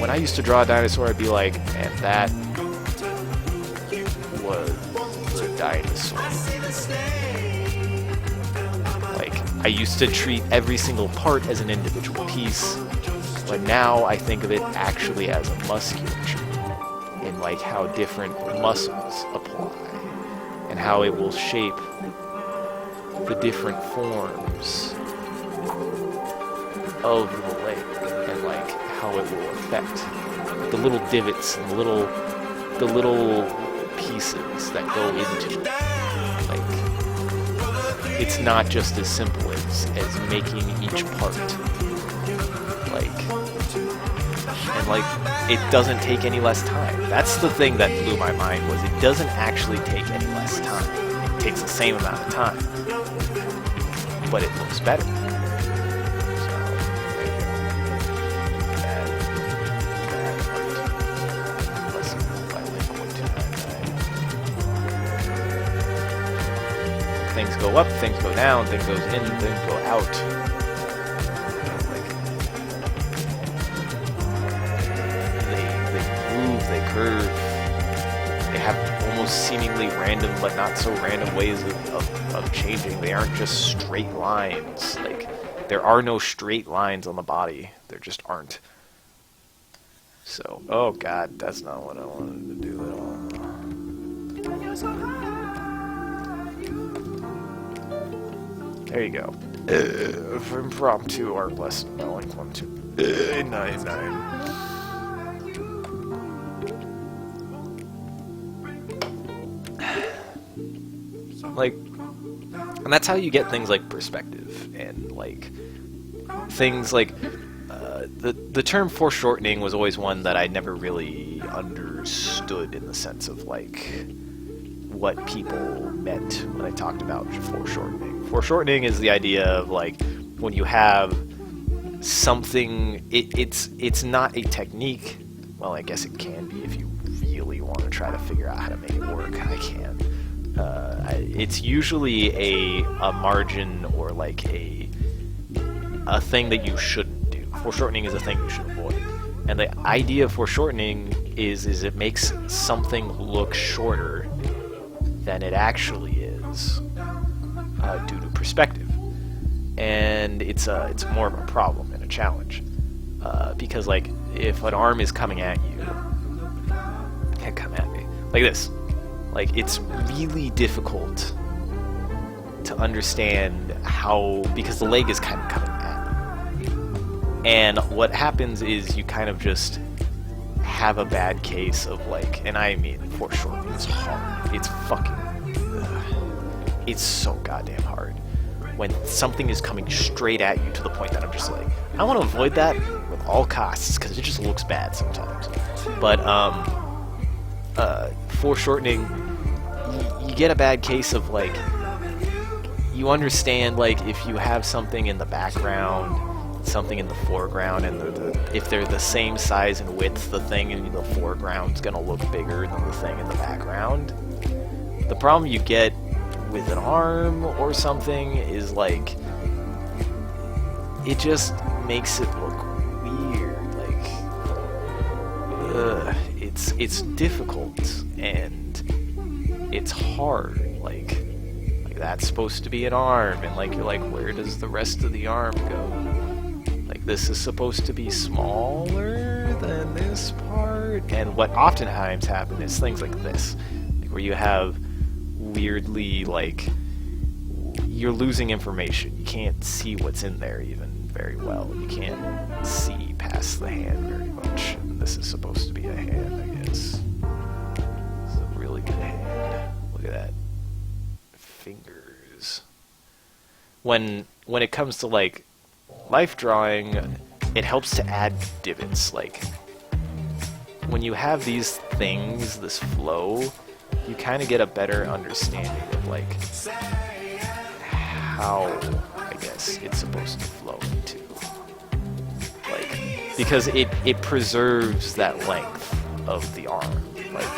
when I used to draw a dinosaur, I'd be like, and that was the dinosaur. Like, I used to treat every single part as an individual piece, but now I think of it actually as a musculature, in like how different muscles apply, and how it will shape the different forms of the leg, and like how it will affect the little divots and the little pieces that go into it. Like, it's not just as simple as making each part. And like, it doesn't take any less time. That's the thing that blew my mind, was it doesn't actually take any less time. It takes the same amount of time, but it looks better. So, there you go. Lesson by link 1299. Things go up, things go down, things goes in, things go out. They curve. They have almost seemingly random, but not so random ways of changing. They aren't just straight lines. Like, there are no straight lines on the body. There just aren't. So, oh god, that's not what I wanted to do at all. There you go. Impromptu art lesson. I like 1299. Like, and that's how you get things like perspective, and like things like the term foreshortening was always one that I never really understood, in the sense of like what people meant when I talked about foreshortening. Foreshortening is the idea of like when you have something, it's not a technique. Well, I guess it can be if you really want to try to figure out how to make it work. I can. It's usually a margin, or like a thing that you shouldn't do. Foreshortening is a thing you should avoid. And the idea of foreshortening is it makes something look shorter than it actually is due to perspective. And it's more of a problem and a challenge. Because like, if an arm is coming at you, it can come at me like this. Like, it's really difficult to understand how, because the leg is kind of coming at you. And what happens is you kind of just have a bad case of like, and I mean, foreshortening is hard. It's fucking, it's so goddamn hard. When something is coming straight at you to the point that I'm just like, I want to avoid that with all costs, because it just looks bad sometimes. But, foreshortening, you get a bad case of like, you understand like if you have something in the background, something in the foreground, and if they're the same size and width, the thing in the foreground's gonna look bigger than the thing in the background. The problem you get with an arm or something is like, it just makes it look weird. Like, it's difficult and it's hard. Like that's supposed to be an arm, and like you're like, where does the rest of the arm go? Like, this is supposed to be smaller than this part. And what oftentimes happen is things like this, like where you have weirdly, like, you're losing information. You can't see what's in there even very well. You can't see past the hand very much. And this is supposed to be a hand, I guess. This is a really good hand. Look at that. Fingers. When it comes to like life drawing, it helps to add divots. Like, when you have these things, this flow, you kind of get a better understanding of like how, I guess, it's supposed to flow into. Like, because it preserves that length of the arm. Like,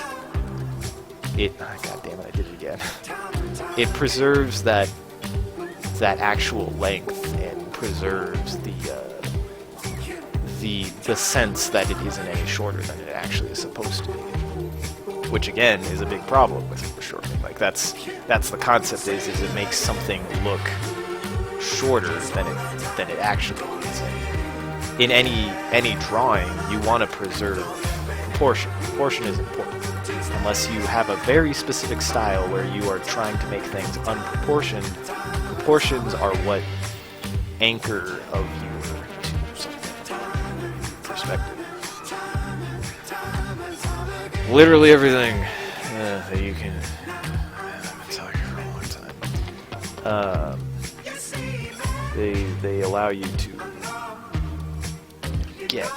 God damn it, I did it again. It preserves that actual length, and preserves the sense that it isn't any shorter than it actually is supposed to be. Which again is a big problem with foreshortening. Like, that's the concept, is it makes something look shorter than it actually is. In any drawing, you want to preserve proportion. Proportion is important. Unless you have a very specific style where you are trying to make things unproportioned, proportions are what anchor of your perspective. Literally everything. that you can. I've been telling you for a long time. They allow you to get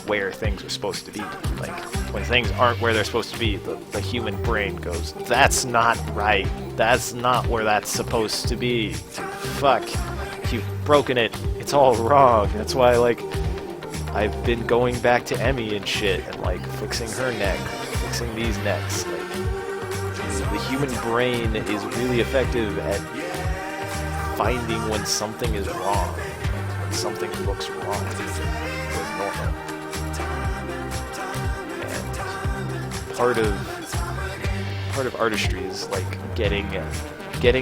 where things are supposed to be. Like when things aren't where they're supposed to be, the human brain goes, "That's not right. That's not where that's supposed to be. Fuck, you've broken it. It's all wrong." That's why, like, I've been going back to Emmy and shit and like fixing her neck, fixing these necks. Like, the human brain is really effective at finding when something is wrong, when something looks wrong with normal. And part of artistry is like getting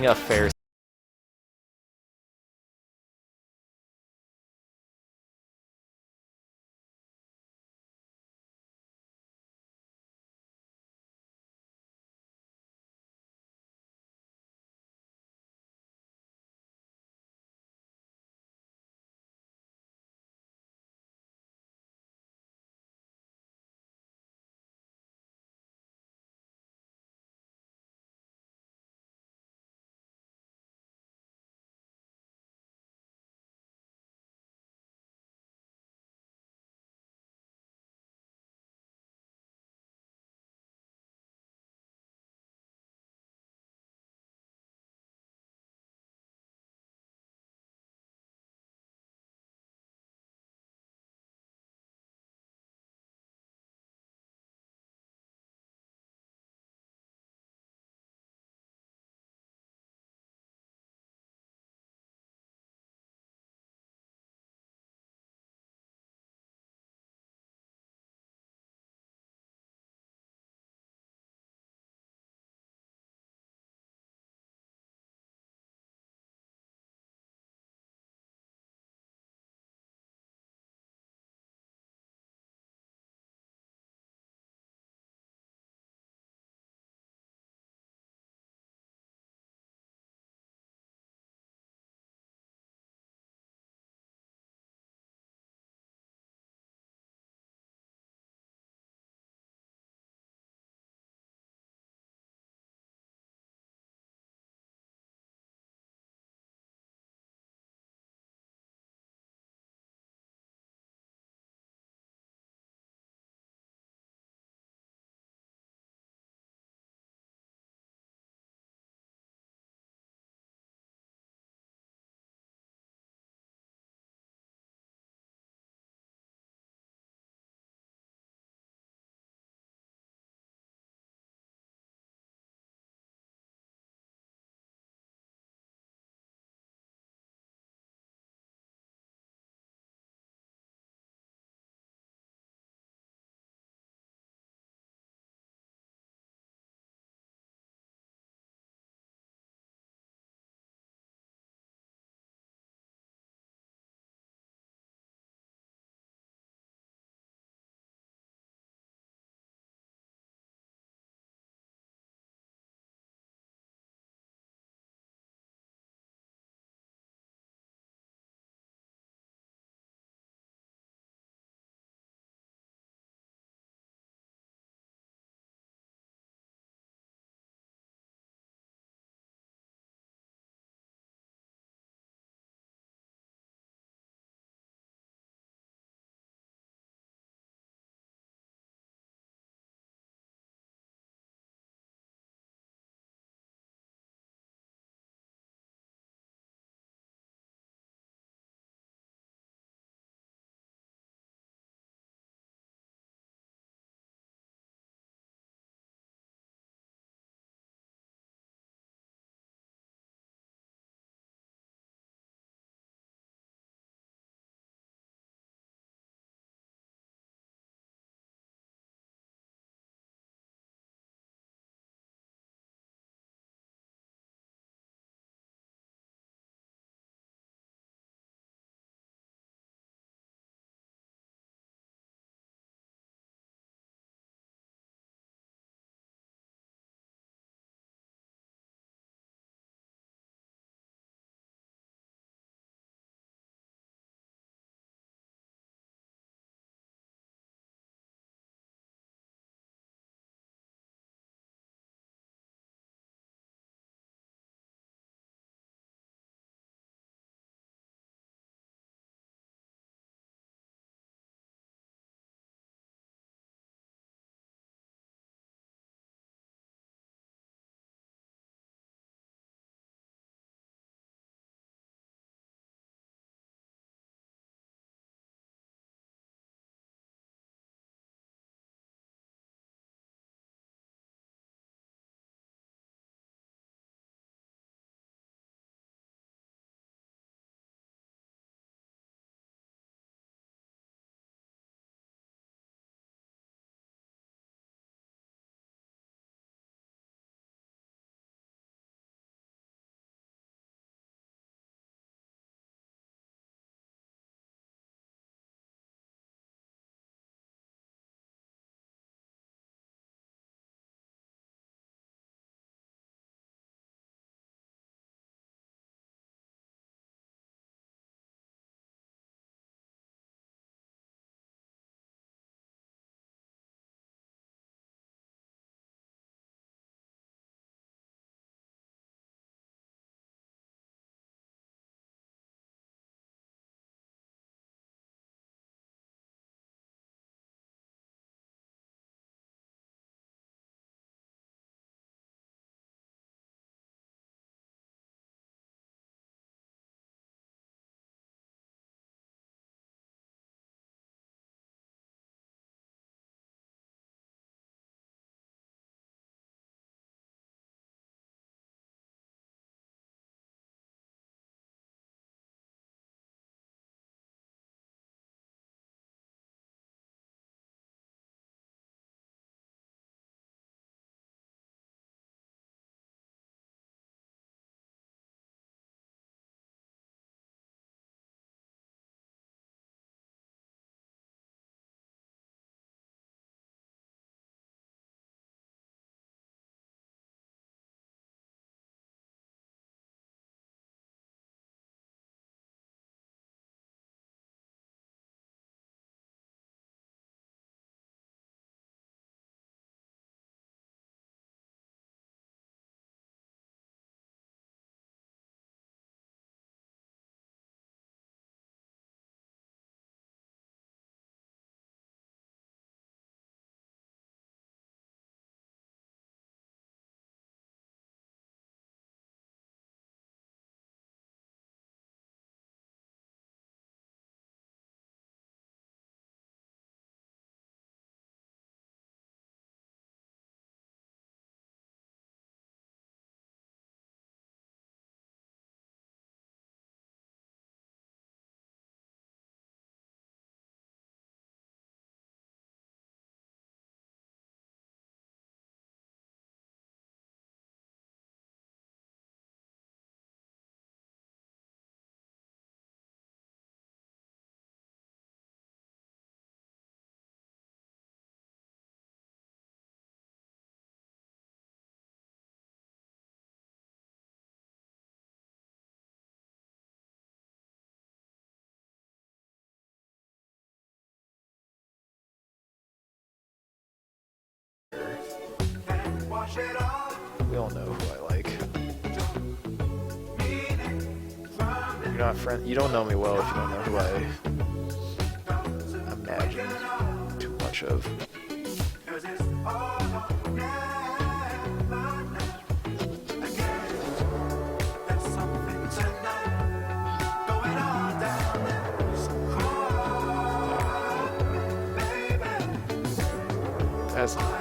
a fair We all know who I like. You're not friend. You don't know me well if you don't know who I imagine too much of. That's alright.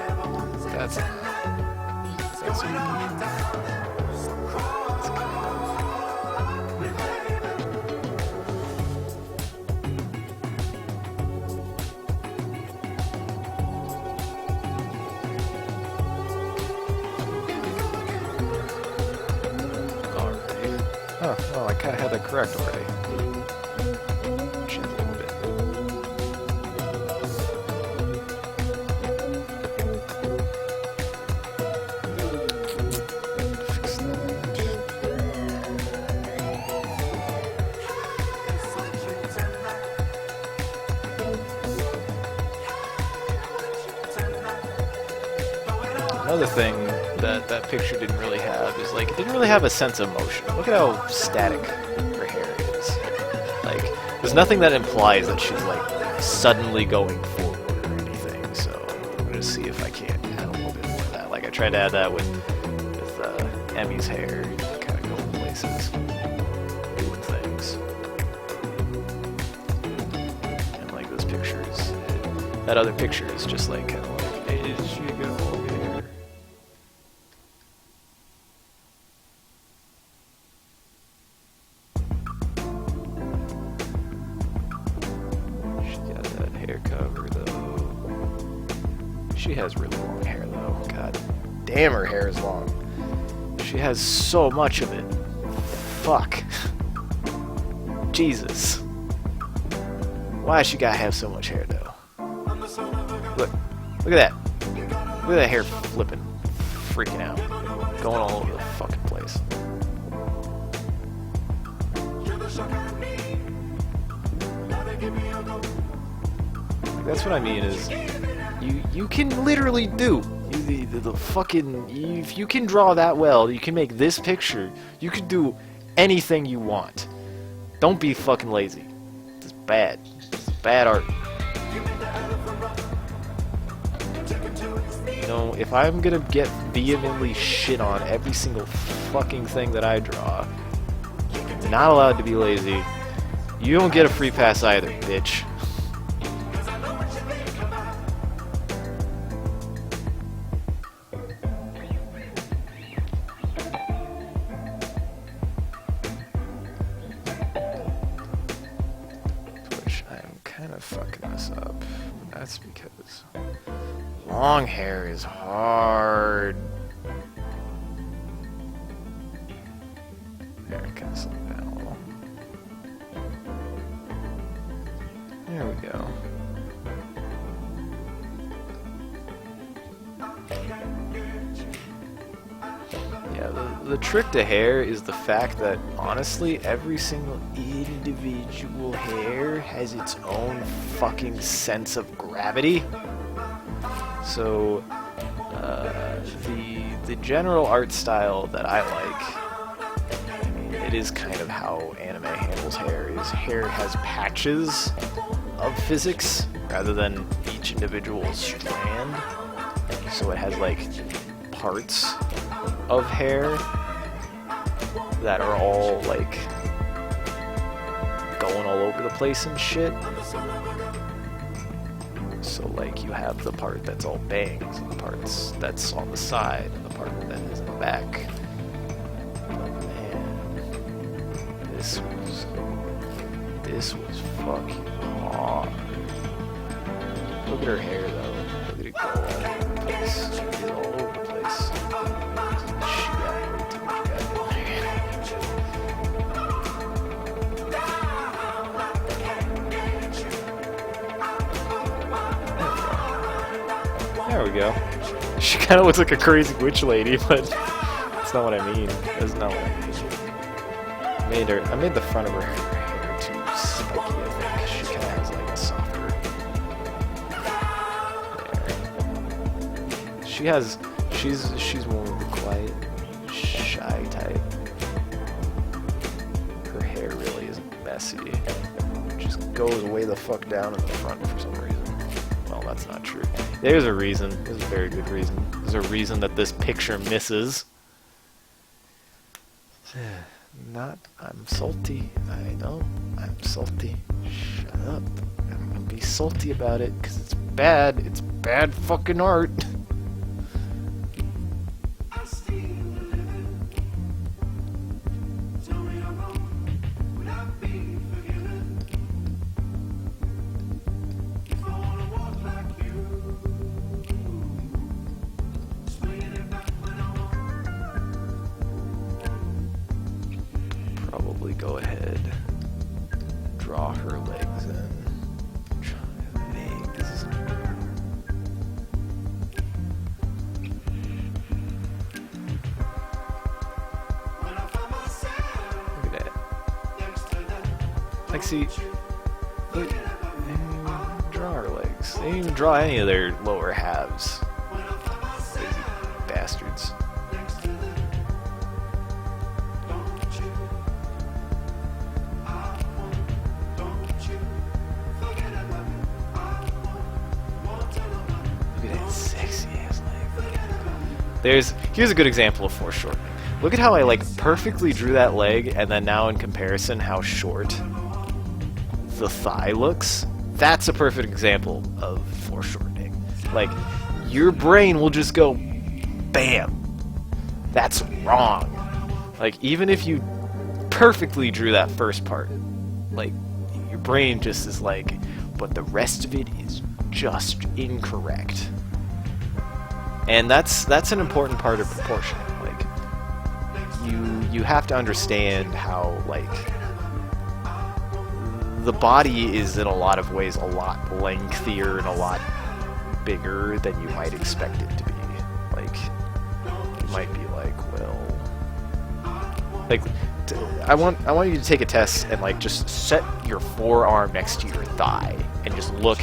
Oh, well, I kinda had that correct already. Change a little bit. Fix that. Another thing that picture didn't really have is, like, it didn't really have a sense of motion. Look at how static her hair is. Like, there's nothing that implies that she's, like, suddenly going forward or anything, so I'm gonna see if I can add a little bit more of that. Like, I tried to add that with Emmy's hair, kind of going places, doing things. And, like, this picture is, that other picture is just, like, kind of like, hey, did she go over here? Hair cover though. She has really long hair though. God damn, her hair is long. She has so much of it. Fuck. Jesus. Why she gotta have so much hair though? Look at that. Look at that hair flipping, freaking out, going all over the fucking place. That's what I mean is, you can literally do the fucking, if you can draw that well, you can make this picture, you can do anything you want. Don't be fucking lazy. It's bad. It's bad art. You know, if I'm gonna get vehemently shit on every single fucking thing that I draw, you're not allowed to be lazy. You don't get a free pass either, bitch. Kind of fucking this up. That's because long hair is hard. There, kind of slow down a little. There we go. Yeah, the trick to hair is the fact that, honestly, every single individual hair has its own fucking sense of gravity. So, the general art style that I like, I mean, it is kind of how anime handles hair, is hair has patches of physics rather than each individual strand. So it has, like, parts of hair that are all, like, going all over the place and shit. So, like, you have the part that's all bangs, and the parts that's on the side, and the part that is in the back. Man, this was fucking hard. Look at her hair, though. Look at it go all over the place. It's all over the place. She got way too much goddamn hair. There we go. She kind of looks like a crazy witch lady, but that's not what I mean. That's not what I mean. I made the front of her hair too spiky, I think. She kind of has like a softer. There. She she's more of a quiet, shy type. Her hair really isn't messy. It just goes way the fuck down in the front for some reason. Well, that's not true. There's a reason. There's a very good reason. There's a reason that this picture misses. I'm salty. I know. I'm salty. Shut up. I'm gonna be salty about it because it's bad. It's bad fucking art. Probably go ahead, draw her legs in. Legs. Look at that. Like, see, look, they didn't even draw her legs. They didn't even draw any of their lower halves. Lazy bastards. Here's a good example of foreshortening. Look at how I like perfectly drew that leg, and then now in comparison how short the thigh looks. That's a perfect example of foreshortening. Like, your brain will just go, bam, that's wrong. Like, even if you perfectly drew that first part, like, your brain just is like, but the rest of it is just incorrect. And that's an important part of proportion. Like, you have to understand how, like, the body is in a lot of ways a lot lengthier and a lot bigger than you might expect it to be. Like, you might be like, well, like, I want you to take a test and like just set your forearm next to your thigh and just look.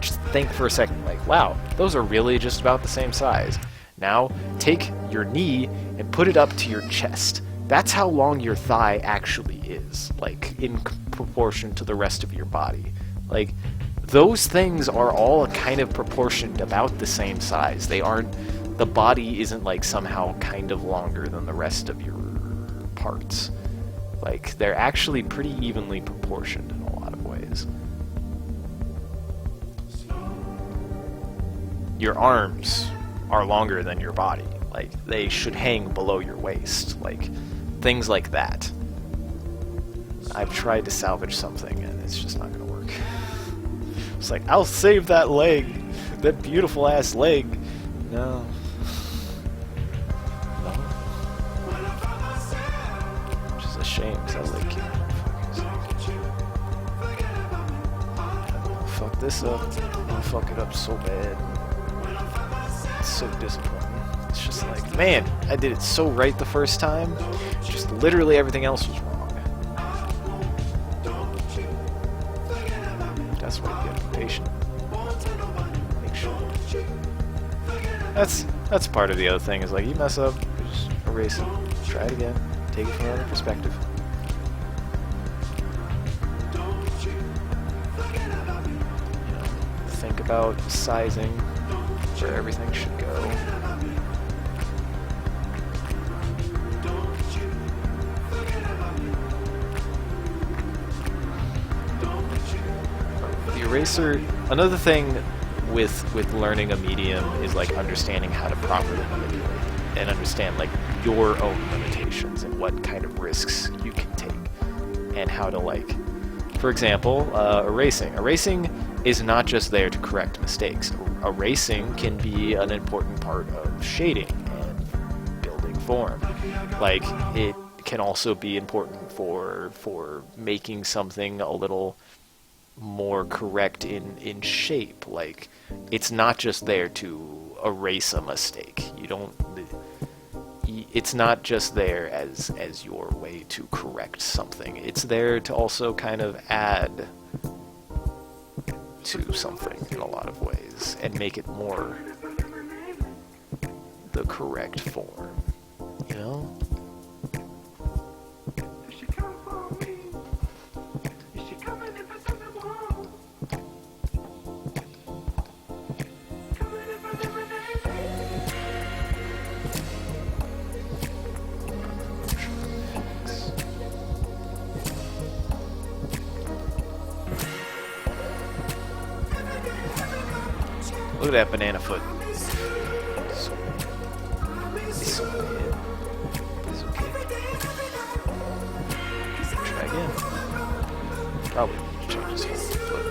Just think for a second, like, wow, those are really just about the same size. Now, take your knee and put it up to your chest. That's how long your thigh actually is, like, in proportion to the rest of your body. Like, those things are all kind of proportioned about the same size. They aren't, the body isn't, like, somehow kind of longer than the rest of your parts. Like, they're actually pretty evenly proportioned in a lot of ways. Your arms are longer than your body. Like, they should hang below your waist. Like, things like that. I've tried to salvage something, and it's just not gonna work. It's like, I'll save that leg. That beautiful-ass leg. No. No. Which is a shame, because that leg came out. Fuck this up. I'm gonna fuck it up so bad. It's so disappointing. It's just like, man, I did it so right the first time. Just literally everything else was wrong. That's why you gotta be patient. Make sure. That's part of the other thing, is like, you mess up, just erase it. Try it again. Take it from another perspective. You know, think about sizing where everything should go. The eraser, another thing with learning a medium is like understanding how to properly manipulate and understand like your own limitations and what kind of risks you can take and how to, like, for example, erasing. Erasing is not just there to correct mistakes. Erasing can be an important part of shading and building form. Like, it can also be important for making something a little more correct in shape. Like, it's not just there to erase a mistake. You don't. It's not just there as your way to correct something. It's there to also kind of add to something in a lot of ways and make it more the correct form, you know? Look at that banana foot. It's okay. Try again. Probably change his foot.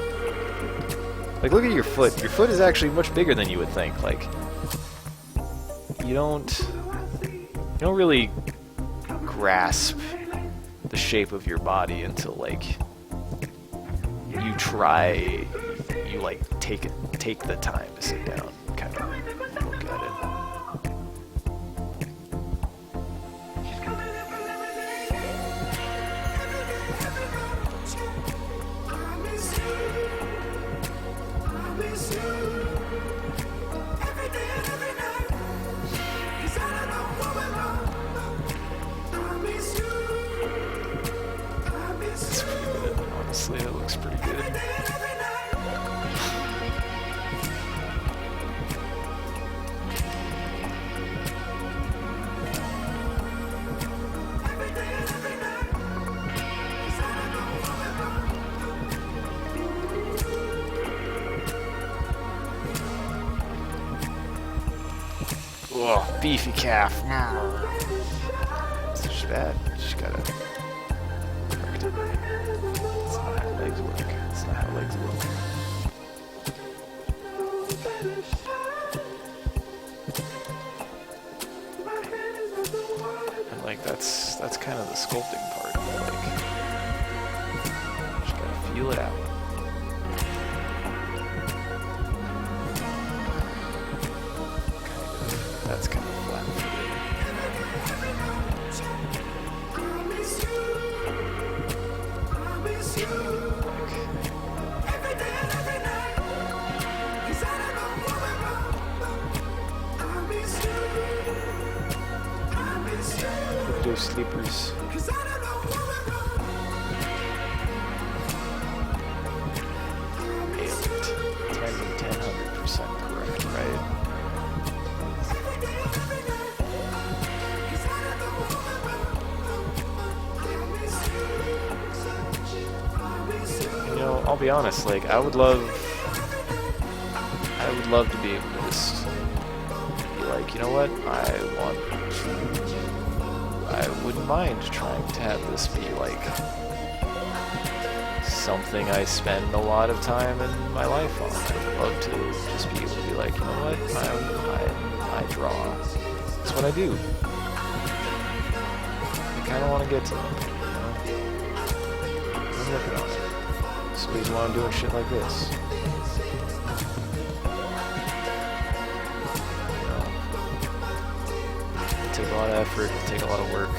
Like, look at your foot. Your foot is actually much bigger than you would think. Like, you don't really grasp the shape of your body until, like, you try. You, like, take the time to sit down and kind of look at it. That's pretty good. Honestly, that looks pretty good. Oh, beefy calf. It's just bad. Just gotta correct it. That's not how legs work. That's not how legs work. And like that's kind of the sculpting part. Like, just gotta feel it out. That's kind of flat. Those sleepers. Nailed it. 1000% correct, right? You know, I'll be honest, like, I would love to be able to just be like, you know what, I wouldn't mind trying to have this be like something I spend a lot of time in my life on. I would love to just be able to be like, you know what, I draw. That's what I do. I kind of want to get to it, you know? I'm working on it. That's the reason why I'm doing shit like this. Take a lot of effort, take a lot of work.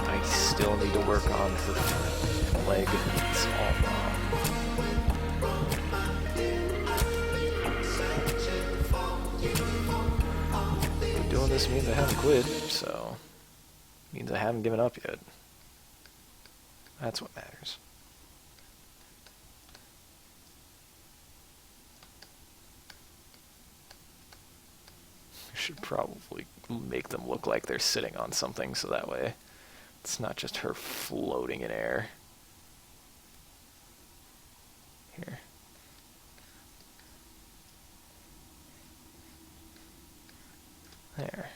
I still need to work on the leg. It's all wrong. Doing this means I haven't quit, so means I haven't given up yet. That's what matters. Should probably make them look like they're sitting on something so that way it's not just her floating in air. Here. There.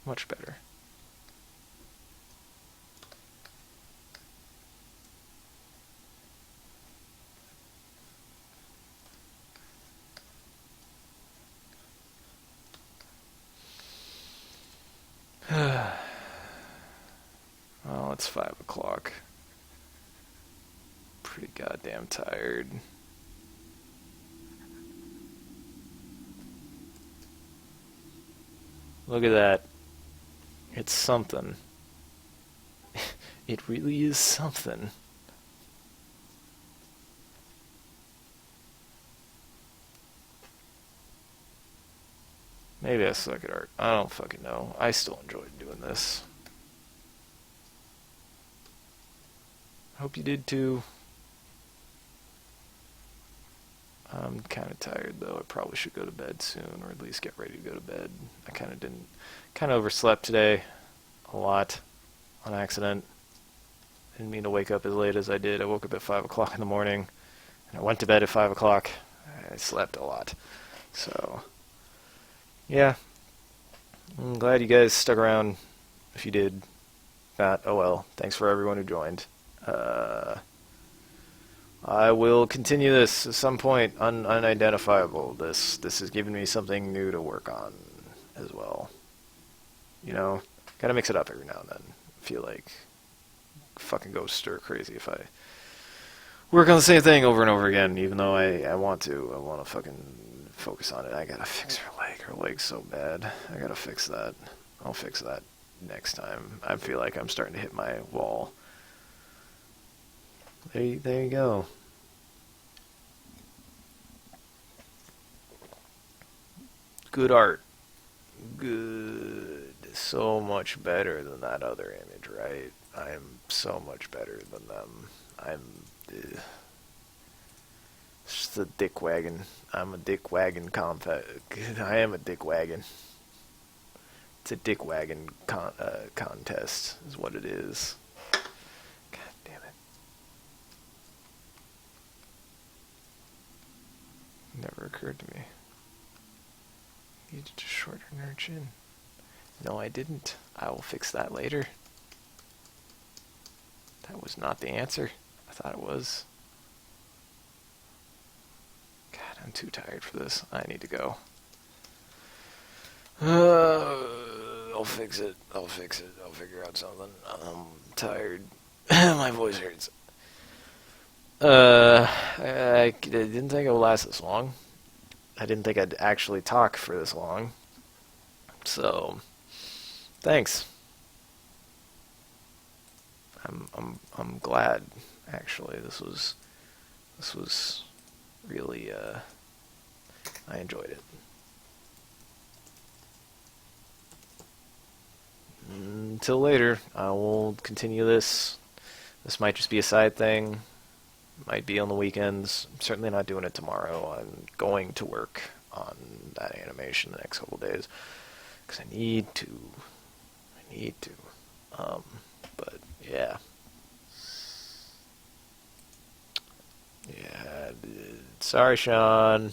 Much better. Well, it's 5 o'clock. Pretty goddamn tired. Look at that. It's something. It really is something. Maybe I suck at art. I don't fucking know. I still enjoyed doing this. Hope you did too. I'm kind of tired though. I probably should go to bed soon, or at least get ready to go to bed. I kind of overslept today a lot on accident. Didn't mean to wake up as late as I did. I woke up at 5 o'clock in the morning, and I went to bed at 5 o'clock. I slept a lot. So, yeah. I'm glad you guys stuck around. If you did, not, oh well. Thanks for everyone who joined. I will continue this at some point, unidentifiable. This has given me something new to work on as well. You know, gotta mix it up every now and then. I feel like fucking go stir crazy if I work on the same thing over and over again, even though I want to. I want to fucking focus on it. I gotta fix her leg. Her leg's so bad. I gotta fix that. I'll fix that next time. I feel like I'm starting to hit my wall. There you go. Good art. Good. So much better than that other image, right? I'm so much better than them. I'm just a dick wagon. I'm a dick wagon I am a dick wagon. It's a dick wagon contest is what it is. God damn it. Never occurred to me. You needed to shorten her chin. No, I didn't. I will fix that later. That was not the answer. I thought it was. God, I'm too tired for this. I need to go. I'll fix it. I'll figure out something. I'm tired. My voice hurts. I didn't think it would last this long. I didn't think I'd actually talk for this long. So, thanks. I'm glad, actually. This was really I enjoyed it. Until later, I will continue this. This might just be a side thing. Might be on the weekends. I'm certainly not doing it tomorrow. I'm going to work on that animation the next couple of days because I need to. But yeah. Yeah. Sorry, Sean.